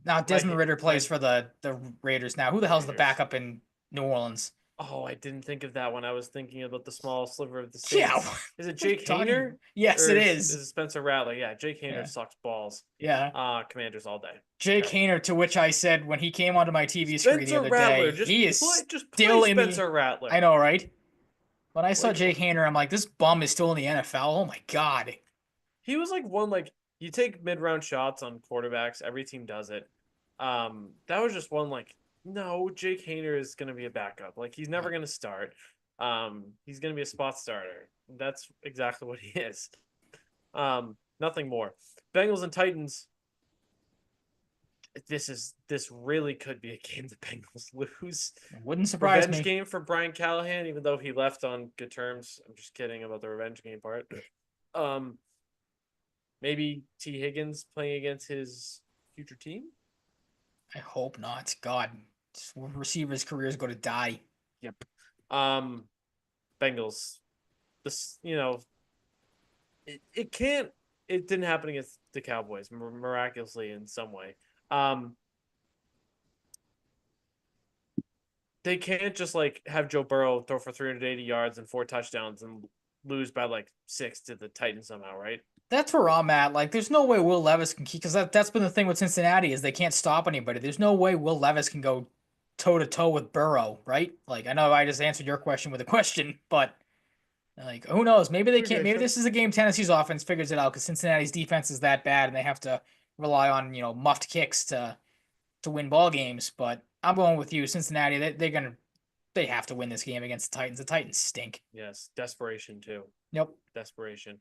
now Desmond My- Ritter plays my- for the Raiders now. Who the hell's the Raiders. backup in New Orleans? oh, I didn't think of that when I was thinking about the small sliver of the Yeah. Saints. Is it Jake What are you talking Hayner? about? Yes, Or it is is. it Spencer Rattler? Yeah, Jake Hayner Yeah. sucks balls. Yeah. Commanders all day. Jake Okay. Hayner, to which I said when he came onto my TV screen the Spencer other Rattler, day, just he is just still play in the. Spencer Rattler. I know, right? When I saw Like, Jake Hayner, I'm like, this bum is still in the NFL. Oh my god. he was like you take mid-round shots on quarterbacks. Every team does it. That was just one like, no, Jake Hayner is gonna be a backup. Like, he's never gonna start. He's gonna be a spot starter. That's exactly what he is. Nothing more. Bengals and Titans. This really could be a game the Bengals lose. Wouldn't surprise Revenge me. game for Brian Callahan, even though he left on good terms. I'm just kidding about the revenge game part. Maybe T. Higgins playing against his future team. I hope not. God, receivers' careers go to die. Yep. Bengals. This, it can't. It didn't happen against the Cowboys miraculously in some way. They can't just like have Joe Burrow throw for 380 yards and 4 touchdowns and lose by like 6 to the Titans somehow, right? That's where I'm at. Like, there's no way Will Levis can keep, because that's been the thing with Cincinnati is they can't stop anybody. There's no way Will Levis can go toe to toe with Burrow, right? Like, I know I just answered your question with a question, but like, who knows? Maybe they can't. Okay, Maybe sure. this is a game Tennessee's offense figures it out because Cincinnati's defense is that bad and they have to rely on muffed kicks to win ball games. But I'm going with you, Cincinnati. They have to win this game against the Titans. The Titans stink. Yes, desperation too. Yep. Desperation.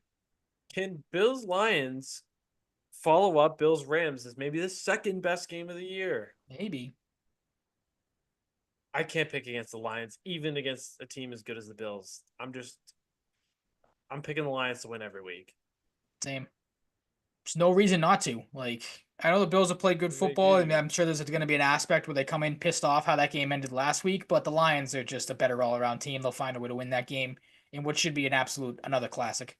Can Bills Lions follow up Bills Rams as maybe the second best game of the year? Maybe. I can't pick against the Lions, even against a team as good as the Bills. I'm picking the Lions to win every week. Same. There's no reason not to. Like, I know the Bills have played good football, and I'm sure there's going to be an aspect where they come in pissed off how that game ended last week, but the Lions are just a better all-around team. They'll find a way to win that game in what should be another classic.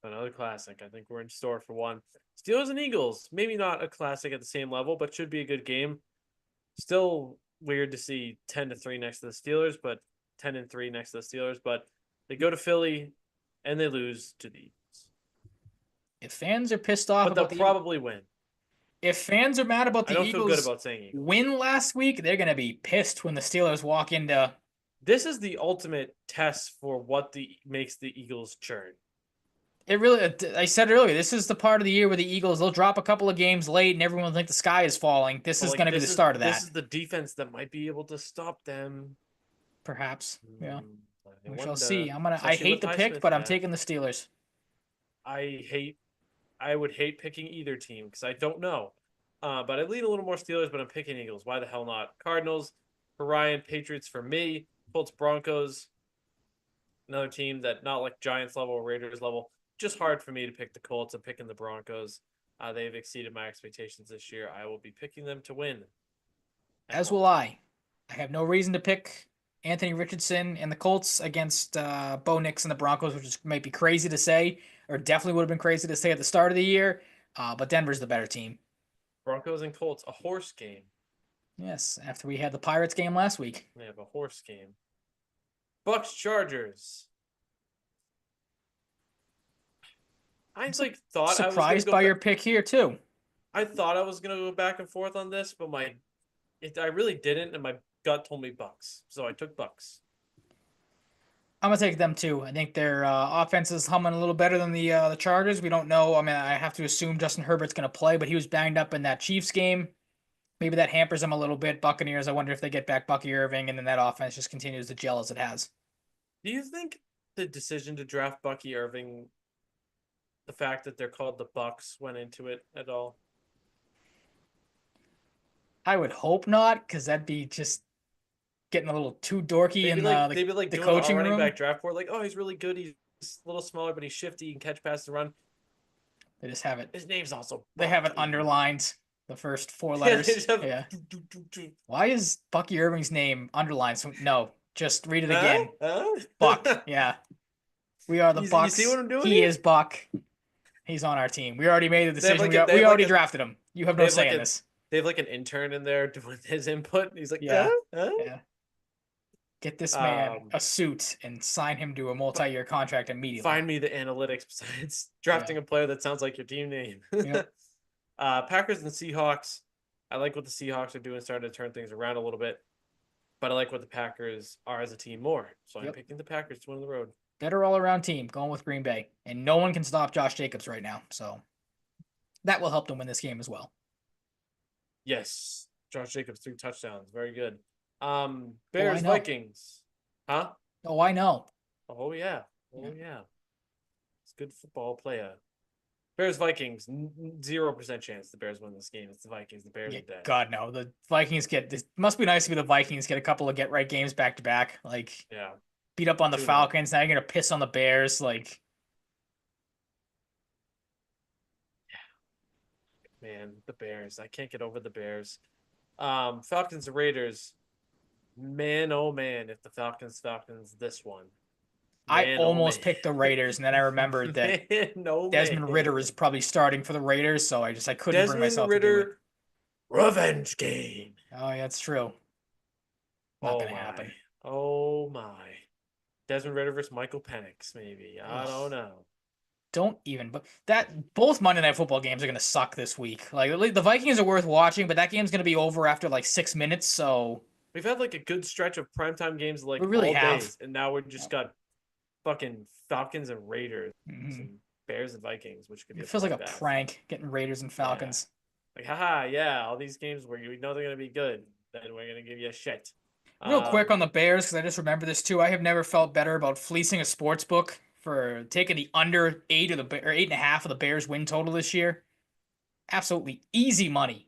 Another classic. I think we're in store for one. Steelers and Eagles. Maybe not a classic at the same level, but should be a good game. Still weird to see 10-3 next to the Steelers, but 10-3 next to the Steelers. But they go to Philly and they lose to the Eagles. If fans are pissed off But they'll about probably win. If fans are mad about I the don't feel good Eagles about saying Eagles. win last week, they're going to be pissed when the Steelers walk into. This is the ultimate test for what makes the Eagles churn. It really, I said earlier, this is the part of the year where the Eagles, they'll drop a couple of games late and everyone will think the sky is falling. This is going to be the start of that. This is the defense that might be able to stop them. Perhaps. Yeah. I We shall see. I especially hate with the pick, Highsmith but I'm back. taking the Steelers. I would hate picking either team because I don't know. But I lean a little more Steelers, but I'm picking Eagles. Why the hell not? Cardinals for Ryan, Patriots for me, Colts, Broncos. Another team that not like Giants level or Raiders level. Just hard for me to pick the Colts. I'm picking the Broncos. They've exceeded my expectations this year. I will be picking them to win. As will I. I have no reason to pick Anthony Richardson and the Colts against Bo Nix and the Broncos, which might be crazy to say, or definitely would have been crazy to say at the start of the year. But Denver's the better team. Broncos and Colts, a horse game. Yes, after we had the Pirates game last week. They have a horse game. Bucks Chargers. I thought surprised by your pick here too. I thought I was gonna go back and forth on this, but I really didn't, and my gut told me Bucks, so I took Bucks. I'm gonna take them too. I think their offense is humming a little better than the Chargers. We don't know. I mean, I have to assume Justin Herbert's gonna play, but he was banged up in that Chiefs game. Maybe that hampers him a little bit. Buccaneers. I wonder if they get back Bucky Irving, and then that offense just continues to gel as it has. Do you think the decision to draft Bucky Irving, the fact that they're called the Bucks, went into it at all? I would hope not, because that'd be just getting a little too dorky in They'd be like the doing our coaching running room. back draft board, like, oh, he's really good. He's a little smaller, but he's shifty. He can catch, pass, and run. They just have it. His name's also They have it Bucky. underlined, the first 4 Yeah, letters. they just have Yeah. do. Why is Bucky Irving's name underlined? So, no, just read it again. Buck. Yeah. We are the You Bucks. see what I'm doing He here? is Buck. He's on our team. We already made the They have decision. like We already drafted him. You have they no have say like in this. They have like an intern in there doing his input. He's like, Yeah. Yeah. Get this man Um, a suit and sign him to a multi-year contract immediately. Find me the analytics besides drafting a player that sounds like your team name. Yep. Packers and Seahawks. I like what the Seahawks are doing, starting to turn things around a little bit. But I like what the Packers are as a team more. So I'm picking the Packers to win the road. Better all-around team going with Green Bay. And no one can stop Josh Jacobs right now. So that will help them win this game as well. Yes. Josh Jacobs, 3 touchdowns. Very good. Bears, Vikings. Huh? Oh, I know. Oh, yeah. Oh, yeah. It's a good football player. Bears, Vikings. 0% chance the Bears win this game. It's the Vikings. The Bears are dead. God, no. The Vikings it must be nice to be the Vikings, get a couple of get-right games back-to-back. Like, yeah. Beat up on the Falcons. Now you're going to piss on the Bears. Like, man, the Bears. I can't get over the Bears. Falcons and Raiders. Man, oh man, if the Falcons this one. I almost picked the Raiders, and then I remembered that Desmond Ridder is probably starting for the Raiders, so I couldn't bring myself to do it. Revenge game. Oh, yeah, that's true. Not gonna happen. Oh my. Desmond Ridder versus Michael Penix, maybe. I don't know. Don't even. But both Monday Night Football games are gonna suck this week. Like the Vikings are worth watching, but that game's gonna be over after like 6 minutes. So we've had like a good stretch of primetime games, like we really all have. days, and now we're just got fucking Falcons and Raiders, and Bears and Vikings, which could be. It feels like a prank getting Raiders and Falcons. Yeah. Like, haha, yeah, all these games where we know they're gonna be good, then we're gonna give you a shit. Real quick on the Bears, because I just remember this too. I have never felt better about fleecing a sports book for taking the under 8 or 8.5 of the Bears win total this year. Absolutely easy money.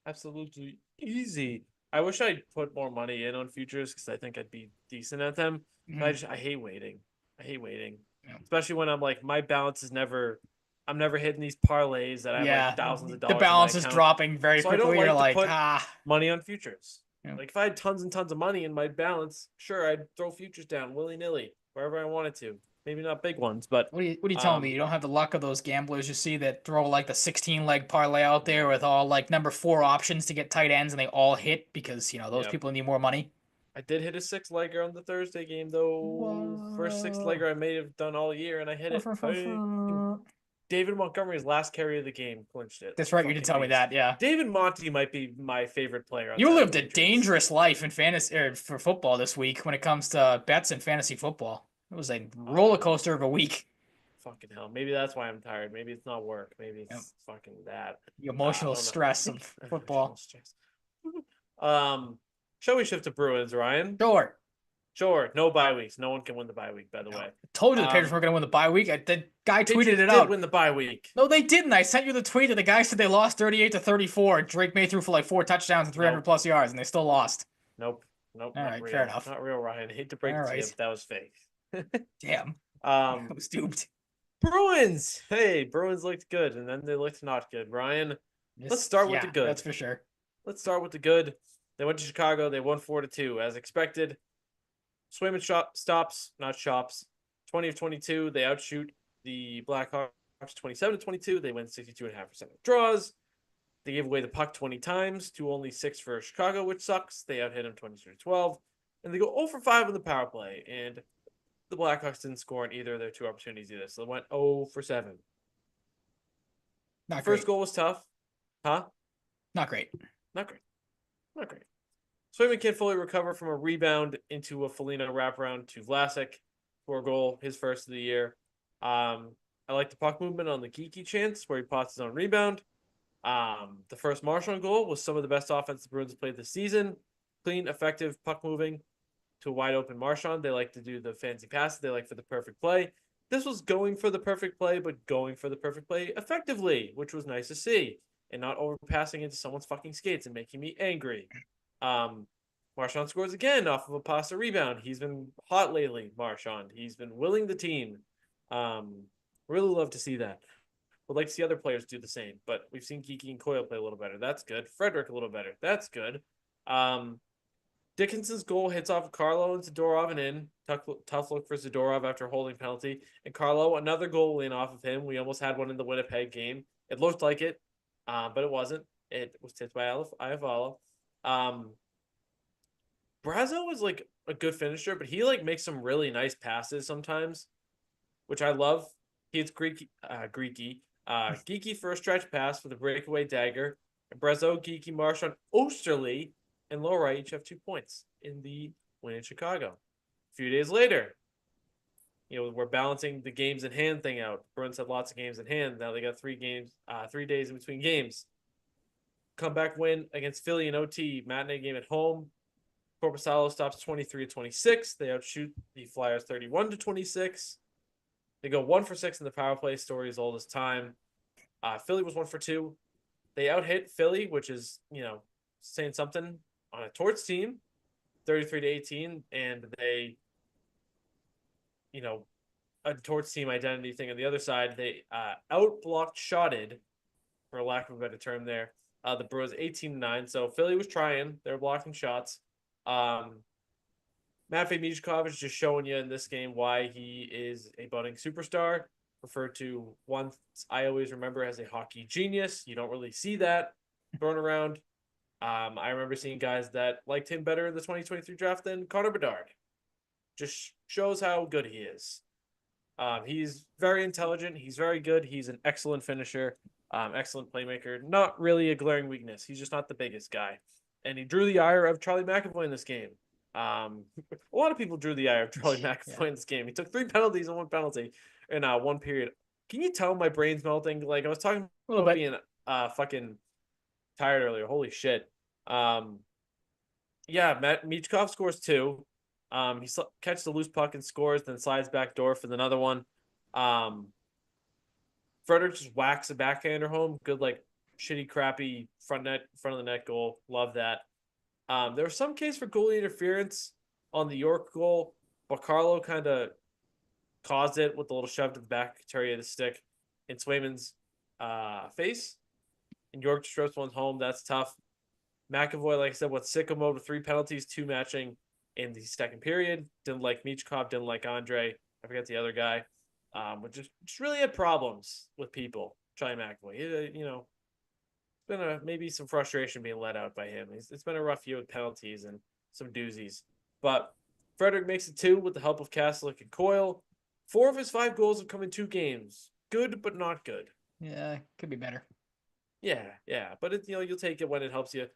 Absolutely easy. I wish I'd put more money in on futures because I think I'd be decent at them. But I hate waiting. Yeah. Especially when I'm like, my balance is I'm never hitting these parlays that I have like thousands of dollars. The balance is dropping very quickly. I don't like to put money on futures. Yeah. Like if I had tons and tons of money in my balance, sure, I'd throw futures down willy-nilly wherever I wanted to. Maybe not big ones, but what are you telling me? You don't have the luck of those gamblers you see that throw like the 16-leg parlay out there with all like number 4 options to get tight ends and they all hit because those people need more money. I did hit a 6-legger on the Thursday game though. Whoa. First 6-legger I may have done all year, and I hit it. David Montgomery's last carry of the game clinched it. That's right. You did tell me that. Yeah. David Monty might be my favorite player. You lived a dangerous life in fantasy for football this week when it comes to bets and fantasy football. It was a roller coaster of a week. Fucking hell. Maybe that's why I'm tired. Maybe it's not work. Maybe it's fucking that. The emotional stress of football. Shall we shift to Bruins, Ryan? Sure. No bye weeks. No one can win the bye week, by the way. I told you the Patriots weren't going to win the bye week. The guy tweeted it out. They did win the bye week. No, they didn't. I sent you the tweet that the guy said they lost 38-34. Drake May threw for like 4 touchdowns and 300+ yards, and they still lost. Nope. All right, real. fair enough. Not real, Ryan. I hate to break it to you, but that was fake. Damn. I was duped. Bruins. Hey, Bruins looked good, and then they looked not good. Ryan, let's start with the good. That's for sure. Let's start with the good. They went to Chicago. They won 4-2, as expected. Swayman stops, not shops. 20 of 22. They outshoot the Blackhawks 27-22. They win 62.5% of draws. They gave away the puck 20 times to only 6 for Chicago, which sucks. They outhit them 22-12. And they go 0 for 5 on the power play. And the Blackhawks didn't score in either of their 2 opportunities either. So they went 0 for 7. First goal was tough. Huh? Not great. Swayman can't fully recover from a rebound into a Foligno wraparound to Vlasic for a goal, his first of the year. I like the puck movement on the Geeky chance where he pots his own rebound. The first Marchand goal was some of the best offense the Bruins played this season. Clean, effective puck moving to a wide open Marchand. They like to do the fancy passes. They like for the perfect play. This was going for the perfect play, but going for the perfect play effectively, which was nice to see. and not overpassing into someone's fucking skates and making me angry. Marchand scores again off of a pasta rebound. He's been hot lately, Marchand. He's been willing the team. Really love to see that. Would like to see other players do the same, but we've seen Geeky and Coyle play a little better. That's good. Frederick a little better. That's good. Dickinson's goal hits off of Carlo and Zadorov and in. Tough look for Zadorov after a holding penalty. And Carlo, another goal in off of him. We almost had one in the Winnipeg game. It looked like it, but it wasn't. It was tipped by Iafallo. Brazo is like a good finisher, but he like makes some really nice passes sometimes, which I love. He hits Geeky for a stretch pass for the breakaway dagger. Brazo, Geeky, Marchand, Osterley, and Laura each have 2 points in the win in Chicago. A few days later, we're balancing the games in hand thing out. Bruins had lots of games in hand. Now they got 3 days in between games. Comeback win against Philly in OT, matinee game at home. Korpisalo stops 23-26. They outshoot the Flyers 31-26. They go 1 for 6 in the power play. Story as old as time. Philly was 1 for 2. They outhit Philly, which is, saying something on a Torts team, 33-18, and they, a Torts team identity thing on the other side. They shotted, for lack of a better term there, the Bruins 18-9. So Philly was trying. They were blocking shots. Matvei Michkov is just showing you in this game why he is a budding superstar, referred to once I always remember as a hockey genius. You don't really see that thrown around. I remember seeing guys that liked him better in the 2023 draft than Connor Bedard. Just shows how good he is. He's very intelligent. He's very good. He's an excellent finisher, excellent playmaker. Not really a glaring weakness. He's just not the biggest guy. And he drew the ire of Charlie McAvoy in this game. A lot of people drew the ire of Charlie McAvoy in this game. He took 3 penalties and 1 penalty in 1 period. Can you tell my brain's melting? Like, I was talking about being fucking tired earlier. Holy shit. Michkov scores 2. He catches the loose puck and scores, then slides back door for another one. Frederick just whacks a backhander home. Good, like, shitty, crappy front of the net goal. Love that. There was some case for goalie interference on the York goal, but Carlo kind of caused it with a little shove to the back area of the stick in Swayman's face. And York just strips one home. That's tough. McAvoy, like I said, with sicko mode with 3 penalties, 2 matching in the second period. Didn't like Michkov, didn't like Andre. I forget the other guy. But just really had problems with people. Charlie McAvoy. Been maybe some frustration being let out by him. It's been a rough year with penalties and some doozies. But Frederick makes it 2 with the help of Kaslik and Coyle. 4 of his 5 goals have come in 2 games. Good, but not good. Yeah, could be better. Yeah. But you'll take it when it helps you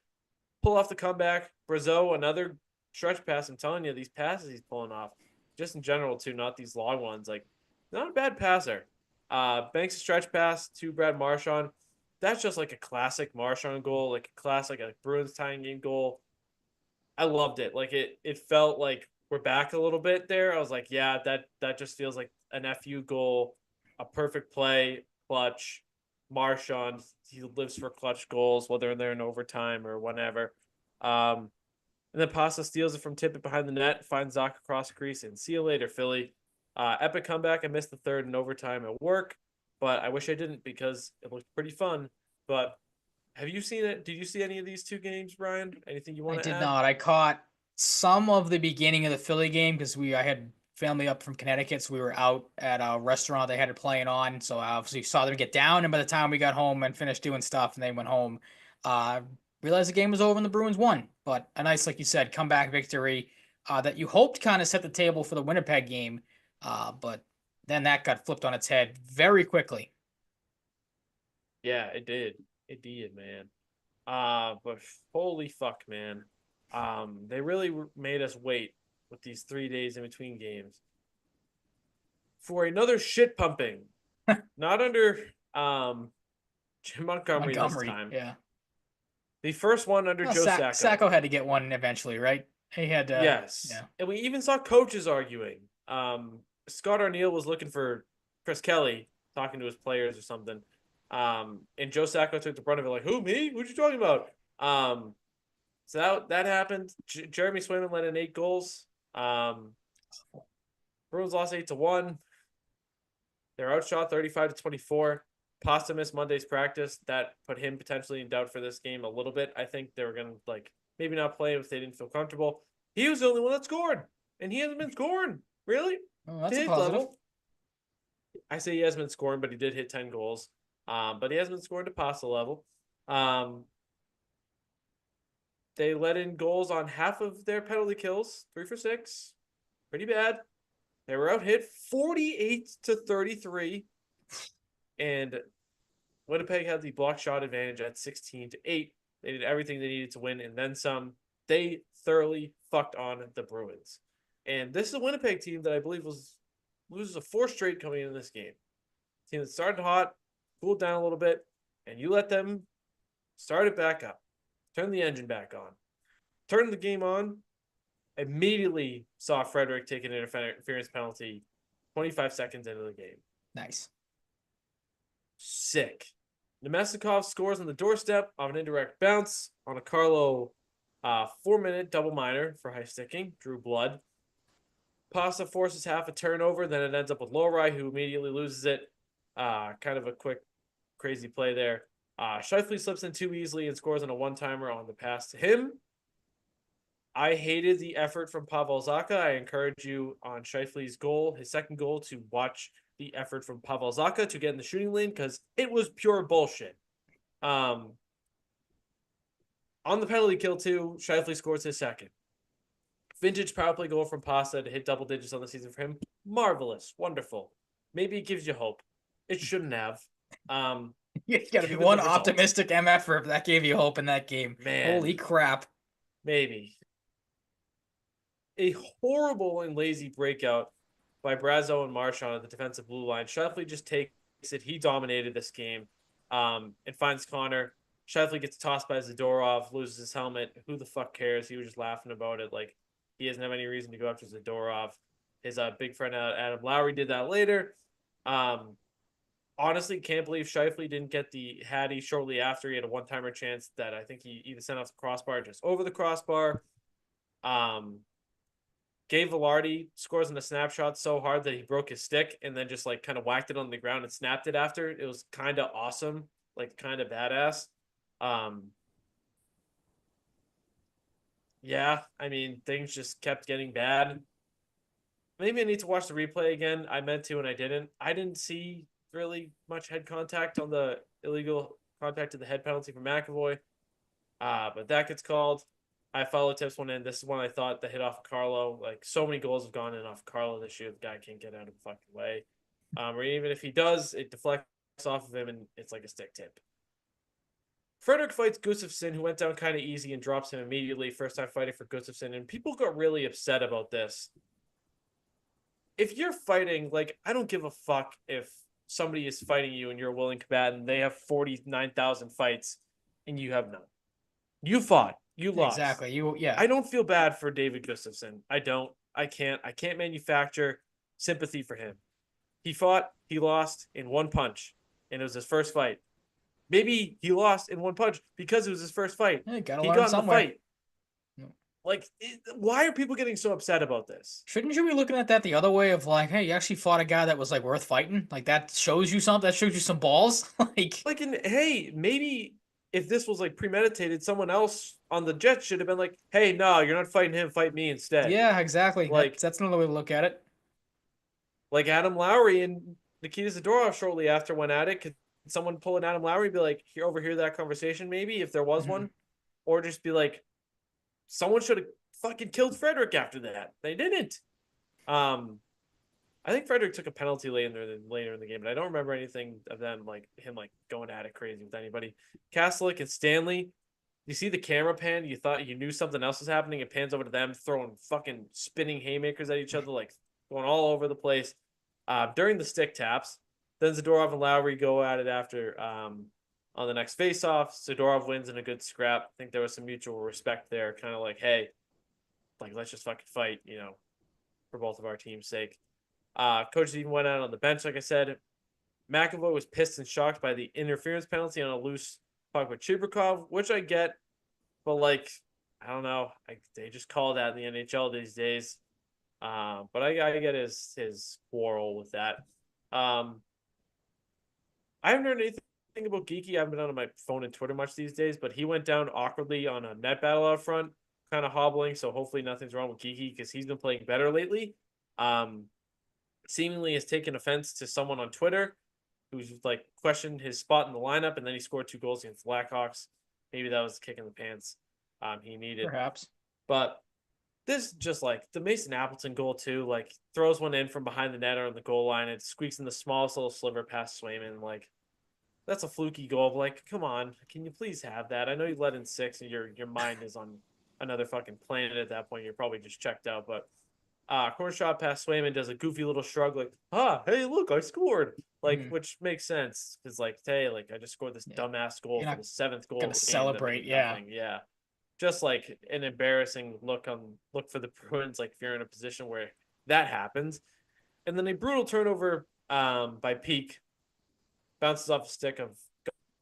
pull off the comeback. Brazo, another stretch pass. I'm telling you, these passes he's pulling off, just in general too, not these long ones. Like, not a bad passer. Banks a stretch pass to Brad Marchand. That's just like a classic Marchand goal, like a classic Bruins tying game goal. I loved it. Like it felt like we're back a little bit there. I was like, yeah, that just feels like an FU goal, a perfect play, clutch. Marchand, he lives for clutch goals, whether they're in overtime or whatever. And then Pasta steals it from Tippett behind the net, finds Zach across the crease, and see you later, Philly. Epic comeback. I missed the third in overtime at work, but I wish I didn't because it looked pretty fun. But have you seen it? Did you see any of these 2 games, Brian? Anything you want to add? I did not. I caught some of the beginning of the Philly game because I had family up from Connecticut, so we were out at a restaurant they had it playing on. So I obviously saw them get down, and by the time we got home and finished doing stuff and they went home, realized the game was over and the Bruins won. But a nice, like you said, comeback victory that you hoped kind of set the table for the Winnipeg game, but then that got flipped on its head very quickly. Yeah, it did. It did, man. But holy fuck, man. They really made us wait with these 3 days in between games for another shit pumping. Not under Jim Montgomery this time. Yeah. The first one under Joe Sacco. Sacco had to get one eventually, right? He had to. Yes. Yeah. And we even saw coaches arguing. Scott Arneal was looking for Chris Kelly, talking to his players or something. And Joe Sacco took the brunt of it, like, who, me? What you talking about? So that happened. Jeremy Swayman let in 8 goals. Bruins lost 8-1. They're outshot 35-24. Pasta missed Monday's practice. That put him potentially in doubt for this game a little bit. I think they were going to maybe not play him if they didn't feel comfortable. He was the only one that scored, and he hasn't been scoring, really. Oh, that's a positive. Level. I say he hasn't been scoring, but he did hit 10 goals. But he hasn't been scoring to Pasta level. They let in goals on half of their penalty kills, 3 for 6. Pretty bad. They were out hit 48-33. And Winnipeg had the block shot advantage at 16-8. They did everything they needed to win and then some. They thoroughly fucked on the Bruins. And this is a Winnipeg team that I believe loses a 4th straight coming into this game. Team that started hot, cooled down a little bit, and you let them start it back up. Turn the engine back on. Turn the game on. Immediately saw Frederick take an interference penalty 25 seconds into the game. Nice. Sick. Nemestikov scores on the doorstep of an indirect bounce on a Carlo 4-minute double minor for high sticking. Drew blood. Pasta forces half a turnover. Then it ends up with Lohrei, who immediately loses it. Kind of a quick, crazy play there. Scheifele slips in too easily and scores on a one-timer on the pass to him. I hated the effort from Pavel Zacha. I encourage you on Scheifele's goal, his second goal, to watch the effort from Pavel Zacha to get in the shooting lane because it was pure bullshit. On the penalty kill too, Scheifele scores his second. Vintage power play goal from Pasta to hit double digits on the season for him. Marvelous. Wonderful. Maybe it gives you hope. It shouldn't have. You gotta be one optimistic MFer if that gave you hope in that game. Man. Holy crap. Maybe. A horrible and lazy breakout by Brazo and Marchand at the defensive blue line. Scheifele just takes it. He dominated this game and finds Connor. Scheifele gets tossed by Zadorov, loses his helmet. Who the fuck cares? He was just laughing about it. Like, he doesn't have any reason to go after Zadorov. His big friend Adam Lowry did that later. Honestly, can't believe Scheifele didn't get the Hattie shortly after. He had a one-timer chance that I think he either sent off the crossbar or just over the crossbar. Gabe Velarde scores in a snapshot so hard that he broke his stick and then just kind of whacked it on the ground and snapped it after. It was kind of awesome, kind of badass. Yeah, I mean, things just kept getting bad. Maybe I need to watch the replay again. I meant to and I didn't. I didn't see really much head contact on the illegal contact to the head penalty for McAvoy. But that gets called. I follow tips one in. This is one I thought that hit off Carlo. So many goals have gone in off Carlo this year. The guy can't get out of the fucking way. Or even if he does, it deflects off of him and it's like a stick tip. Frederick fights Gustafsson, who went down kind of easy and drops him immediately. First time fighting for Gustafsson. And people got really upset about this. If you're fighting, I don't give a fuck if somebody is fighting you and you're a willing combatant. They have 49,000 fights and you have none. You fought. You lost. Exactly. Yeah. I don't feel bad for David Gustafsson. I don't. I can't manufacture sympathy for him. He fought. He lost in one punch, and it was his first fight. Maybe he lost in one punch because it was his first fight. Yeah, he got in the fight. Why are people getting so upset about this? Shouldn't you be looking at that the other way of hey, you actually fought a guy that was worth fighting? That shows you something. That shows you some balls. Hey, maybe if this was like someone else on the Jets should have been like, hey, no, you're not fighting him, fight me instead. Yeah, exactly. That's another way to look at it. Like Adam Lowry and Nikita Zadorov shortly after went at it. Could someone pull an Adam Lowry and be like, here, overhear that conversation maybe, if there was one? Or just be like, someone should have fucking killed Frederick after that. They didn't. I think Frederick took a penalty later in the game, but I don't remember anything of them him going at it crazy with anybody. Kaslik and Stanley, you see the camera pan, you thought you knew something else was happening. It pans over to them throwing fucking spinning haymakers at each other, going all over the place. During the stick taps, then Zadorov and Lowry go at it after on the next face-off. Zadorov wins in a good scrap. I think there was some mutual respect there, kind of hey, let's just fucking fight, for both of our team's sake. Coaches even went out on the bench, like I said. McAvoy was pissed and shocked by the interference penalty on a loose puck with Chibrikov, which I get, but like I don't know, they just call that in the NHL these days. But I get his quarrel with that. I haven't heard anything about Geeky. I haven't been on my phone and Twitter much these days, but he went down awkwardly on a net battle out front, kind of hobbling. So hopefully nothing's wrong with Geeky because he's been playing better lately. Seemingly has taken offense to someone on Twitter who's like questioned his spot in the lineup, and then he scored 2 goals against the Blackhawks. Maybe that was a kick in the pants he needed. Perhaps. But this just like the Mason Appleton goal too, like throws one in from behind the net or on the goal line. It squeaks in the smallest little sliver past Swayman. Like that's a fluky goal. Like, come on, can you please have that? I know you let in 6 and your mind is on another fucking planet at that point. You're probably just checked out. But corner shot past Swayman, does a goofy little shrug like, hey, look, I scored. Like, which makes sense because like, hey, like I just scored this dumbass goal for the 7th goal. Gonna celebrate, yeah. Yeah. Just like an embarrassing look for the Bruins, like if you're in a position where that happens. And then a brutal turnover by Peak, bounces off a stick of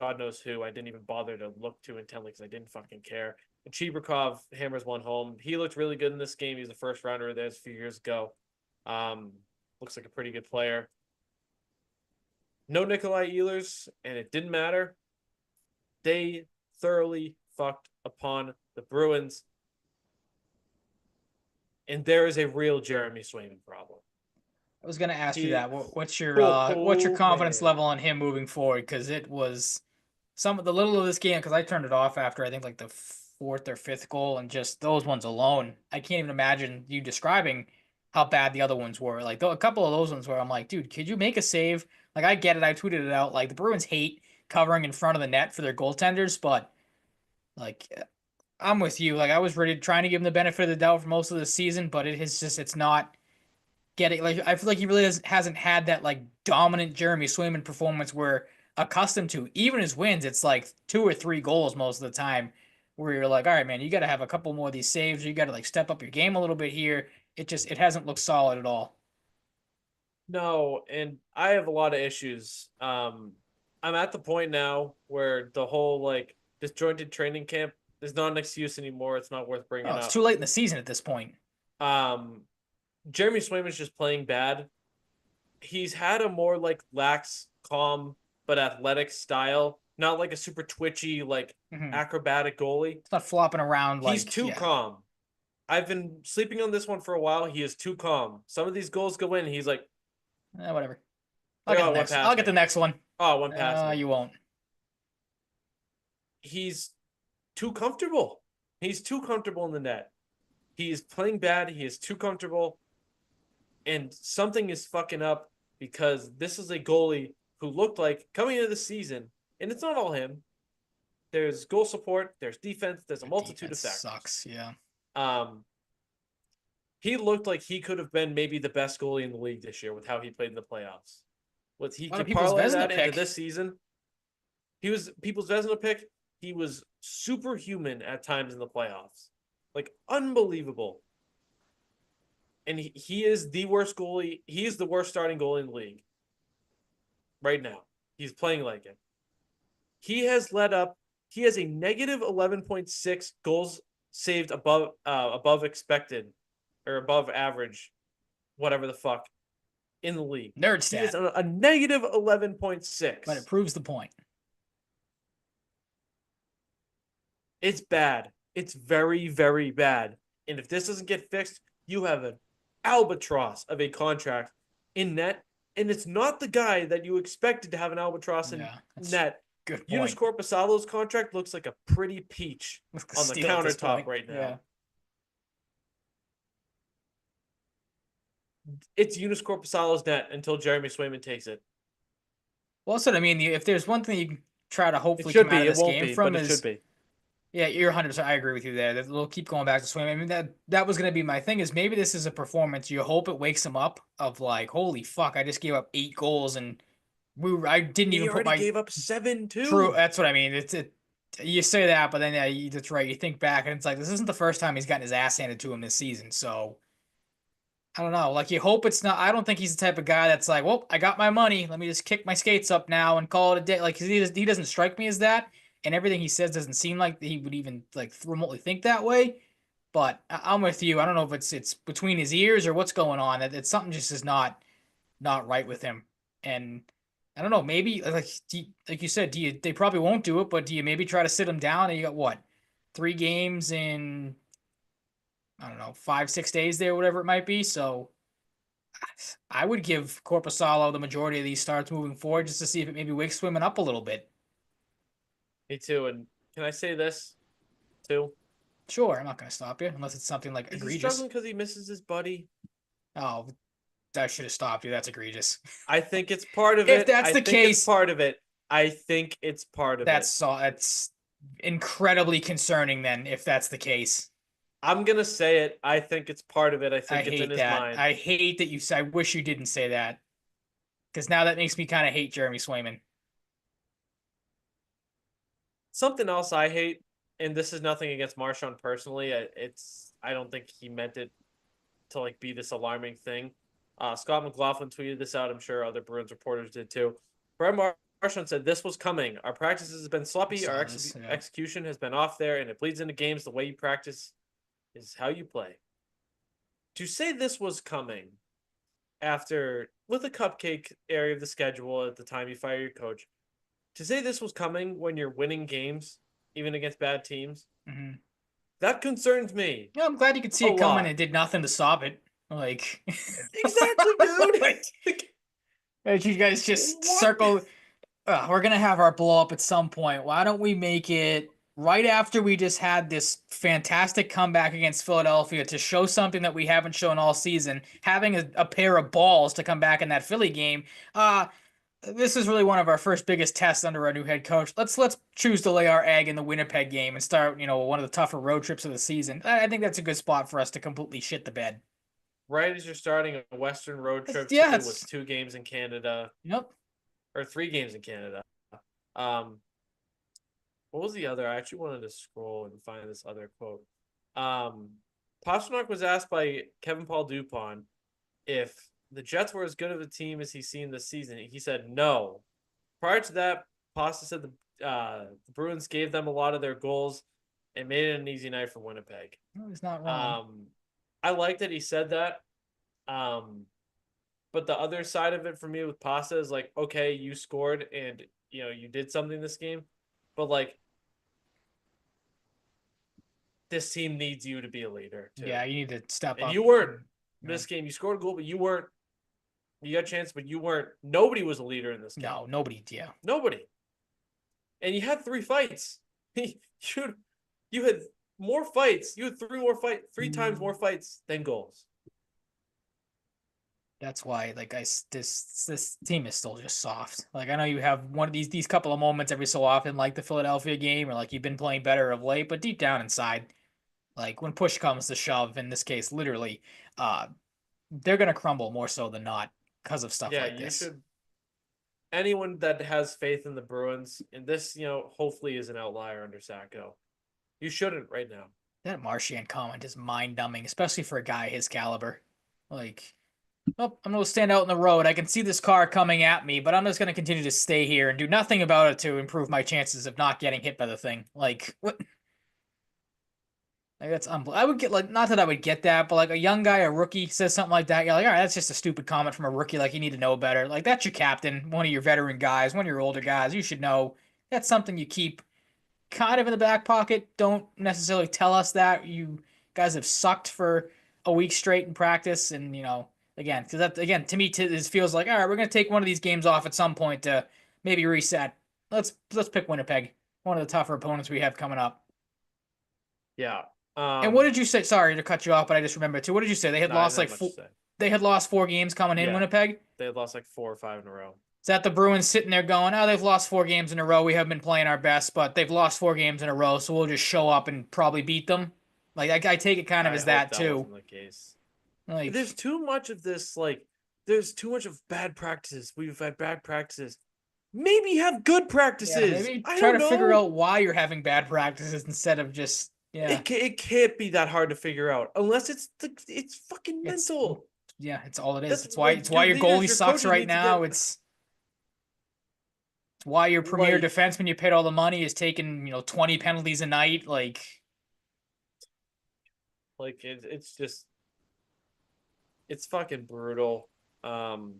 God knows who. I didn't even bother to look too intently because I didn't fucking care. And Chibrikov hammers one home. He looked really good in this game. He was a first rounder of theirs a few years ago. Looks like a pretty good player. No Nikolai Ehlers, and it didn't matter. They thoroughly fucked upon the Bruins. And there is a real Jeremy Swayman problem. I was gonna ask you that. What's your confidence level on him moving forward? Because it was some of the little of this game. Because I turned it off after I think like the 4th or 5th goal, and just those ones alone, I can't even imagine you describing how bad the other ones were. Like a couple of those ones where I'm like, dude, could you make a save? Like I get it. I tweeted it out. Like the Bruins hate covering in front of the net for their goaltenders, but like I'm with you. Like I was trying to give him the benefit of the doubt for most of the season, but it's not getting like I feel like he really hasn't had that like dominant Jeremy Swayman performance we're accustomed to. Even his wins, it's like 2 or 3 goals most of the time, where you're like, all right, man, you got to have a couple more of these saves. You got to like step up your game a little bit here. It hasn't looked solid at all. No, and I have a lot of issues. I'm at the point now where the whole like disjointed training camp is not an excuse anymore. It's not worth bringing up. It's too late in the season at this point. Jeremy Swayman's just playing bad. He's had a more like lax, calm, but athletic style. Not like a super twitchy, like acrobatic goalie. It's not flopping around. He's too calm. I've been sleeping on this one for a while. He is too calm. Some of these goals go in. He's like, whatever. I'll get the next one. Oh, one pass. You won't. He's too comfortable. He's too comfortable in the net. He is playing bad. He is too comfortable. And something is fucking up because this is a goalie who looked like coming into the season, and it's not all him. There's goal support, there's defense, there's a multitude of factors. Sucks, yeah. He looked like he could have been maybe the best goalie in the league this year with how he played in the playoffs. What he could parlay that into this season. He was people's Vezina pick. He was superhuman at times in the playoffs. Like, unbelievable. And he is the worst goalie. He is the worst starting goalie in the league right now. He's playing like it. He has a negative 11.6 goals saved above expected or above average, whatever the fuck, in the league. Nerd stat. He is a negative 11.6. But it proves the point. It's bad. It's very, very bad. And if this doesn't get fixed, you have an albatross of a contract in net. And it's not the guy that you expected to have an albatross in net. Good point. Eunice Korpisalo's contract looks like a pretty peach on the countertop right now. Yeah. It's Eunice Korpisalo's net until Jeremy Swayman takes it. Well, that's what I mean. If there's one thing you can try to hopefully come out of this game from is... It should be. Yeah, you're 100%. I agree with you there. We'll keep going back to Swayman. I mean, that was going to be my thing is maybe this is a performance. You hope it wakes him up of like, holy fuck, I just gave up 8 goals and I didn't even put my... He already gave up 7 too. True, that's what I mean. You say that, but then that's right. You think back and it's like, this isn't the first time he's gotten his ass handed to him this season. So I don't know. Like you hope it's not. I don't think he's the type of guy that's like, well, I got my money. Let me just kick my skates up now and call it a day. Like he doesn't strike me as that, and everything he says doesn't seem like he would even like remotely think that way. But I'm with you. I don't know if it's between his ears or what's going on. That something just is not right with him. And I don't know. Maybe like you said, they probably won't do it, but do you maybe try to sit him down? And you got what, 3 games in, I don't know, 5-6 days there, whatever it might be. So I would give Corpusalo the majority of these starts moving forward just to see if it maybe wakes swimming up a little bit. Me too. And can I say this too? Sure, I'm not going to stop you unless it's something like Is he egregious. struggling because he misses his buddy? Oh, I should have stopped you. That's egregious. I think it's part of If it. that's I the think case, it's part of it. I think it's part of it. That's incredibly concerning then if that's the case. I'm gonna say it. I think it's part of it. I think I it's in hate his that. mind. I hate that you. I wish you didn't say that, because now that makes me kind of hate Jeremy Swayman. Something else I hate, and this is nothing against Marshawn personally. I don't think he meant it to like be this alarming thing. Scott McLaughlin tweeted this out. I'm sure other Bruins reporters did too. Brett Marchand said this was coming. Our practices has been sloppy. Our execution has been off there, and it bleeds into games. The way you practice is how you play. To say this was coming after with a cupcake area of the schedule at the time you fire your coach, to say this was coming when you're winning games, even against bad teams, that concerns me. Yeah, I'm glad you could see it coming and did nothing to stop it. Like exactly, dude. Like, you guys just circle. We're gonna have our blow up at some point. Why don't we make it right after we just had this fantastic comeback against Philadelphia to show something that we haven't shown all season, having a pair of balls to come back in that Philly game. This is really one of our first biggest tests under our new head coach. Let's choose to lay our egg in the Winnipeg game and start, one of the tougher road trips of the season. I think that's a good spot for us to completely shit the bed. Right as you're starting a Western road trip with 2 games in Canada. Yep. Or 3 games in Canada. What was the other? I actually wanted to scroll and find this other quote. Pastrnak was asked by Kevin Paul Dupont if the Jets were as good of a team as he's seen this season. He said no. Prior to that, Pasta said the Bruins gave them a lot of their goals and made it an easy night for Winnipeg. No, he's not wrong. I like that he said that. But the other side of it for me with Pasta is like, okay, you scored and you did something this game, but like this team needs you to be a leader too. Yeah, you need to step up. You weren't this game. You scored a goal, but you weren't. You got a chance, but you weren't. Nobody was a leader in this game. No, nobody. Yeah, nobody. And you had 3 fights. You had more fights. You had 3 times more fights than goals. That's why, like, this team is still just soft. Like, I know you have one of these couple of moments every so often, like the Philadelphia game, or like you've been playing better of late, but deep down inside, like when push comes to shove, in this case, literally, they're gonna crumble more so than not because of stuff like this. Anyone that has faith in the Bruins, and this, hopefully is an outlier under Sacco. You shouldn't right now. That Marchand comment is mind-numbing, especially for a guy his caliber. Like, oh, I'm going to stand out in the road. I can see this car coming at me, but I'm just going to continue to stay here and do nothing about it to improve my chances of not getting hit by the thing. Like, what? Like, that's unbelievable. I would get, like, not that I would get that, but like a young guy, a rookie, says something like that. You're like, all right, that's just a stupid comment from a rookie. Like, you need to know better. Like, that's your captain, one of your veteran guys, one of your older guys. You should know. That's something you keep kind of in the back pocket. Don't necessarily tell us that. You guys have sucked for a week straight in practice, and, again, because that, again, to me, it feels like, all right, we're going to take one of these games off at some point to maybe reset. Let's pick Winnipeg, one of the tougher opponents we have coming up. Yeah. And what did you say? Sorry to cut you off, but I just remembered too. What did you say? They had lost They had lost 4 games coming in Winnipeg. They had lost like 4 or 5 in a row. Is that the Bruins sitting there going, oh, they've lost 4 games in a row. We haven't been playing our best, but they've lost 4 games in a row, so we'll just show up and probably beat them. Like I take it kind of as that too. Wasn't the case. Like, there's too much of this. Like, there's too much of bad practices. We've had bad practices. Maybe have good practices. Yeah, maybe try to figure out why you're having bad practices instead of just. Yeah. It can't be that hard to figure out unless it's fucking mental. Yeah, it's all it is. That's It's why like it's why your leaders, goalie your sucks coaches right need to now. get It's why your premier like defenseman you paid all the money is taking, 20 penalties a night. it's just it's fucking brutal. Um,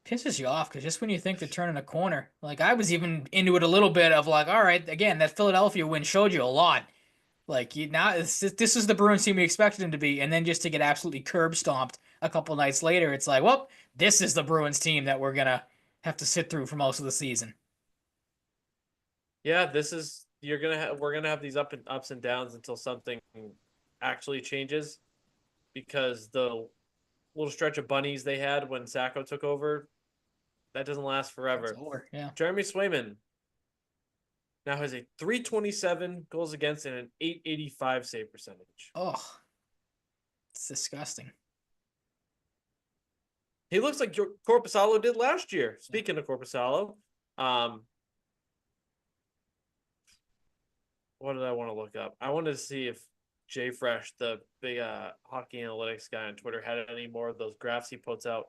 pisses you off because just when you think they're turning a corner, like I was even into it a little bit of like, all right, again, that Philadelphia win showed you a lot. Like now, this is the Bruins team we expected them to be, and then just to get absolutely curb stomped a couple nights later, it's like, well, this is the Bruins team that we're gonna have to sit through for most of the season. yeah, this is we're gonna have these ups and downs until something actually changes because the little stretch of bunnies they had when Sacco took over, that doesn't last That's forever. over. Yeah. Jeremy Swayman now has a 327 goals against and an 885 save percentage. Oh, it's disgusting. He looks like Corpusalo did last year. Speaking of Corpusalo, um, what did I want to look up? I wanted to see if Jay Fresh, the big hockey analytics guy on Twitter, had any more of those graphs he puts out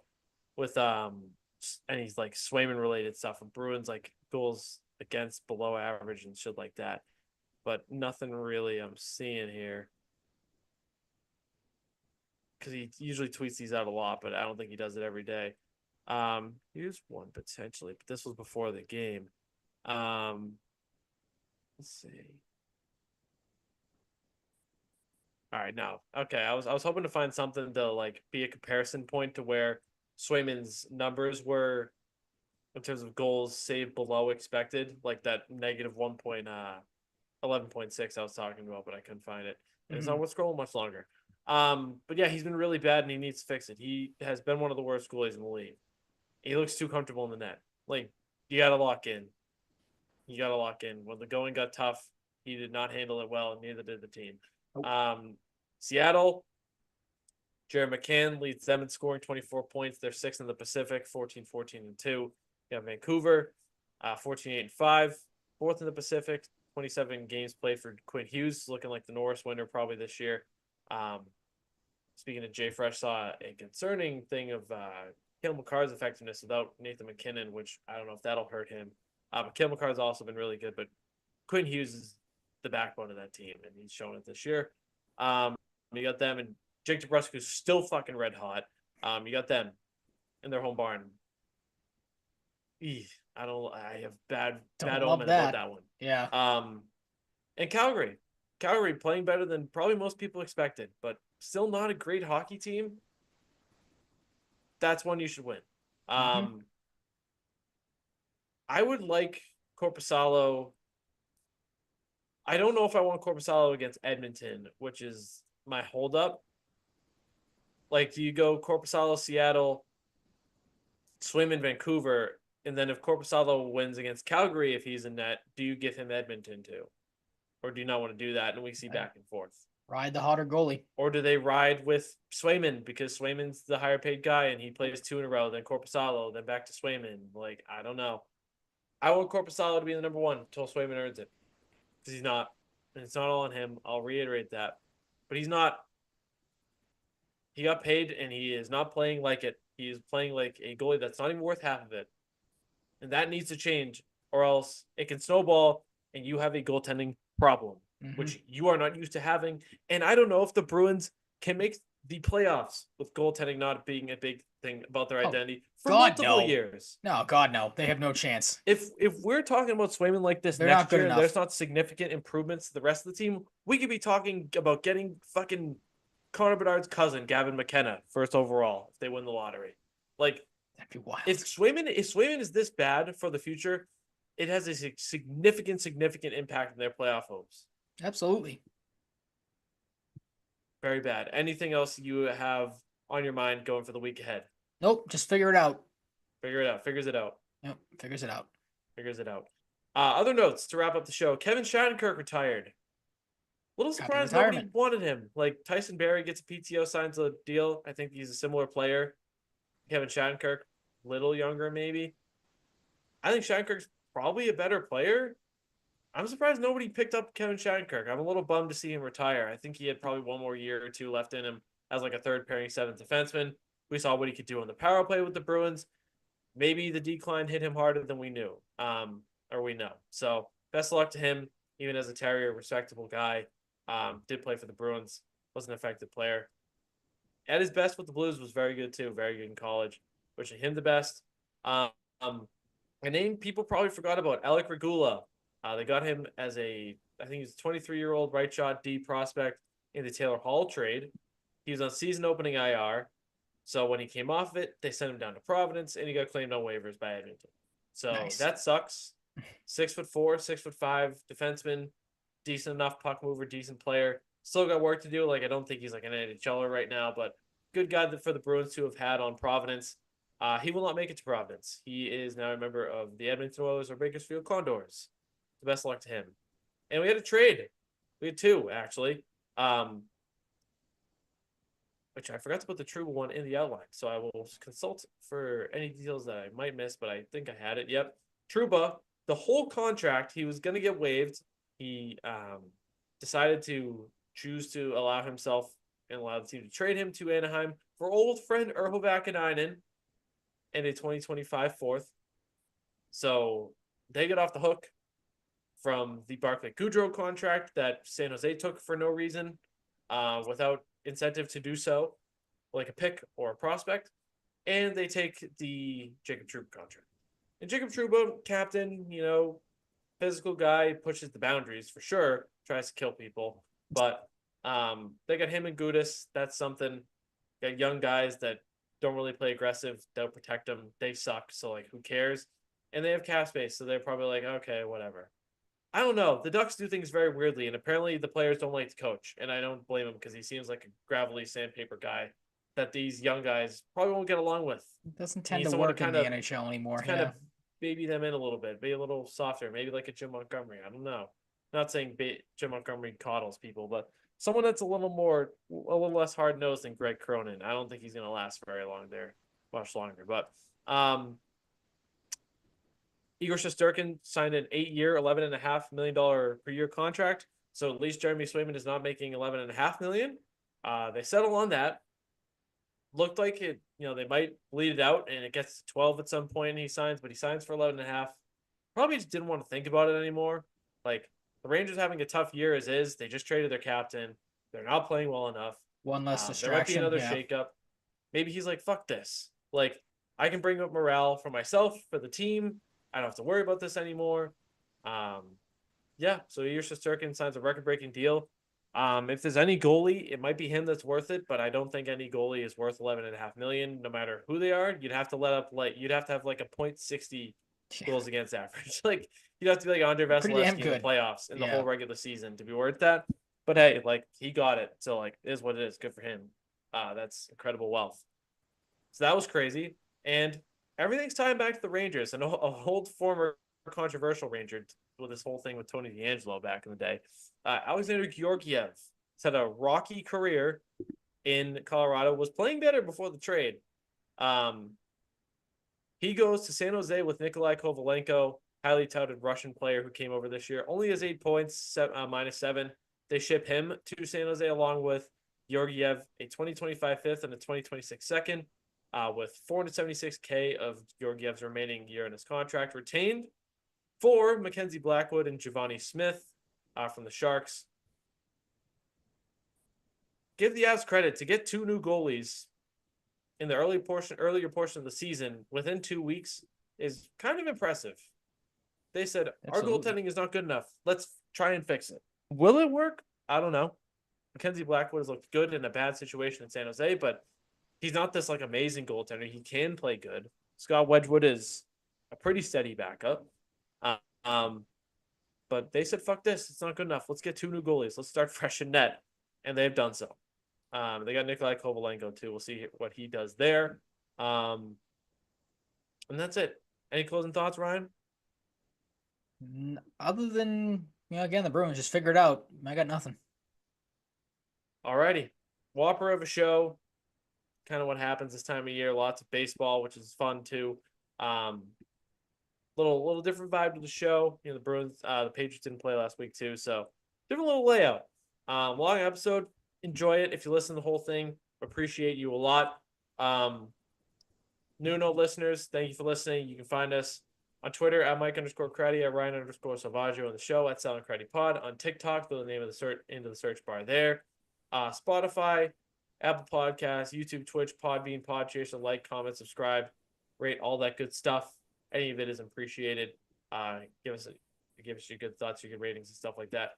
with any like Swayman related stuff and Bruins like goals against below average and shit like that. But nothing really I'm seeing here. Because he usually tweets these out a lot, but I don't think he does it every day. Here's one potentially, but this was before the game. Let's see. All right, no. Okay, I was hoping to find something to like be a comparison point to where Swayman's numbers were in terms of goals saved below expected, like that negative 11.6 I was talking about, but I couldn't find it. And it's not scrolling much longer. But yeah, he's been really bad and he needs to fix it. He has been one of the worst goalies in the league. He looks too comfortable in the net. Like, you gotta lock in. You gotta lock in. When the going got tough, he did not handle it well, and neither did the team. Seattle, Jared McCann leads them in scoring 24 points. They're sixth in the Pacific, 14-14-2. You got Vancouver, 14-8-5, fourth in the Pacific, 27 games played for Quinn Hughes, looking like the Norris winner probably this year. Speaking of Jay Fresh, saw a concerning thing of Cale Makar's effectiveness without Nathan McKinnon, which I don't know if that'll hurt him. But Cale Makar's also been really good, but Quinn Hughes is the backbone of that team, and he's showing it this year. You got them and Jake DeBrusk, who's still fucking red hot. You got them in their home barn. I have bad omen about that one. Yeah. And Calgary playing better than probably most people expected, but still not a great hockey team. That's one you should win. I would like Corpusalo. I don't know if I want Corpusalo against Edmonton, which is my holdup. Like, do you go Corpusalo, Seattle, Swim in Vancouver, and then if Corpusalo wins against Calgary, if he's in net, do you give him Edmonton too? Or do you not want to do that? And we see back and forth. Ride the hotter goalie. Or do they ride with Swayman because Swayman's the higher paid guy and he plays two in a row, then Corpusalo, then back to Swayman? Like, I don't know. I want Corpusalo to be the number one until Swayman earns it. Because he's not. And it's not all on him. I'll reiterate that. But he's not. He got paid and he is not playing like it. He is playing like a goalie that's not even worth half of it. And that needs to change, or else it can snowball and you have a goaltending problem, which you are not used to having. And I don't know if the Bruins can make the playoffs with goaltending not being a big thing about their identity for multiple years. No, God, no. They have no chance. If we're talking about Swayman like this next year and there's not significant improvements to the rest of the team, we could be talking about getting fucking Connor Bedard's cousin, Gavin McKenna, first overall if they win the lottery. Like, that'd be wild. If Swayman is this bad for the future, it has a significant impact on their playoff hopes. Absolutely. Very bad. Anything else you have on your mind going for the week ahead? Nope. Just figure it out. Figures it out. Yep. Figures it out. Other notes to wrap up the show. Kevin Shattenkirk retired. Little surprised nobody wanted him. Like, Tyson Barrie gets a PTO, signs a deal. I think he's a similar player. Kevin Shattenkirk, little younger maybe. I think Shattenkirk's probably a better player. I'm surprised nobody picked up Kevin Shattenkirk. I'm a little bummed to see him retire. I think he had probably one more year or two left in him. as like a third pairing seventh defenseman. We saw what he could do on the power play with the Bruins. Maybe the decline hit him harder than we knew, or we know. So best of luck to him, even as a Terrier, respectable guy. Did play for the Bruins, was an effective player. At his best with the Blues was very good too, very good in college. Wishing him the best. Um, a name people probably forgot about, Alec Regula. They got him as I think he's a 23-year-old right shot D prospect in the Taylor Hall trade. He was on season opening IR. So when he came off of it, they sent him down to Providence, and he got claimed on waivers by Edmonton. So Nice. that sucks. 6'4", 6'5" defenseman, decent enough puck mover, decent player. Still got work to do. Like I don't think he's like an NHLer right now, but good guy for the Bruins to have had on Providence. He will not make it to Providence. He is now a member of the Edmonton Oilers or Bakersfield Condors. The best of luck to him. And we had a trade. We had two actually. Which I forgot to put the Trouba one in the outline, so I will consult for any details that I might miss, but I think I had it. Yep. Trouba, the whole contract, he was going to get waived. He decided to choose to allow himself and allow the team to trade him to Anaheim for old friend Urho Vakanainen and a 2025 fourth. So they get off the hook from the Barclay Goodrow contract that San Jose took for no reason, without incentive to do so, like a pick or a prospect, and they take the Jacob Trouba contract. And Jacob Trouba, captain, physical guy, pushes the boundaries for sure, tries to kill people, but they got him and Gudis. That's something. Got young guys that don't really play aggressive, don't protect them. They suck, so like who cares? And they have cap space, so they're probably like, okay, whatever. I don't know. The Ducks do things very weirdly, and apparently the players don't like to coach. And I don't blame him because he seems like a gravelly sandpaper guy that these young guys probably won't get along with. It doesn't tend to work in the NHL anymore. Kind of baby them in a little bit, be a little softer, maybe like a Jim Montgomery. I don't know. Not saying Jim Montgomery coddles people, but someone that's a little less hard nosed than Greg Cronin. I don't think he's going to last very long there, much longer. But Igor Shesterkin signed an 8-year, $11.5 million per year contract. So at least Jeremy Swayman is not making $11.5 million. They settle on that. Looked like it, they might bleed it out and it gets to 12 at some point and he signs, but he signs for 11.5. Probably just didn't want to think about it anymore. Like the Rangers having a tough year as is. They just traded their captain. They're not playing well enough. One less distraction. There might be another shakeup. Maybe he's like, fuck this. Like I can bring up morale for myself, for the team. I don't have to worry about this anymore. So Igor Shesterkin signs a record-breaking deal. If there's any goalie, it might be him that's worth it, but I don't think any goalie is worth $11.5 million, no matter who they are. You'd have to you'd have to have like a .60 goals against average. Like you'd have to be like Andre Vasilevsky in the playoffs in the whole regular season to be worth that. But hey, like he got it, so like it is what it is. Good for him. That's incredible wealth. So that was crazy, and everything's tying back to the Rangers and a old former controversial Ranger with this whole thing with Tony DeAngelo back in the day. Alexander Georgiev has had a rocky career in Colorado, was playing better before the trade. He goes to San Jose with Nikolai Kovalenko, highly touted Russian player who came over this year. Only has 8 points, -7. They ship him to San Jose along with Georgiev, a 2025 fifth and a 2026 second. With $476K of Georgiev's remaining year in his contract retained for MacKenzie Blackwood and Giovanni Smith from the Sharks. Give the Avs credit to get 2 new goalies in the earlier portion of the season within 2 weeks is kind of impressive. They said, Absolutely. Our goaltending is not good enough. Let's try and fix it. Will it work? I don't know. MacKenzie Blackwood has looked good in a bad situation in San Jose, but he's not this like amazing goaltender. He can play good. Scott Wedgwood is a pretty steady backup. But they said, fuck this. It's not good enough. Let's get 2 new goalies. Let's start fresh in net. And they've done so. They got Nikolai Kovalenko too. We'll see what he does there. And that's it. Any closing thoughts, Ryan? Other than, again, the Bruins just figure it out. I got nothing. Alrighty. Whopper of a show. Kind of what happens this time of year. Lots of baseball, which is fun too. Little different vibe to the show. The Bruins, the Patriots didn't play last week too, so different little layout. Long episode. Enjoy it if you listen to the whole thing. Appreciate you a lot. Nuno listeners, thank you for listening. You can find us on Twitter at Mike_Cratty, at Ryan_Salvaggio, on the show at Sound Cratty Pod. On TikTok, throw the name of the search into the search bar there. Spotify, Apple Podcasts, YouTube, Twitch, Podbean, Podchaser, like, comment, subscribe, rate, all that good stuff. Any of it is appreciated. Give us your good thoughts, your good ratings, and stuff like that.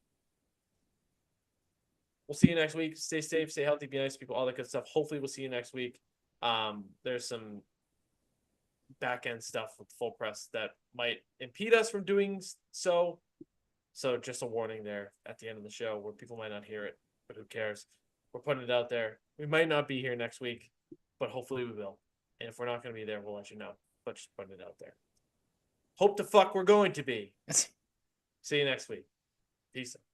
We'll see you next week. Stay safe, stay healthy, be nice to people, all that good stuff. Hopefully, we'll see you next week. There's some back end stuff with full press that might impede us from doing so. So just a warning there at the end of the show where people might not hear it, but who cares? We're putting it out there. We might not be here next week, but hopefully we will. And if we're not going to be there, we'll let you know. But just putting it out there. Hope the fuck we're going to be. See you next week. Peace out.